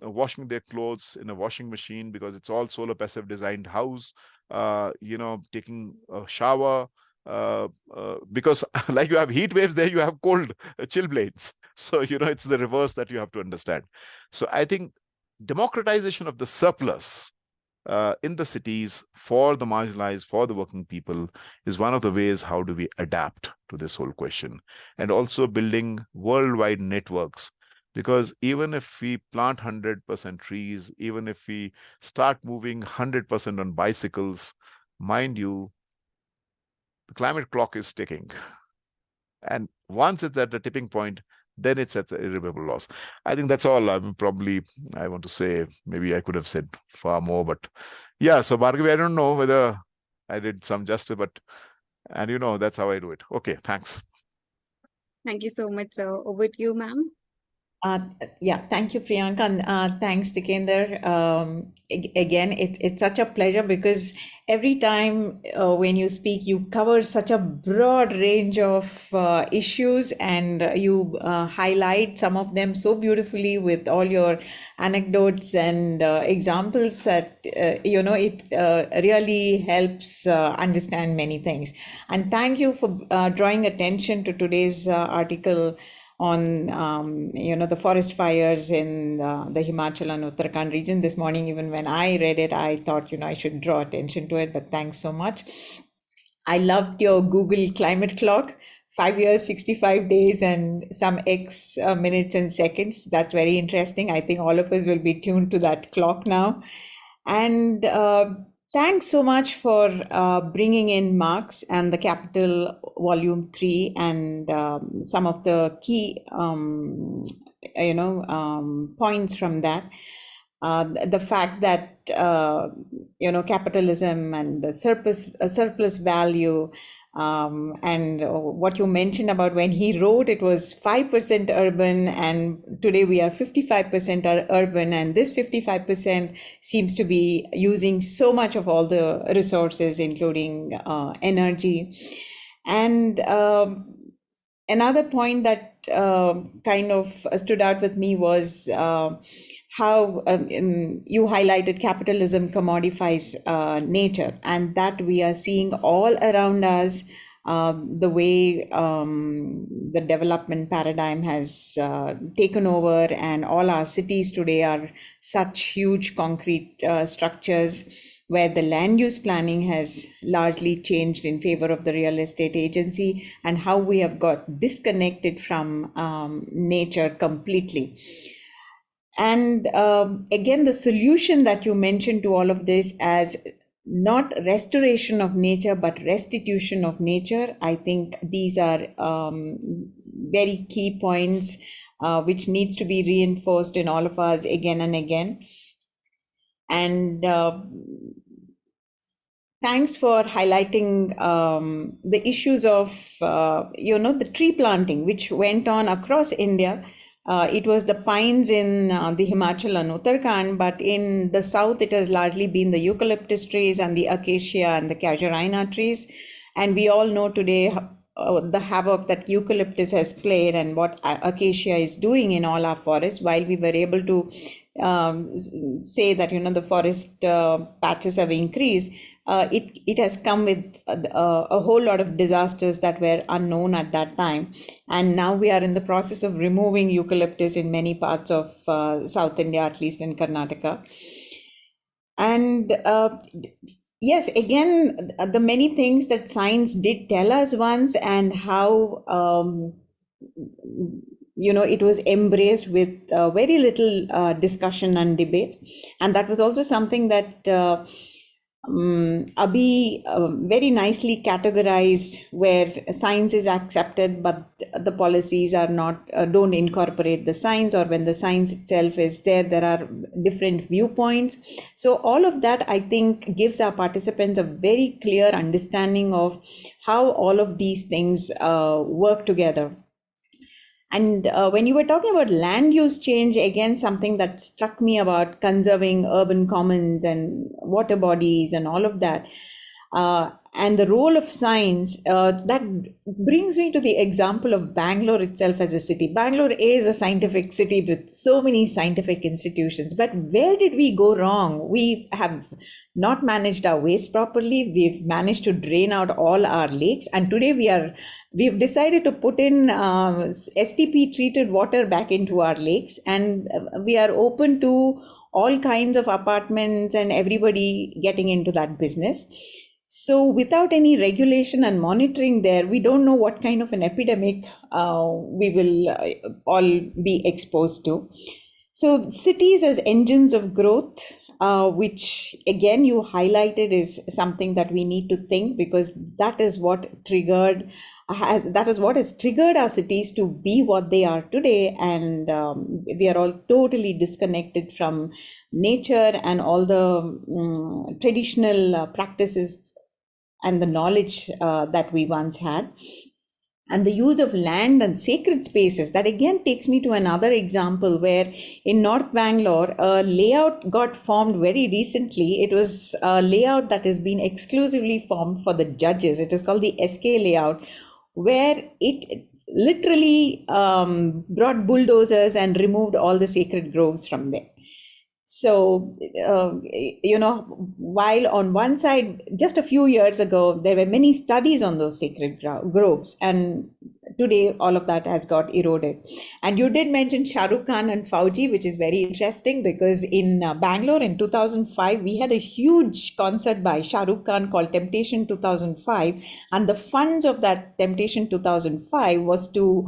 washing their clothes in a washing machine, because it's all solar passive designed house, taking a shower, because like you have heat waves there, you have cold chill blades. So, it's the reverse that you have to understand. So I think democratization of the surplus in the cities for the marginalized, for the working people, is one of the ways how do we adapt to this whole question. And also building worldwide networks, because even if we plant 100% trees, even if we start moving 100% on bicycles, mind you, the climate clock is ticking. And once it's at the tipping point, then it's at the irreparable loss. I think that's all. I want to say, maybe I could have said far more, but yeah. So Bhargavi, I don't know whether I did some justice, and that's how I do it. Okay, thanks. Thank you so much, sir. Over to you, ma'am. Yeah, thank you, Priyanka, and thanks, Tikender. Again, it's such a pleasure because every time when you speak, you cover such a broad range of issues, and you highlight some of them so beautifully with all your anecdotes and examples that it really helps understand many things. And thank you for drawing attention to today's article on the forest fires in the Himachal and Uttarakhand region. This morning, even when I read it, I thought I should draw attention to it, but thanks so much. I loved your Google climate clock, 5 years, 65 days, and some X minutes and seconds. That's very interesting. I think all of us will be tuned to that clock now. And thanks so much for bringing in Marx and the Capital Volume 3 and some of the key points from that. The fact that capitalism and the surplus value, and what you mentioned about when he wrote, it was 5% urban, and today we are 55% urban, and this 55% seems to be using so much of all the resources, including energy. And another point that kind of stood out with me was how you highlighted capitalism commodifies nature, and that we are seeing all around us, the way the development paradigm has taken over, and all our cities today are such huge concrete structures where the land use planning has largely changed in favor of the real estate agency, and how we have got disconnected from nature completely. And again, the solution that you mentioned to all of this as not restoration of nature, but restitution of nature, I think these are very key points which needs to be reinforced in all of us again and again. And thanks for highlighting the issues of, the tree planting, which went on across India. It was the pines in the Himachal and Uttarakhand, but in the south, it has largely been the eucalyptus trees and the acacia and the casuarina trees. And we all know today the havoc that eucalyptus has played and what acacia is doing in all our forests. While we were able to say that the forest patches have increased, it has come with a whole lot of disasters that were unknown at that time, and now we are in the process of removing eucalyptus in many parts of South India, at least in Karnataka. And yes, again, the many things that science did tell us once, and how it was embraced with very little discussion and debate. And that was also something that Abhi very nicely categorized, where science is accepted, but the policies are not, don't incorporate the science, or when the science itself is there, there are different viewpoints. So all of that, I think, gives our participants a very clear understanding of how all of these things work together. And when you were talking about land use change, again, something that struck me about conserving urban commons and water bodies and all of that, and the role of science, that brings me to the example of Bangalore itself as a city. Bangalore is a scientific city with so many scientific institutions, but where did we go wrong? We have not managed our waste properly. We've managed to drain out all our lakes, and today we've decided to put in STP treated water back into our lakes, and we are open to all kinds of apartments and everybody getting into that business. So without any regulation and monitoring there, we don't know what kind of an epidemic we will all be exposed to. So cities as engines of growth, which again you highlighted, is something that we need to think, because that is what has triggered our cities to be what they are today. And we are all totally disconnected from nature and all the traditional practices and the knowledge that we once had. and the use of land and sacred spaces. That again takes me to another example where in North Bangalore, a layout got formed very recently. It was a layout that has been exclusively formed for the judges. It is called the SK layout, where it literally brought bulldozers and removed all the sacred groves from there. So, while on one side, just a few years ago, there were many studies on those sacred groves, and today all of that has got eroded. And you did mention Shah Rukh Khan and Fauji, which is very interesting because in Bangalore in 2005, we had a huge concert by Shah Rukh Khan called Temptation 2005. And the funds of that Temptation 2005 was to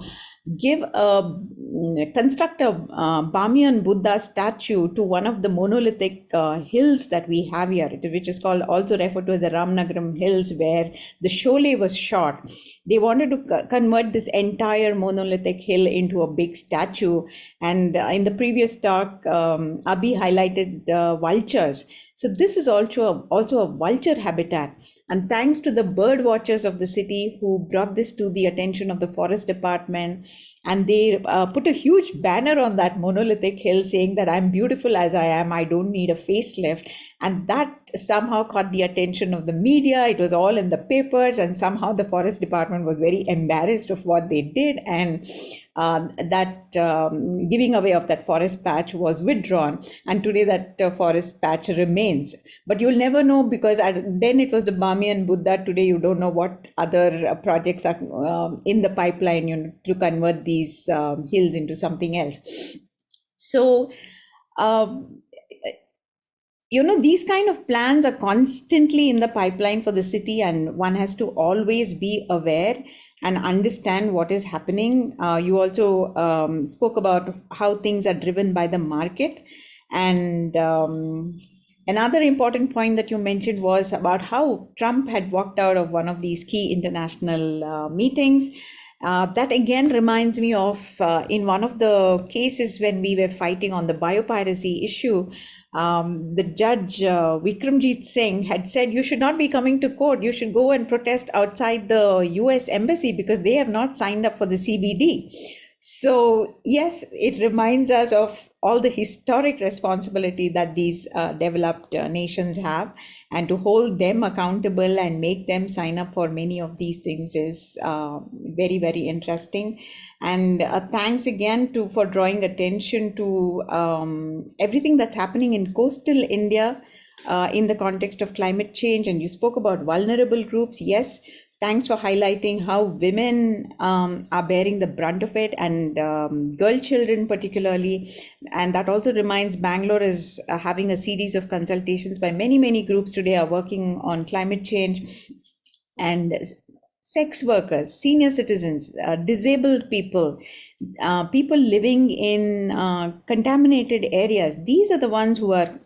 construct a Bamiyan Buddha statue to one of the monolithic hills that we have here, which is called, also referred to as the Ramnagaram Hills, where the Sholay was shot. They wanted to convert this entire monolithic hill into a big statue. And in the previous talk, Abhi highlighted vultures. So this is also a vulture habitat. And thanks to the bird watchers of the city who brought this to the attention of the forest department, and they put a huge banner on that monolithic hill saying that I'm beautiful as I am, I don't need a facelift. And that somehow caught the attention of the media. It was all in the papers, and somehow the forest department was very embarrassed of what they did. And that giving away of that forest patch was withdrawn, and today that forest patch remains. But you'll never know, because then it was the Bamiyan Buddha. Today you don't know what other projects are in the pipeline, to convert these hills into something else. So these kind of plans are constantly in the pipeline for the city, and one has to always be aware and understand what is happening. You also spoke about how things are driven by the market. And another important point that you mentioned was about how Trump had walked out of one of these key international meetings. That again reminds me of in one of the cases when we were fighting on the biopiracy issue, the judge Vikramjit Singh had said, you should not be coming to court. You should go and protest outside the US embassy because they have not signed up for the CBD. So yes, it reminds us of all the historic responsibility that these developed nations have, and to hold them accountable and make them sign up for many of these things is very, very interesting. And thanks again for drawing attention to everything that's happening in coastal India in the context of climate change. And you spoke about vulnerable groups. Yes, thanks for highlighting how women are bearing the brunt of it, and girl children particularly. And that also reminds, Bangalore is having a series of consultations by many, many groups today are working on climate change. And sex workers, senior citizens, disabled people, people living in contaminated areas, these are the ones who are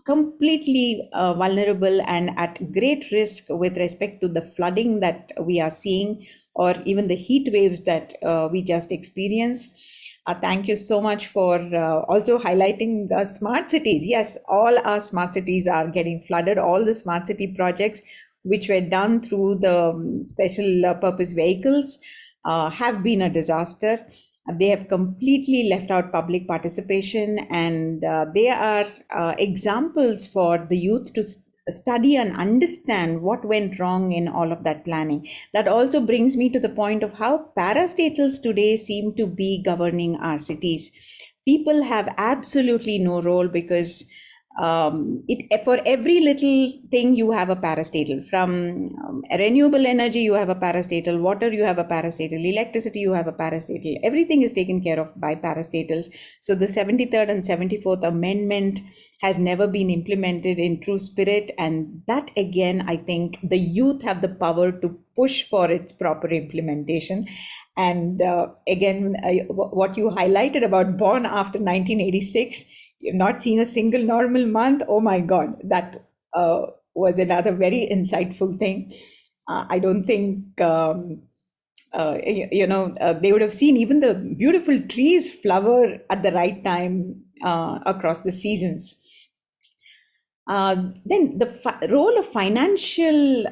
completely vulnerable and at great risk with respect to the flooding that we are seeing, or even the heat waves that we just experienced. Thank you so much for also highlighting smart cities. Yes, all our smart cities are getting flooded. All the smart city projects which were done through the special purpose vehicles have been a disaster. They have completely left out public participation, and they are examples for the youth to study and understand what went wrong in all of that planning. That also brings me to the point of how parastatals today seem to be governing our cities. People have absolutely no role, because for every little thing you have a parastatal. From renewable energy you have a parastatal, water you have a parastatal, electricity you have a parastatal. Everything is taken care of by parastatals. So the 73rd and 74th Amendment has never been implemented in true spirit, and that again, I think the youth have the power to push for its proper implementation. And again, what you highlighted about born after 1986, you've not seen a single normal month. Oh my God, that was another very insightful thing. I don't think, they would have seen even the beautiful trees flower at the right time across the seasons. Then the role of financial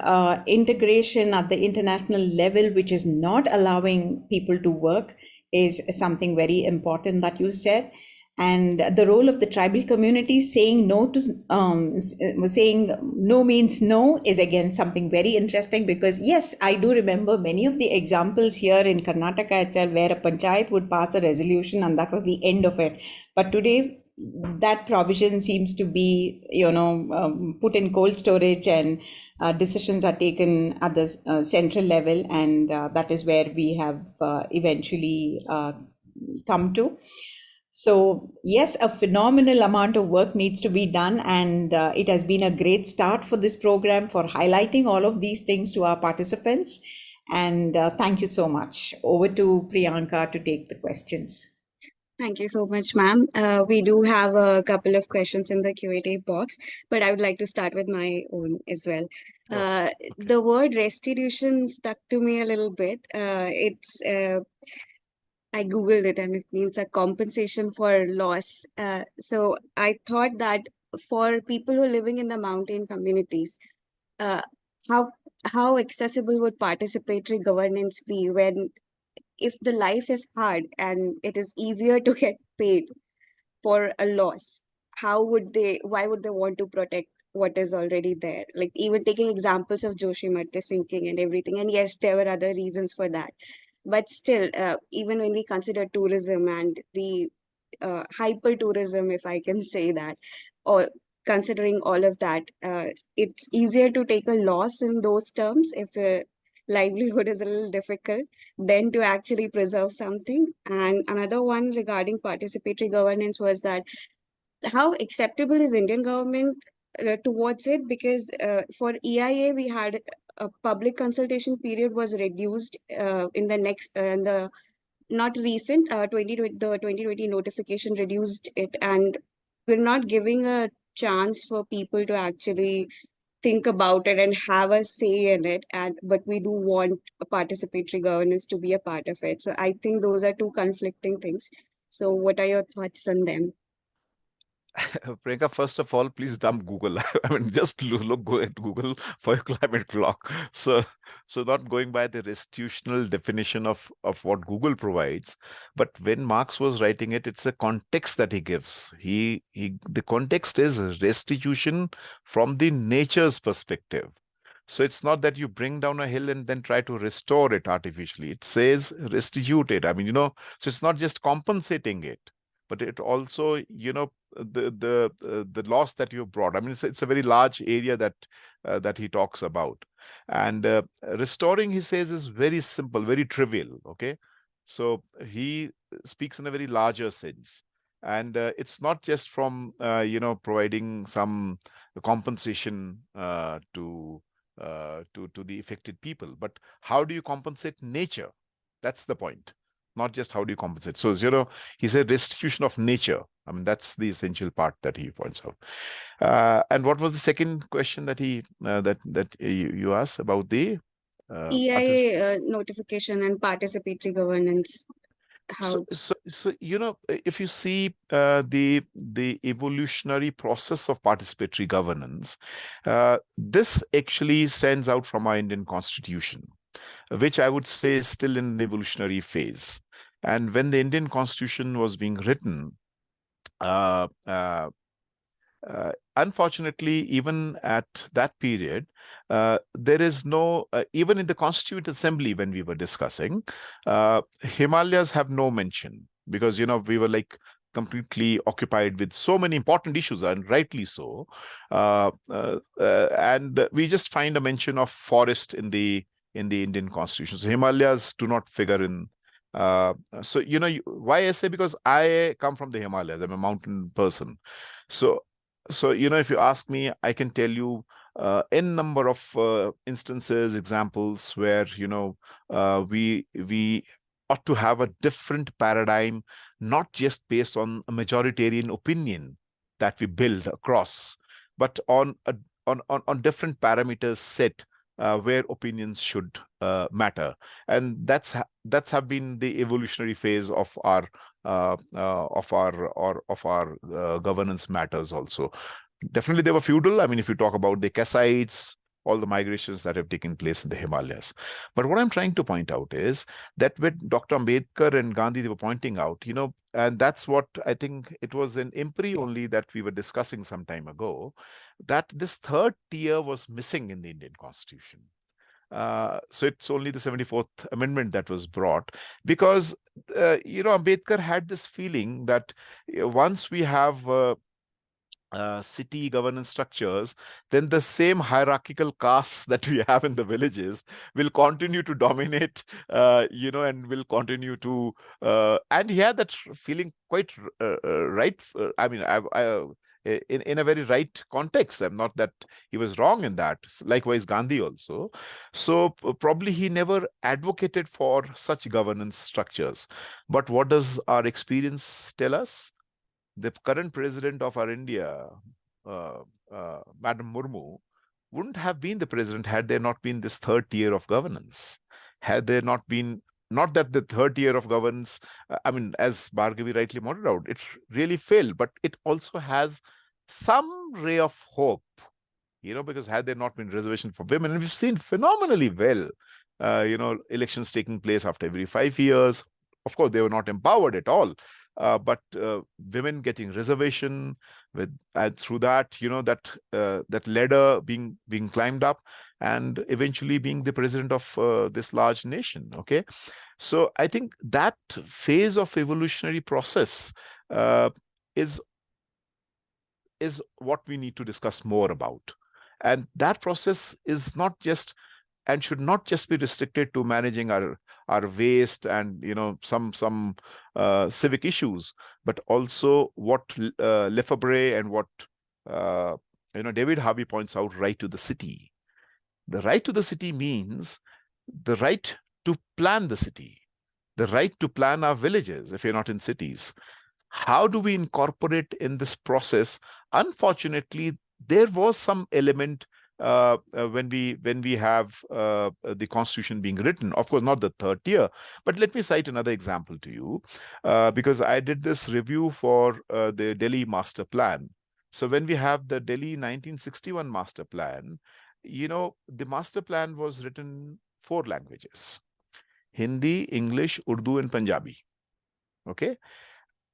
integration at the international level, which is not allowing people to work, is something very important that you said. And the role of the tribal community saying no to saying no means no is again something very interesting, because yes, I do remember many of the examples here in Karnataka itself where a panchayat would pass a resolution and that was the end of it. But today that provision seems to be, put in cold storage, and decisions are taken at the central level, and that is where we have eventually come to. So yes, a phenomenal amount of work needs to be done, and it has been a great start for this program for highlighting all of these things to our participants. And thank you so much. Over to Priyanka to take the questions. Thank you so much, ma'am. We do have a couple of questions in the Q&A box, but I would like to start with my own as well. Okay. The word restitution stuck to me a little bit. I Googled it and it means a compensation for loss. So I thought that for people who are living in the mountain communities, uh, how how accessible would participatory governance be when, if the life is hard and it is easier to get paid for a loss, why would they want to protect what is already there? Like, even taking examples of Joshimatte sinking and everything, and yes, there were other reasons for that, but still, even when we consider tourism and the hyper tourism, if I can say that, or considering all of that, it's easier to take a loss in those terms if the livelihood is a little difficult than to actually preserve something. And another one regarding participatory governance was that how acceptable is Indian government towards it? Because for EIA, we had a public consultation period was reduced in the not recent 2020, the 2020 notification reduced it, and we're not giving a chance for people to actually think about it and have a say in it, and but we do want a participatory governance to be a part of it. So I think those are two conflicting things. So what are your thoughts on them? Priyanka, first of all, please dump Google. I mean, just go at Google for your climate clock. So not going by the restitutional definition of what Google provides, but when Marx was writing it, it's a context that he gives. The context is restitution from the nature's perspective. So it's not that you bring down a hill and then try to restore it artificially. It says restitute it. I mean, so it's not just compensating it, but it also, the loss that you brought. I mean, it's a very large area that he talks about, and restoring, he says, is very simple, very trivial. Okay, so he speaks in a very larger sense, and it's not just from providing some compensation to the affected people, but how do you compensate nature? That's the point. Not just how do you compensate. So, he said restitution of nature. I mean, that's the essential part that he points out. And what was the second question that you asked about the EIA notification and participatory governance? So, How? if you see the evolutionary process of participatory governance, this actually stands out from our Indian Constitution, which I would say is still in an evolutionary phase. And when the Indian Constitution was being written, uh, uh, unfortunately, even at that period, there is no, even in the Constituent Assembly, when we were discussing, Himalayas have no mention, because, we were like completely occupied with so many important issues, and rightly so. And we just find a mention of forest in the Indian Constitution. So Himalayas do not figure in. So, why I say, because I come from the Himalayas, I'm a mountain person. So if you ask me, I can tell you n number of instances, examples where we ought to have a different paradigm, not just based on a majoritarian opinion that we build across, but on different parameters set where opinions should matter, and that's have been the evolutionary phase of our governance matters also. Definitely they were feudal. I mean, if you talk about the Kassites, all the migrations that have taken place in the Himalayas. But what I'm trying to point out is that when Dr. Ambedkar and Gandhi, they were pointing out, and that's what I think it was in IMPRI only that we were discussing some time ago, that this third tier was missing in the Indian Constitution. So it's only the 74th Amendment that was brought because, Ambedkar had this feeling that once we have city governance structures, then the same hierarchical castes that we have in the villages will continue to dominate, and will continue to, and he had that feeling quite right. I mean, in a very right context. I'm not that he was wrong in that. Likewise, Gandhi also. So probably he never advocated for such governance structures. But what does our experience tell us? The current president of our India, Madam Murmu, wouldn't have been the president had there not been this third tier of governance. Had there not been, not that the third tier of governance, I mean, as Bhargavi rightly pointed out, it really failed, but it also has some ray of hope, because had there not been reservation for women, and we've seen phenomenally well, elections taking place after every 5 years. Of course, they were not empowered at all. But women getting reservation through that, that ladder being climbed up, and eventually being the president of this large nation. Okay, so I think that phase of evolutionary process is what we need to discuss more about, and that process is not just and should not just be restricted to managing our waste and some civic issues, but also what Lefebvre and what David Harvey points out, right to the city. The right to the city means the right to plan the city, the right to plan our villages if you're not in cities. How do we incorporate in this process? Unfortunately, there was some element when we have the Constitution being written. Of course, not the third tier, but let me cite another example to you, because I did this review for the Delhi Master Plan. So when we have the Delhi 1961 Master Plan, the Master Plan was written in 4 languages: Hindi, English, Urdu, and Punjabi. Okay,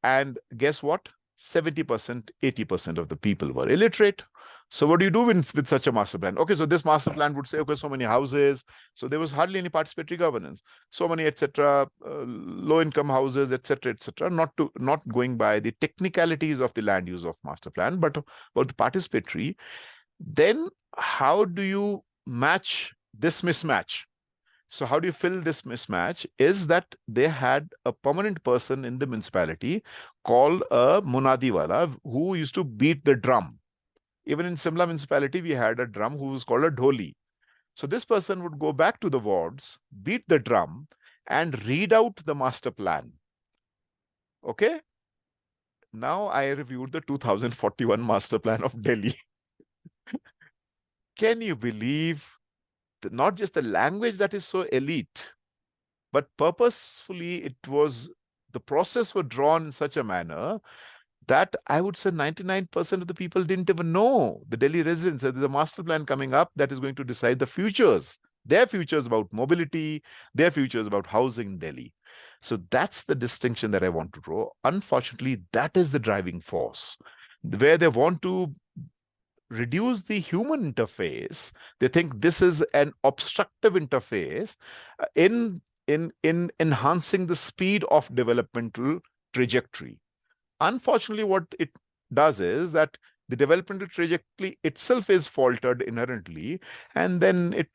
and guess what? 70%, 80% of the people were illiterate. So what do you do with such a master plan? Okay, so this master plan would say, okay, so many houses. So there was hardly any participatory governance. So many, etc., low-income houses, etc., etc. Not going by the technicalities of the land use of master plan, but the participatory. Then how do you match this mismatch? So how do you fill this mismatch? Is that they had a permanent person in the municipality called a Munadiwala who used to beat the drum. Even in Simla municipality, we had a drum who was called a dholi. So this person would go back to the wards, beat the drum, and read out the master plan. Okay? Now I reviewed the 2041 master plan of Delhi. Can you believe not just the language that is so elite, but purposefully the process was drawn in such a manner that I would say 99% of the people didn't even know, the Delhi residents, that there's a master plan coming up that is going to decide the futures, their futures about mobility, their futures about housing in Delhi. So that's the distinction that I want to draw. Unfortunately, that is the driving force, where they want to reduce the human interface. They think this is an obstructive interface in enhancing the speed of developmental trajectory. Unfortunately, what it does is that the developmental trajectory itself is faltered inherently, and then it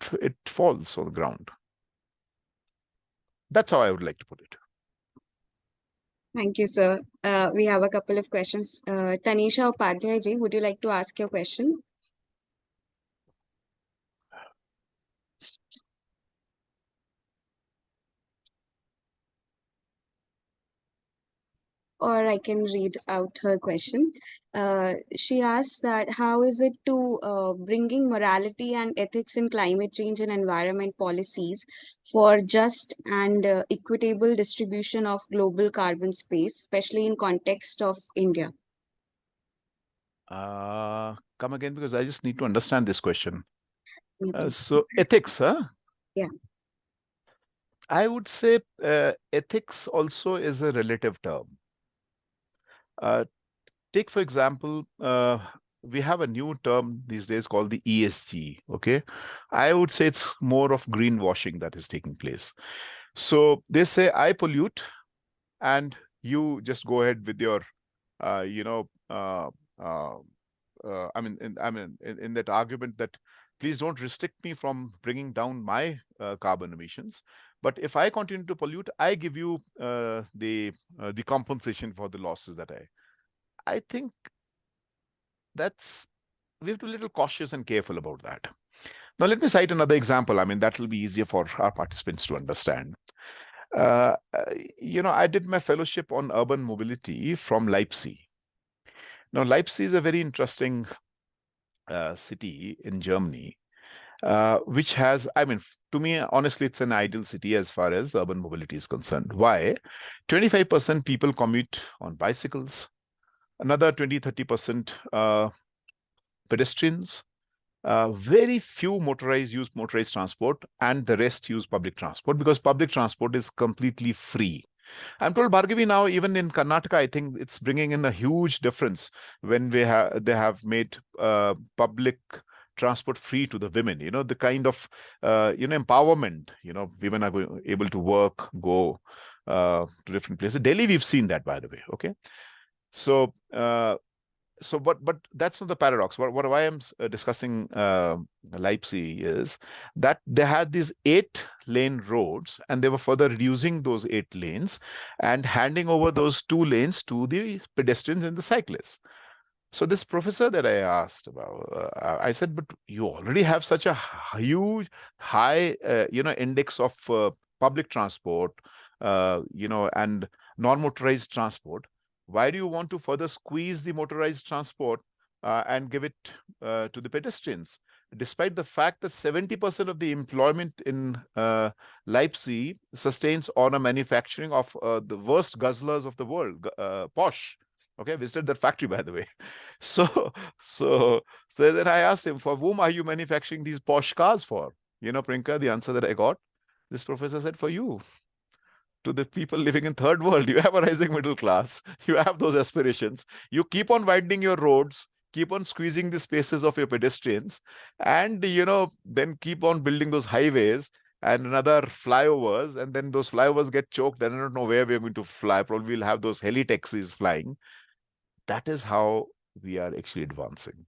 falls on the ground. That's how I would like to put it. Thank you, sir. We have a couple of questions. Tanisha Upadhyay ji, would you like to ask your question? Or I can read out her question. She asks that how is it to bringing morality and ethics in climate change and environment policies for just and equitable distribution of global carbon space, especially in context of India? come again, because I just need to understand this question. Maybe. So ethics, huh? Yeah. I would say ethics also is a relative term. Take, for example, we have a new term these days called the ESG, okay? I would say it's more of greenwashing that is taking place. So they say, I pollute, and you just go ahead with your, in that argument that please don't restrict me from bringing down my carbon emissions. But if I continue to pollute, I give you the compensation for the losses that I think we have to be a little cautious and careful about that. Now, let me cite another example. I mean, that will be easier for our participants to understand. I did my fellowship on urban mobility from Leipzig. Now, Leipzig is a very interesting city in Germany, which has, I mean, to me, honestly, it's an ideal city as far as urban mobility is concerned. Why? 25% people commute on bicycles, another 20-30% pedestrians, very few use motorized transport, and the rest use public transport, because public transport is completely free. I'm told, Bhargavi, now even in Karnataka, I think it's bringing in a huge difference when they have made public transport free to the women. The kind of empowerment. Women are able to work, go to different places. Delhi, we've seen that, by the way. Okay, so. But that's not the paradox. Why I'm discussing Leipzig is that they had these 8-lane roads, and they were further reducing those 8 lanes and handing over those 2 lanes to the pedestrians and the cyclists. So this professor that I asked about, I said, but you already have such a huge, high, index of public transport, and non-motorized transport. Why do you want to further squeeze the motorized transport and give it to the pedestrians? Despite the fact that 70% of the employment in Leipzig sustains on a manufacturing of the worst guzzlers of the world, Posh. Okay, I visited that factory, by the way. So then I asked him, for whom are you manufacturing these posh cars for? Priyanka, the answer that I got, this professor said, for you. To the people living in third world. You have a rising middle class. You have those aspirations. You keep on widening your roads, keep on squeezing the spaces of your pedestrians, and then keep on building those highways and another flyovers, and then those flyovers get choked. Then I don't know where we're going to fly. Probably we'll have those heli taxis flying. That is how we are actually advancing.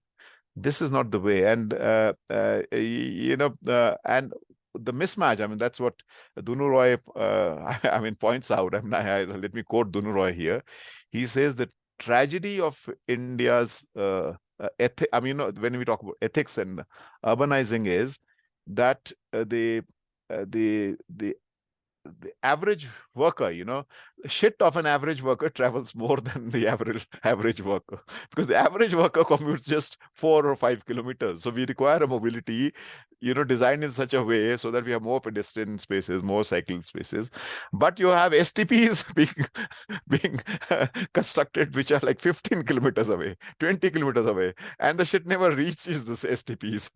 This is not the way. And and the mismatch, I mean, that's what Dunu Roy, points out. Let me quote Dunu Roy here. He says the tragedy of India's when we talk about ethics and urbanizing is that the average worker, shit of an average worker travels more than the average worker, because the average worker commutes just 4 or 5 kilometers. So we require a mobility, designed in such a way so that we have more pedestrian spaces, more cycling spaces. But you have STPs being constructed, which are like 15 kilometers away, 20 kilometers away, and the shit never reaches the STPs.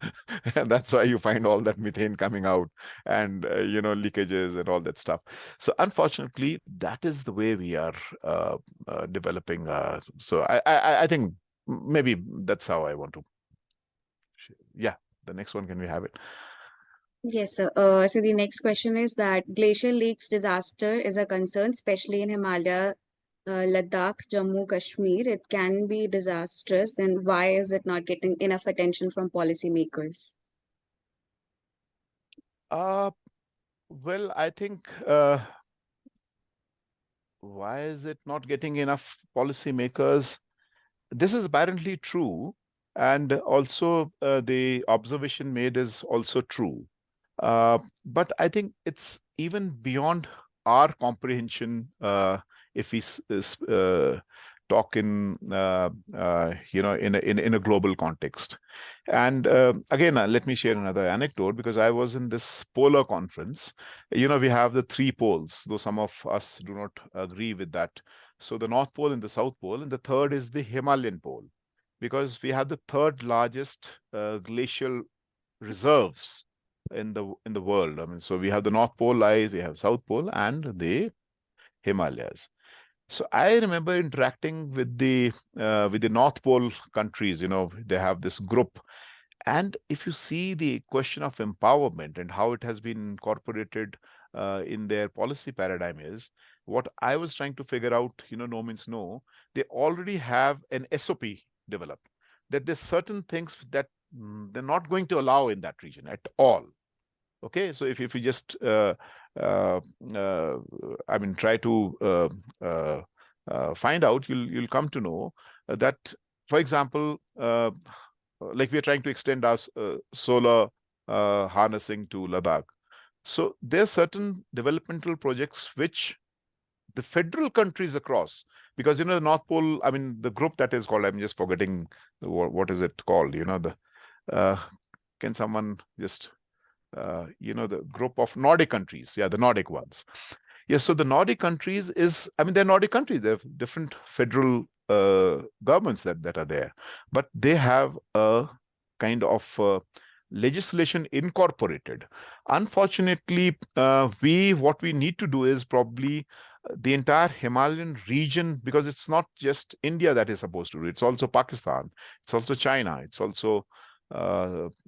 And that's why you find all that methane coming out, and leakages and all that stuff. So unfortunately, that is the way we are developing. So I think maybe that's how I want to. Yeah, the next one, can we have it? Yes, sir. So the next question is that glacial lakes disaster is a concern, especially in Himalaya, Ladakh, Jammu, Kashmir. It can be disastrous. Then why is it not getting enough attention from policymakers? Well, I think why is it not getting enough policymakers? This is apparently true, and also the observation made is also true. But I think it's even beyond our comprehension if we talk in in a global context. And again, let me share another anecdote, because I was in this polar conference. We have the 3 poles, though some of us do not agree with that. So the North Pole and the South Pole, and the third is the Himalayan pole, because we have the third largest glacial reserves in the world. I mean, so we have the North Pole ice, we have South Pole, and the Himalayas. So I remember interacting with the North Pole countries. You know, they have this group, and if you see the question of empowerment and how it has been incorporated in their policy paradigm, is what I was trying to figure out. You know, no means no. They already have an SOP developed, that there's certain things that they're not going to allow in that region at all. Okay, so if you just I mean, try to find out, you'll come to know that, for example, like we are trying to extend our solar harnessing to Ladakh. So there are certain developmental projects which the federal countries across, because you know the North Pole, I mean the group that is called, I'm just forgetting what is it called, you know, the can someone just you know, the group of Nordic countries, yeah, the Nordic ones. Yes, so the Nordic countries is, I mean, they're Nordic countries, they have different federal governments that are there, but they have a kind of legislation incorporated. Unfortunately, what we need to do is probably the entire Himalayan region, because it's not just India that is supposed to do it. It's also Pakistan, it's also China, it's also Burma,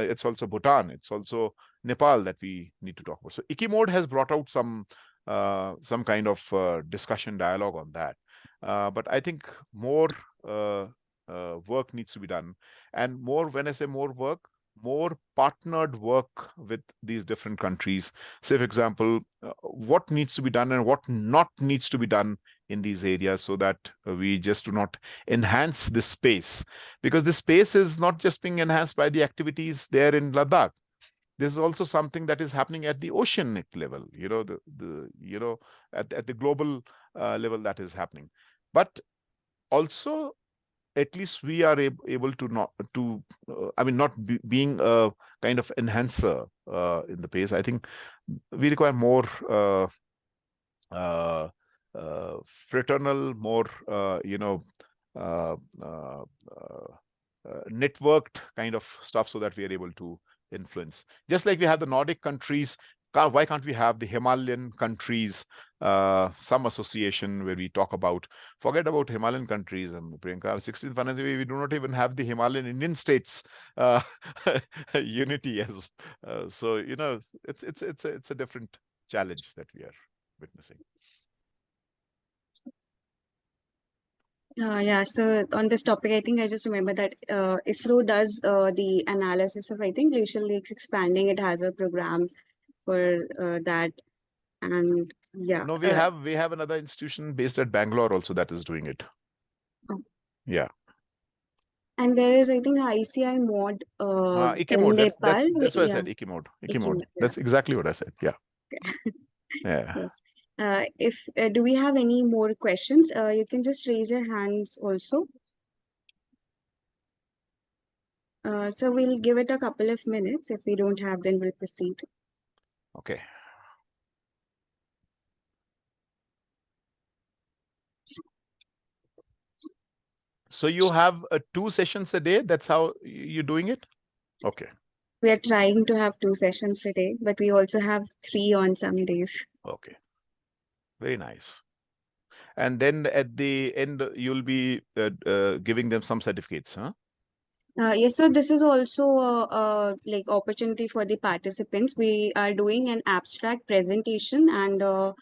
it's also Bhutan, it's also Nepal that we need to talk about. So IKI has brought out some kind of discussion dialogue on that. But I think more work needs to be done, and more, when I say more work, more partnered work with these different countries. Say, for example, what needs to be done and what not needs to be done in these areas, so that we just do not enhance this space, because this space is not just being enhanced by the activities there in Ladakh. This is also something that is happening at the oceanic level, you know, you know, at the global level that is happening. But also, at least we are able to I mean, not being a kind of enhancer in the pace. I think we require more fraternal, more you know, networked kind of stuff, so that we are able to influence. Just like we have the Nordic countries, why can't we have the Himalayan countries, some association where we talk about, forget about Himalayan countries, Priyanka, 16th anniversary, we do not even have the Himalayan Indian states unity as so, you know, it's a different challenge that we are witnessing. Yeah, so on this topic, I think I just remember that ISRO does the analysis of, I think, glacial lakes expanding. It has a program for that, and yeah. No, we have another institution based at Bangalore also that is doing it. Oh. Yeah. And there is, I think, ICI mod IKI in mode. Nepal. That's what I Yeah. said. IKI mode. IKI mode, yeah. That's exactly what I said. Yeah. Yeah. Yes. If do we have any more questions? You can just raise your hands also. So we'll give it a couple of minutes. If we don't have, then we'll proceed. Okay. So you have 2 sessions a day. That's how you're doing it? Okay. We are trying to have 2 sessions a day, but we also have 3 on some days. Okay. Very nice. And then at the end, you'll be giving them some certificates, huh? Yes, so this is also like opportunity for the participants. We are doing an abstract presentation and a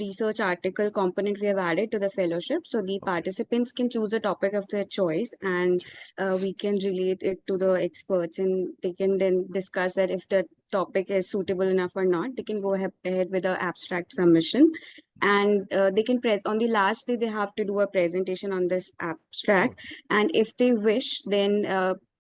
research article component we have added to the fellowship. So the participants can choose a topic of their choice, and we can relate it to the experts, and they can then discuss that if the topic is suitable enough or not. They can go ahead with the abstract submission, and they can press on the last day. They have to do a presentation on this abstract, and if they wish, then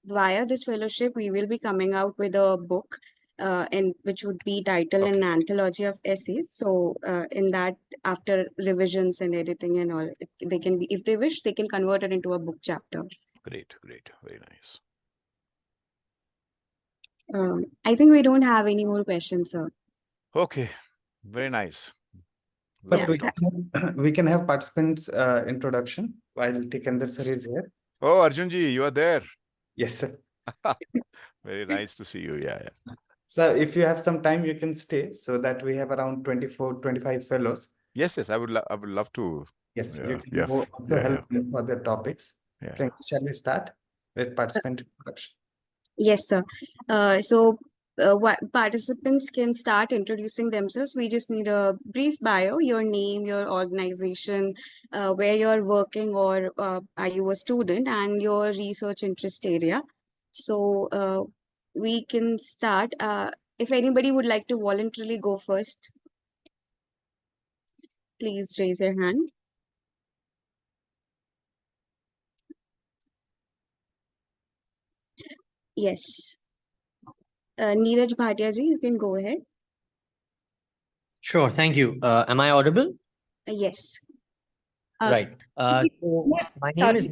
via this fellowship, we will be coming out with a book and which would be titled an anthology of essays. So in that, after revisions and editing and all, they can be, if they wish, they can convert it into a book chapter. Great, great, very nice. I think we don't have any more questions, sir. Okay, very nice. But Yeah. we can have participants introduction while Tikender sir is here. Oh, Arjunji, you are there. Yes, sir. Very nice to see you. Yeah. So if you have some time, you can stay so that we have around 24, 25 fellows. Yes. I would love to. Yes, Yeah, you can yeah, go to help them for their topics. Yeah. Priyanka, shall we start with participant introduction? Yes, sir. Participants can start introducing themselves. We just need a brief bio, your name, your organization, where you're working, or are you a student, and your research interest area. So we can start. If anybody would like to voluntarily go first, please raise your hand. Yes. Neeraj Bhatia ji, you can go ahead. Sure, thank you. Am I audible? Yes. Right. So my name is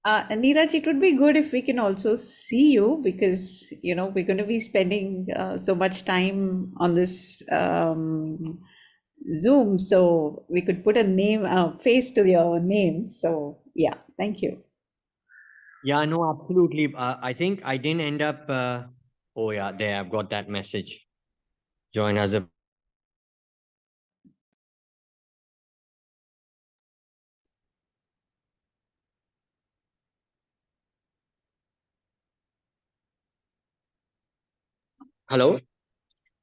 Neeraj, it would be good if we can also see you, because we're going to be spending so much time on this Zoom, so we could put a face to your name. So yeah, thank you. Yeah, no, absolutely. I think I didn't end up. Oh yeah, there I've got that message. Join as a. Hello.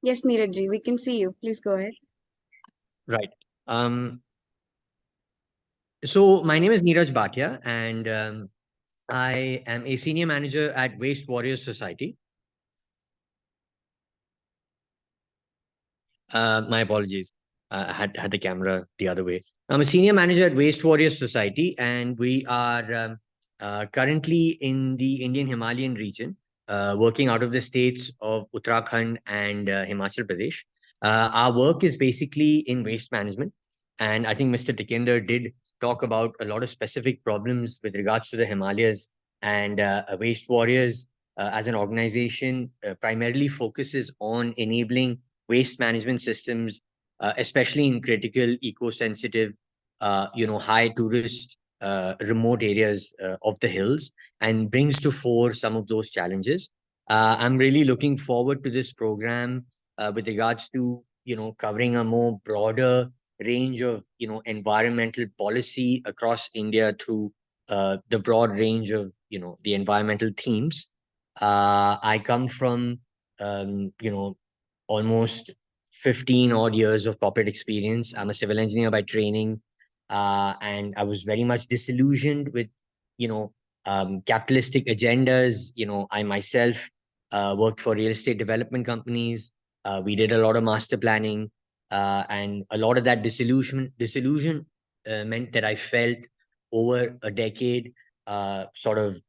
Yes, Neeraj ji, we can see you. Please go ahead. Right. So my name is Neeraj Bhatia, and I am a senior manager at Waste Warriors Society. My apologies. I had the camera the other way. I'm a senior manager at Waste Warriors Society, and we are currently in the Indian Himalayan region, working out of the states of Uttarakhand and Himachal Pradesh. Our work is basically in waste management, and I think Mr. Tikender did talk about a lot of specific problems with regards to the Himalayas, and Waste Warriors as an organization primarily focuses on enabling waste management systems, especially in critical eco-sensitive, high tourist, remote areas of the hills, and brings to fore some of those challenges. I'm really looking forward to this program with regards to, covering a more broader range of, environmental policy across India through the broad range of, the environmental themes. I come from, almost 15 odd years of corporate experience. I'm a civil engineer by training, and I was very much disillusioned with, capitalistic agendas. I myself worked for real estate development companies. We did a lot of master planning, and a lot of that disillusion meant that I felt over a decade sort of,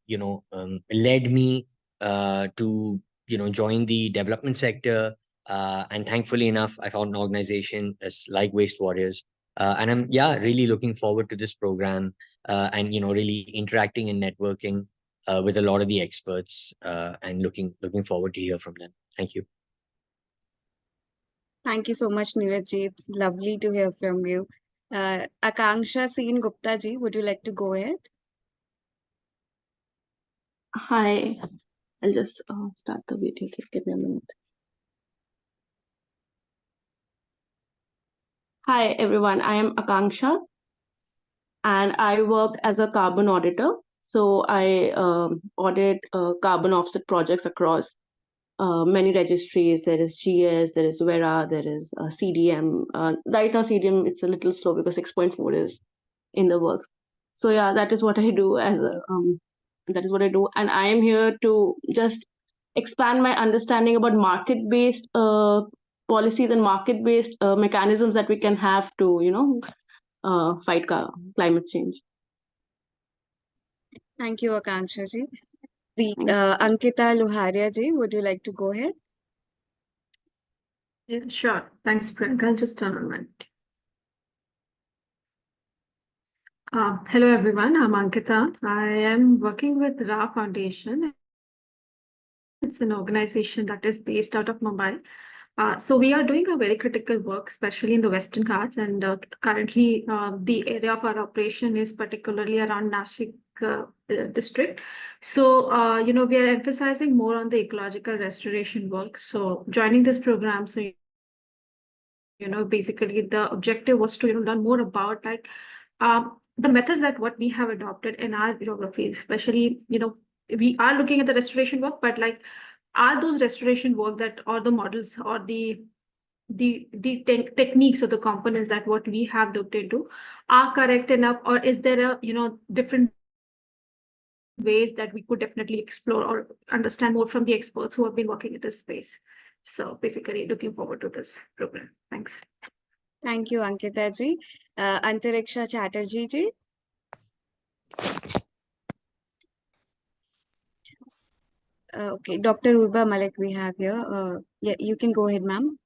led me to, join the development sector. And thankfully enough, I found an organization as like Waste Warriors. And I'm really looking forward to this program and really interacting and networking with a lot of the experts and looking forward to hear from them. Thank you. Thank you so much, Neeraj ji. It's lovely to hear from you. Akanksha Seen Gupta ji, would you like to go ahead? Hi, I'll just start the video. Just give me a minute. Hi, everyone. I am Akanksha, and I work as a carbon auditor. So I audit carbon offset projects across many registries. There is GS, there is Vera, there is CDM. Right now, CDM, it's a little slow because 6.4 is in the works. So yeah, that is what I do and I am here to just expand my understanding about market-based policies and market-based mechanisms that we can have to fight climate change. Thank you, Akanksha ji. Ankita Luharia ji, would you like to go ahead? Yeah, sure. Thanks, Priyanka. I'll just turn on my mic. Hello, everyone. I'm Ankita. I am working with Ra Foundation. It's an organization that is based out of Mumbai. So we are doing a very critical work, especially in the Western Ghats, and currently the area of our operation is particularly around Nashik district. So, we are emphasizing more on the ecological restoration work. So joining this program, so, basically the objective was to, learn more about the methods that what we have adopted in our geography, especially, we are looking at the restoration work, but are those restoration work that or the models or the techniques or the components that what we have looked into are correct enough, or is there a different ways that we could definitely explore or understand more from the experts who have been working in this space. So basically looking forward to this program. Thanks. Thank you, Ankita ji. Antariksha Chatterjee ji. Okay, Dr. Urba Malik we have here. Yeah, you can go ahead, ma'am.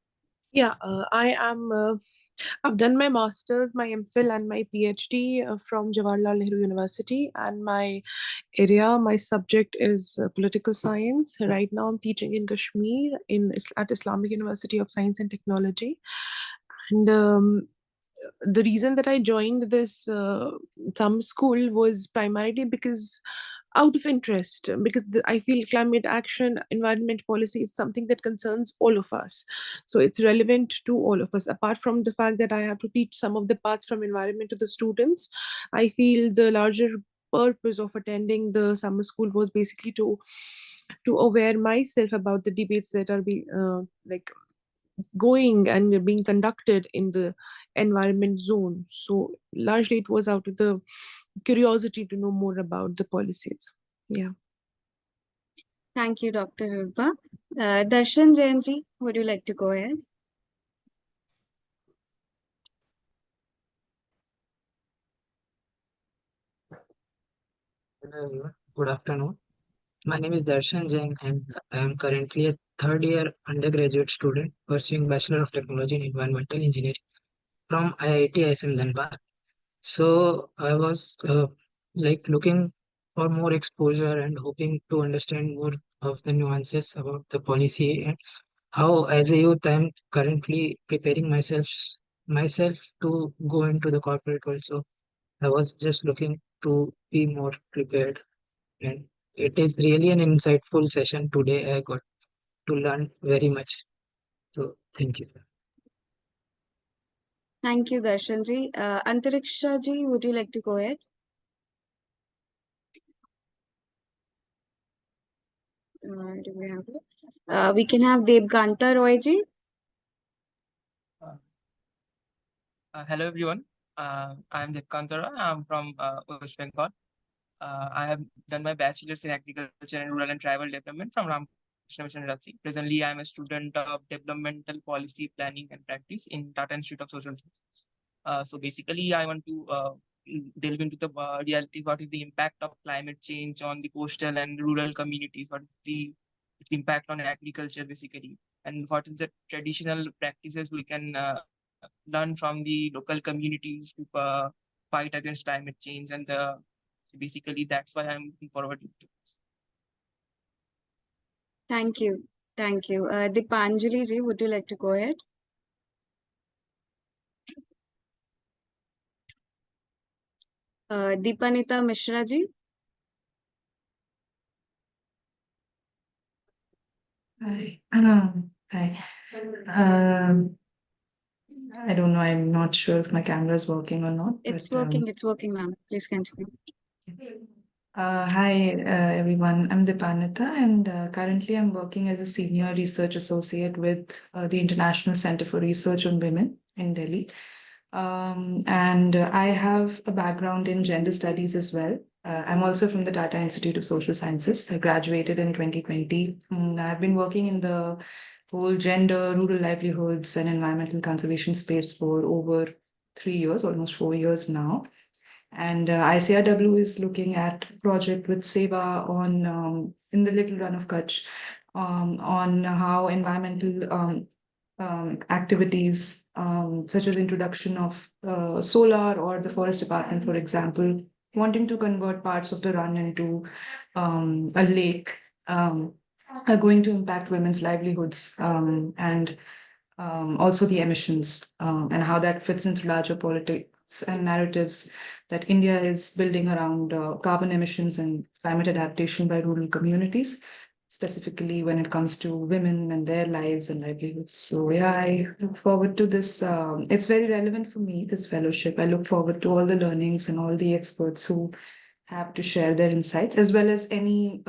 Yeah, I've done my master's, my MPhil, and my PhD from Jawaharlal Nehru University, and my subject is political science. Right now, I'm teaching in Kashmir at Islamic University of Science and Technology, and the reason that I joined this summer school was primarily because out of interest, because I feel climate action, environment policy is something that concerns all of us. So it's relevant to all of us. Apart from the fact that I have to teach some of the parts from environment to the students, I feel the larger purpose of attending the summer school was basically to aware myself about the debates that are going and being conducted in the environment zone. So largely it was out of the curiosity to know more about the policies. Yeah. Thank you, Dr. Urba. Darshan Jainji, would you like to go ahead? Hello everyone. Good afternoon. My name is Darshan Jain and I am currently a third year undergraduate student pursuing Bachelor of Technology in Environmental Engineering from IIT ISM Dhanbad. So I was looking for more exposure and hoping to understand more of the nuances about the policy and how as a youth I am currently preparing myself to go into the corporate world. So I was just looking to be more prepared. And it is really an insightful session today. I got to learn very much. So thank you. Thank you, Darshan ji. Antariksha ji, would you like to go ahead? Do we have it? We can have Devkanta Roy ji. Hello everyone. I am Tikender. I'm from West Bengal. I have done my bachelor's in agriculture and rural and tribal development from Ramakrishna Mission Ranchi. Presently, I am a student of developmental policy planning and practice in Tata Institute of Social Science. So basically, I want to delve into the realities. What is the impact of climate change on the coastal and rural communities? What is its impact on agriculture, basically? And what is the traditional practices we can learn from the local communities to fight against climate change? And so basically, that's why I'm looking forward to this. Thank you. Thank you. Dipanjali ji, would you like to go ahead? Deepanita Mishra ji. Hi. Hi. I don't know. I'm not sure if my camera is working or not. It's but, working. It's working, ma'am. Please continue. Hi, everyone. I'm Dipanita, and currently I'm working as a senior research associate with the International Center for Research on Women in Delhi. And I have a background in gender studies as well. I'm also from the Tata Institute of Social Sciences. I graduated in 2020. I've been working in the whole gender, rural livelihoods, and environmental conservation space for over 3 years, almost 4 years now. And ICRW is looking at a project with Seva on in the Little Run of Kutch on how environmental activities such as introduction of solar or the forest department, for example, wanting to convert parts of the run into a lake are going to impact women's livelihoods, and also the emissions, and how that fits into larger politics and narratives that India is building around carbon emissions and climate adaptation by rural communities, specifically when it comes to women and their lives and livelihoods. So yeah, I look forward to this. It's very relevant for me, this fellowship. I look forward to all the learnings and all the experts who have to share their insights, as well as any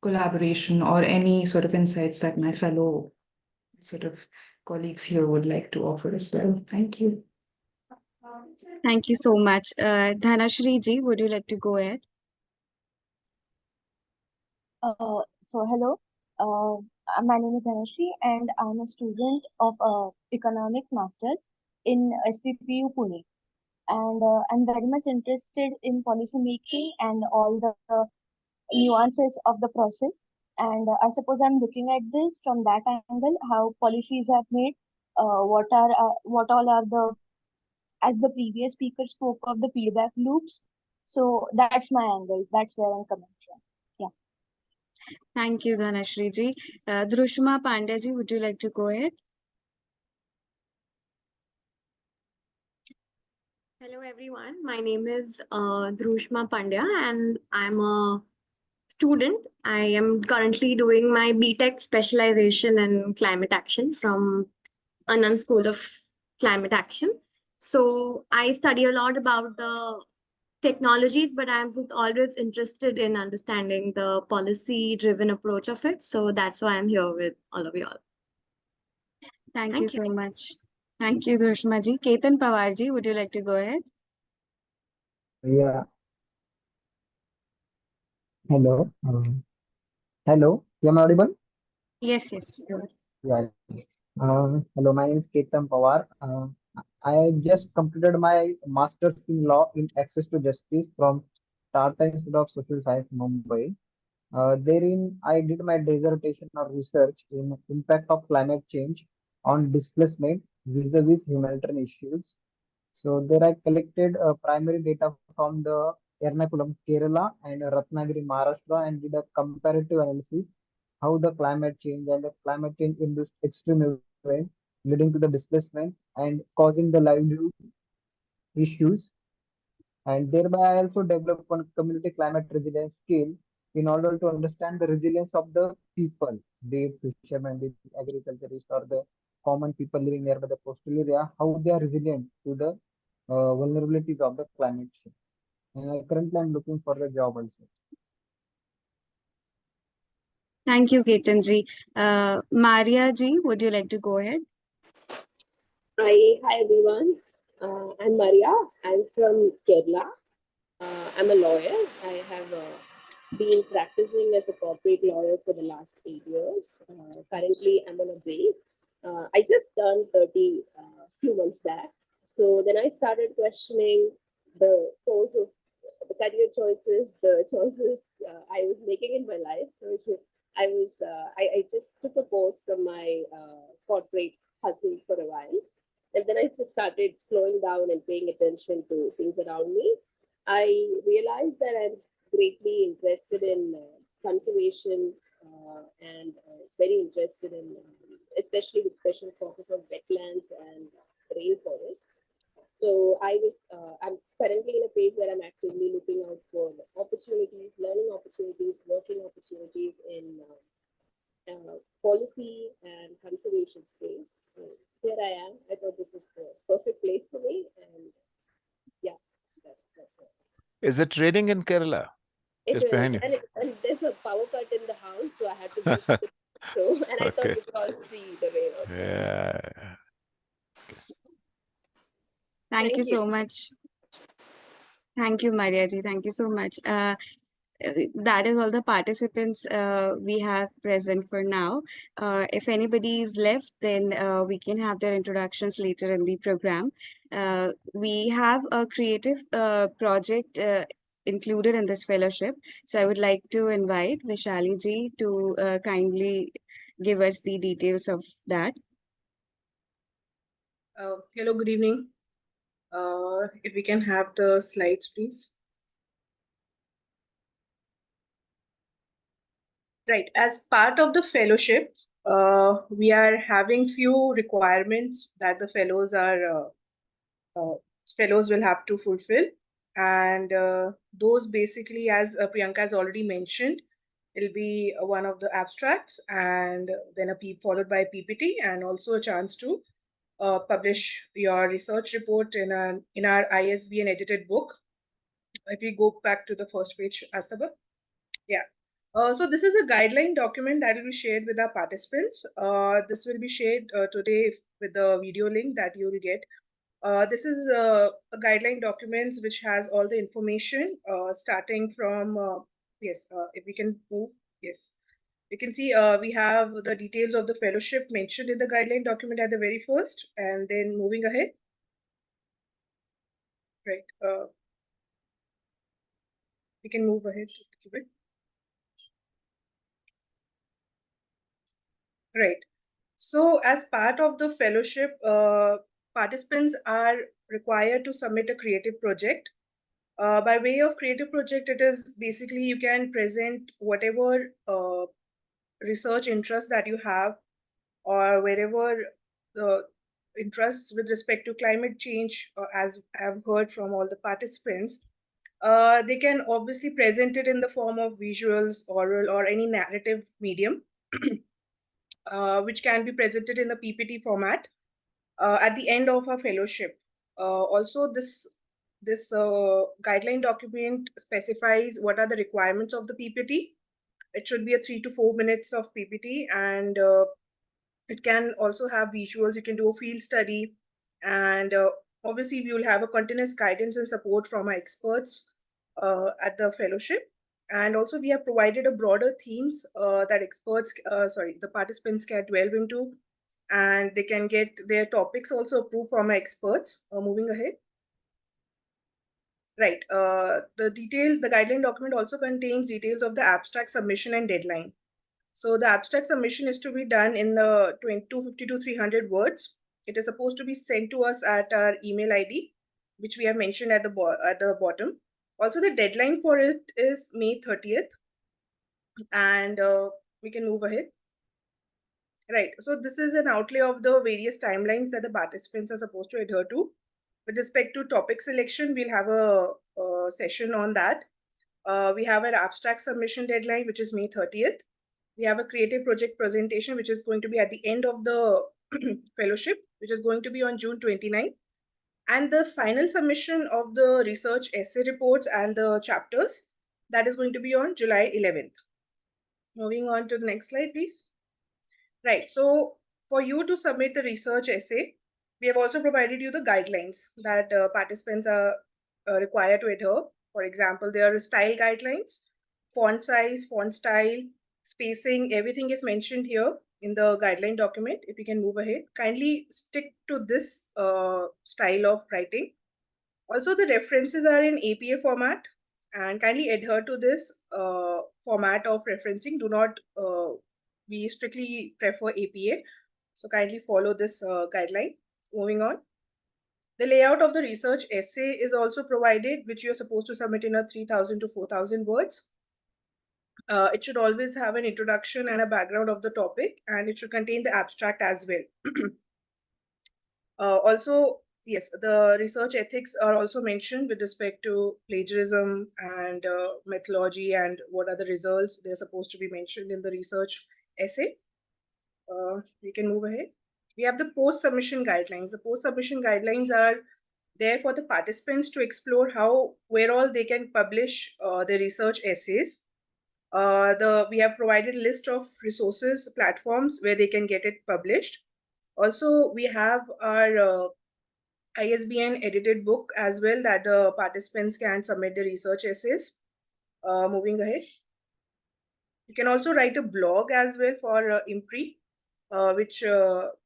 collaboration or any sort of insights that my fellow sort of colleagues here would like to offer as well. Thank you. Thank you so much. Dhanashri ji, would you like to go ahead? So hello, my name is Dhanashri and I'm a student of Economics Masters in SPPU Pune. And I'm very much interested in policy making and all the nuances of the process. And I suppose I'm looking at this from that angle, how policies are made, what all are the, as the previous speaker spoke of, the feedback loops. So that's my angle. That's where I'm coming from. Yeah. Thank you, Dhanashri ji. Drushma Pandya ji, would you like to go ahead? Hello everyone, my name is Drushma Pandya and I'm a student. I am currently doing my BTech specialization in climate action from Anand School of Climate Action. So I study a lot about the technologies, but I'm always interested in understanding the policy-driven approach of it. So that's why I'm here with all of you all. Thank you so much. Thank you, Drushma ji. Ketan Pawar ji, would you like to go ahead? Yeah. Hello. Hello. Am I audible? Yes, yes. Go ahead. Yeah. Hello. My name is Ketan Pawar. I just completed my master's in law in access to justice from Tata Institute of Social Science, Mumbai. Therein, I did my dissertation or research in impact of climate change on displacement vis-a-vis humanitarian issues. So there I collected primary data from the Ernakulam, Kerala and Ratnagiri, Maharashtra, and did a comparative analysis how the climate change and the climate change induced extreme event leading to the displacement and causing the livelihood issues. And thereby I also developed one community climate resilience skill in order to understand the resilience of the people, be it fishermen, be it agriculturists, or the common people living nearby the coastal area, how they are resilient to the vulnerabilities of the climate change. And currently I'm looking for the job also. Thank you, Ketan ji. Maria ji, would you like to go ahead? Hi everyone. I'm Maria. I'm from Kerala. I'm a lawyer. I have been practicing as a corporate lawyer for the last 8 years. Currently, I'm on a break. I just turned 30 a few months back. So then I started questioning the course of the career choices, the choices I was making in my life. So I just took a pause from my corporate hustle for a while. And then I just started slowing down and paying attention to things around me. I realized that I'm greatly interested in conservation and very interested in, especially with special focus on wetlands and rainforest. So I'm currently in a phase where I'm actively looking out for opportunities, learning opportunities, working opportunities in policy and conservation space. So here I am. I thought this is the perfect place for me, and yeah, that's it. Is it raining in Kerala? It Just is, behind you. and there's a power cut in the house, so I had to move to so, and I thought Okay. we could all see the rain outside. Yeah. Thank you so much. Thank you, Maria ji. Thank you so much. That is all the participants we have present for now. If anybody is left, then we can have their introductions later in the program. We have a creative project included in this fellowship. So I would like to invite Vishali ji to kindly give us the details of that. Hello, good evening. If we can have the slides, please. Right. As part of the fellowship, we are having few requirements that the fellows will have to fulfill, and those basically, as Priyanka has already mentioned, it'll be one of the abstracts, and then followed by a PPT, and also a chance to publish your research report in our ISBN edited book. If we go back to the first page, Astaba. Yeah. So this is a guideline document that will be shared with our participants. This will be shared today with the video link that you will get. This is a guideline documents which has all the information starting from, yes, if we can move, yes. You can see we have the details of the fellowship mentioned in the guideline document at the very first, and then moving ahead. Right. We can move ahead a little bit. Right. So as part of the fellowship, participants are required to submit a creative project. By way of creative project, it is basically you can present whatever research interest that you have, or wherever the interests with respect to climate change, as I've heard from all the participants, they can obviously present it in the form of visuals, oral, or any narrative medium. Which can be presented in the PPT format at the end of a fellowship. Also, this guideline document specifies what are the requirements of the PPT. It should be a 3 to 4 minutes of PPT, and it can also have visuals. You can do a field study, and obviously we will have a continuous guidance and support from our experts at the fellowship. And also we have provided a broader themes that the participants can delve into, and they can get their topics also approved from our experts. Moving ahead. Right. The guideline document also contains details of the abstract submission and deadline. So the abstract submission is to be done in the 250 to 300 words. It is supposed to be sent to us at our email ID, which we have mentioned at the bottom. Also, the deadline for it is May 30th, and we can move ahead. Right. So this is an outlay of the various timelines that the participants are supposed to adhere to. With respect to topic selection, we'll have a session on that. We have an abstract submission deadline, which is May 30th. We have a creative project presentation, which is going to be at the end of the fellowship, which is going to be on June 29th. And the final submission of the research essay reports and the chapters, that is going to be on July 11th. Moving on to the next slide, please. Right. So for you to submit the research essay, we have also provided you the guidelines that participants are required to adhere. For example, there are style guidelines, font size, font style, spacing, everything is mentioned here in the guideline document. If you can move ahead, kindly stick to this style of writing. Also, the references are in APA format, and kindly adhere to this format of referencing. Do not, we strictly prefer APA. So kindly follow this guideline. Moving on. The layout of the research essay is also provided, which you're supposed to submit in a 3,000 to 4,000 words. It should always have an introduction and a background of the topic, and it should contain the abstract as well. Also, yes, the research ethics are also mentioned with respect to plagiarism and methodology, and what are the results they're supposed to be mentioned in the research essay. We can move ahead. We have the post-submission guidelines. The post-submission guidelines are there for the participants to explore where all they can publish their research essays. We have provided a list of resources, platforms where they can get it published. Also, we have our ISBN edited book as well, that the participants can submit the research essays. Moving ahead. You can also write a blog as well for IMPRI,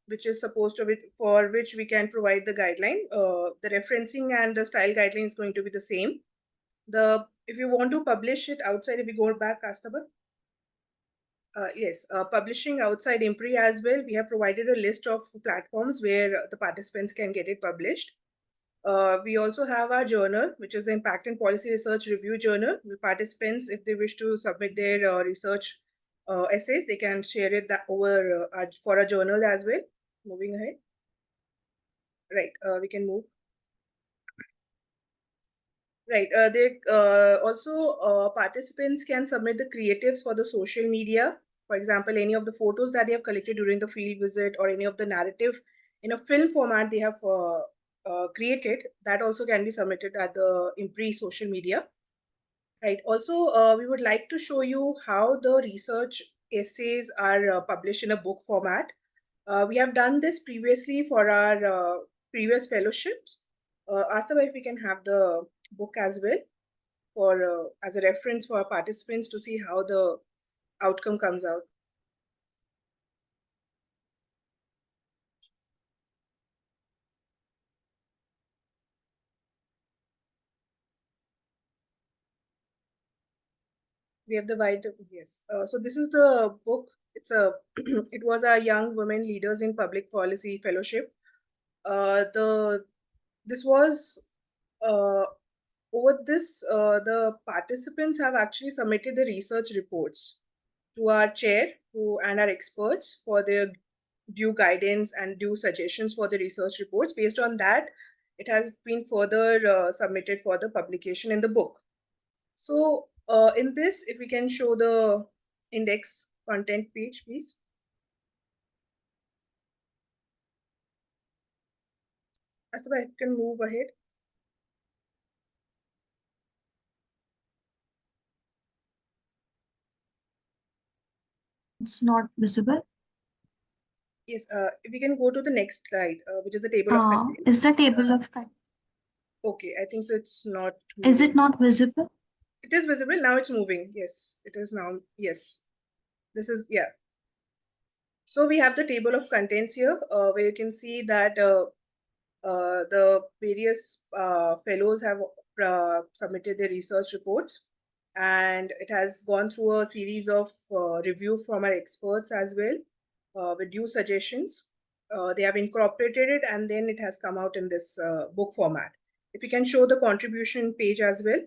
which is supposed to be, for which we can provide the guideline. The referencing and the style guideline is going to be the same. If you want to publish it outside, if we go back, Astaba. Yes, publishing outside IMPRI as well, we have provided a list of platforms where the participants can get it published. We also have our journal, which is the Impact and Policy Research Review Journal. The participants, if they wish to submit their research essays, they can share it over for a journal as well. Moving ahead. Right, we can move. Right, they also participants can submit the creatives for the social media. For example, any of the photos that they have collected during the field visit or any of the narrative in a film format they have created, that also can be submitted at the IMPRI social media. Right, also we would like to show you how the research essays are published in a book format. We have done this previously for our previous fellowships. Astha, if we can have the book as well for as a reference for our participants to see how the outcome comes out. We have the white, yes. So this is the book. It's a it was a young women leaders in public policy fellowship. This was over this the participants have actually submitted the research reports to our chair and our experts for their due guidance and due suggestions for the research reports. Based on that, it has been further submitted for the publication in the book. So in this, if we can show the index content page, please. Asaba, you can move ahead. It's not visible. Yes, if we can go to the next slide, which is the table of contents. Is the table of contents? Okay, I think so. It's not. Is it not visible? It is visible now. It's moving. Yes, it is now. Yes, this is yeah. So we have the table of contents here, where you can see that the various fellows have submitted their research reports, and it has gone through a series of review from our experts as well, with due suggestions. They have incorporated it, and then it has come out in this book format. If you can show the contribution page as well.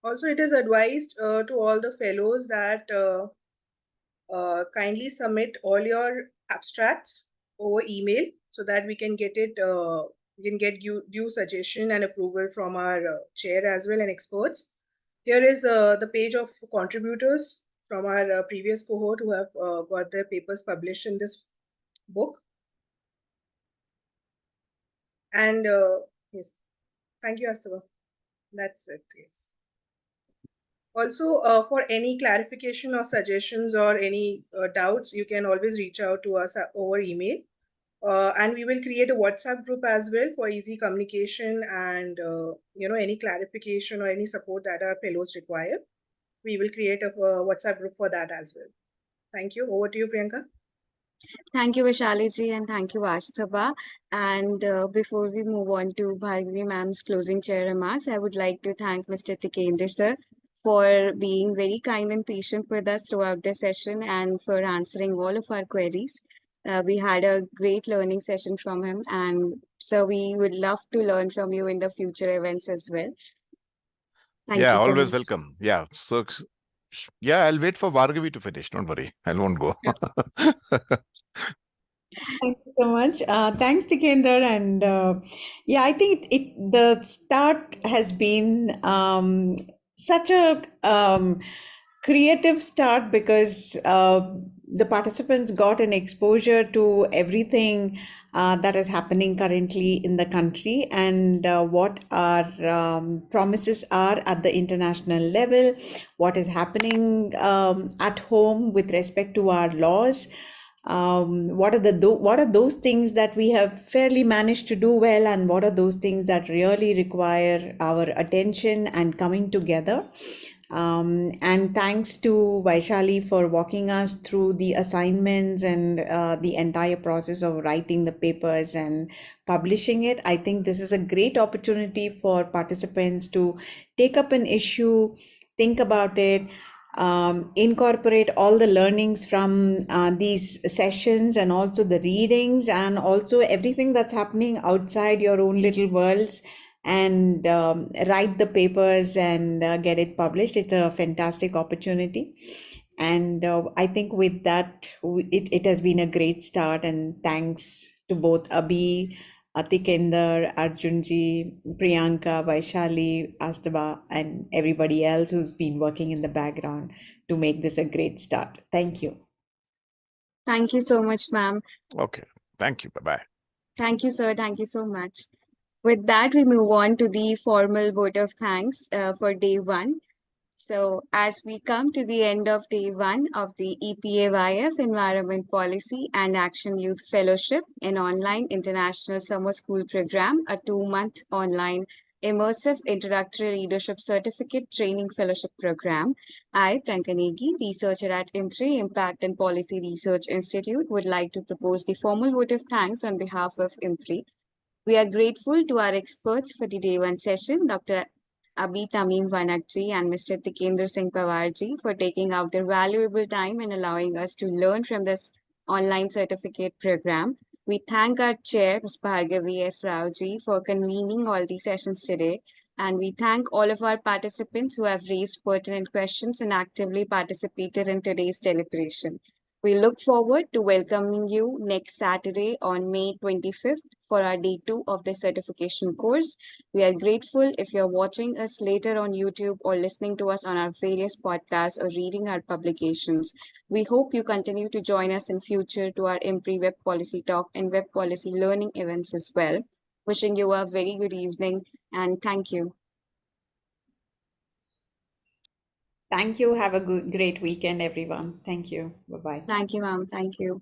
Also, it is advised to all the fellows that kindly submit all your abstracts over email so that we can get it, we can get due suggestion and approval from our chair as well and experts. Here is the page of contributors from our previous cohort who have got their papers published in this book. And yes, thank you, Astava. That's it, yes. Also, for any clarification or suggestions or any doubts, you can always reach out to us over email. And we will create a WhatsApp group as well for easy communication and any clarification or any support that our fellows require. We will create a WhatsApp group for that as well. Thank you. Over to you, Priyanka. Thank you, Vaishali and thank you, Asthaba. And before we move on to Bhargavi ma'am's closing chair remarks, I would like to thank Mr. Tikender sir for being very kind and patient with us throughout the session and for answering all of our queries. We had a great learning session from him, and so we would love to learn from you in the future events as well. Thank Yeah, you so always much. welcome. Yeah, so yeah, I'll wait for Bhargavi to finish. Don't worry, I won't go. Thank you so much. Thanks, Tikender. And yeah, I think the start has been such a creative start because the participants got an exposure to everything that is happening currently in the country and what our promises are at the international level, what is happening at home with respect to our laws. What are those things that we have fairly managed to do well, and what are those things that really require our attention and coming together. And thanks to Vaishali for walking us through the assignments and the entire process of writing the papers and publishing it. I think this is a great opportunity for participants to take up an issue, think about it, incorporate all the learnings from these sessions and also the readings and also everything that's happening outside your own little worlds and write the papers and get it published. It's a fantastic opportunity. And I think with that, it has been a great start. And thanks to both Abhi, Tikender, Arjunji, Priyanka, Vaishali, Astaba, and everybody else who's been working in the background to make this a great start. Thank you. Thank you so much, ma'am. Okay. Thank you. Bye-bye. Thank you, sir. Thank you so much. With that, we move on to the formal vote of thanks for day one. So as we come to the end of day one of the EPAYF Environment Policy and Action Youth Fellowship, an online international summer school program, a 2-month online immersive introductory leadership certificate training fellowship program, I, Prankanegi, researcher at IMPRI, Impact and Policy Research Institute, would like to propose the formal vote of thanks on behalf of IMPRI. We are grateful to our experts for the day one session, Dr. Abhi Tamim Vanak ji and Mr. Tikender Singh Pawar ji, for taking out their valuable time and allowing us to learn from this online certificate program. We thank our chair, Ms. Bhargavi S. Rao ji, for convening all these sessions today. And we thank all of our participants who have raised pertinent questions and actively participated in today's deliberation. We look forward to welcoming you next Saturday on May 25th for our day 2 of the certification course. We are grateful if you're watching us later on YouTube or listening to us on our various podcasts or reading our publications. We hope you continue to join us in future to our IMPRI Web Policy Talk and Web Policy Learning events as well. Wishing you a very good evening and thank you. Thank you. Have a great weekend, everyone. Thank you. Bye-bye. Thank you, ma'am. Thank you.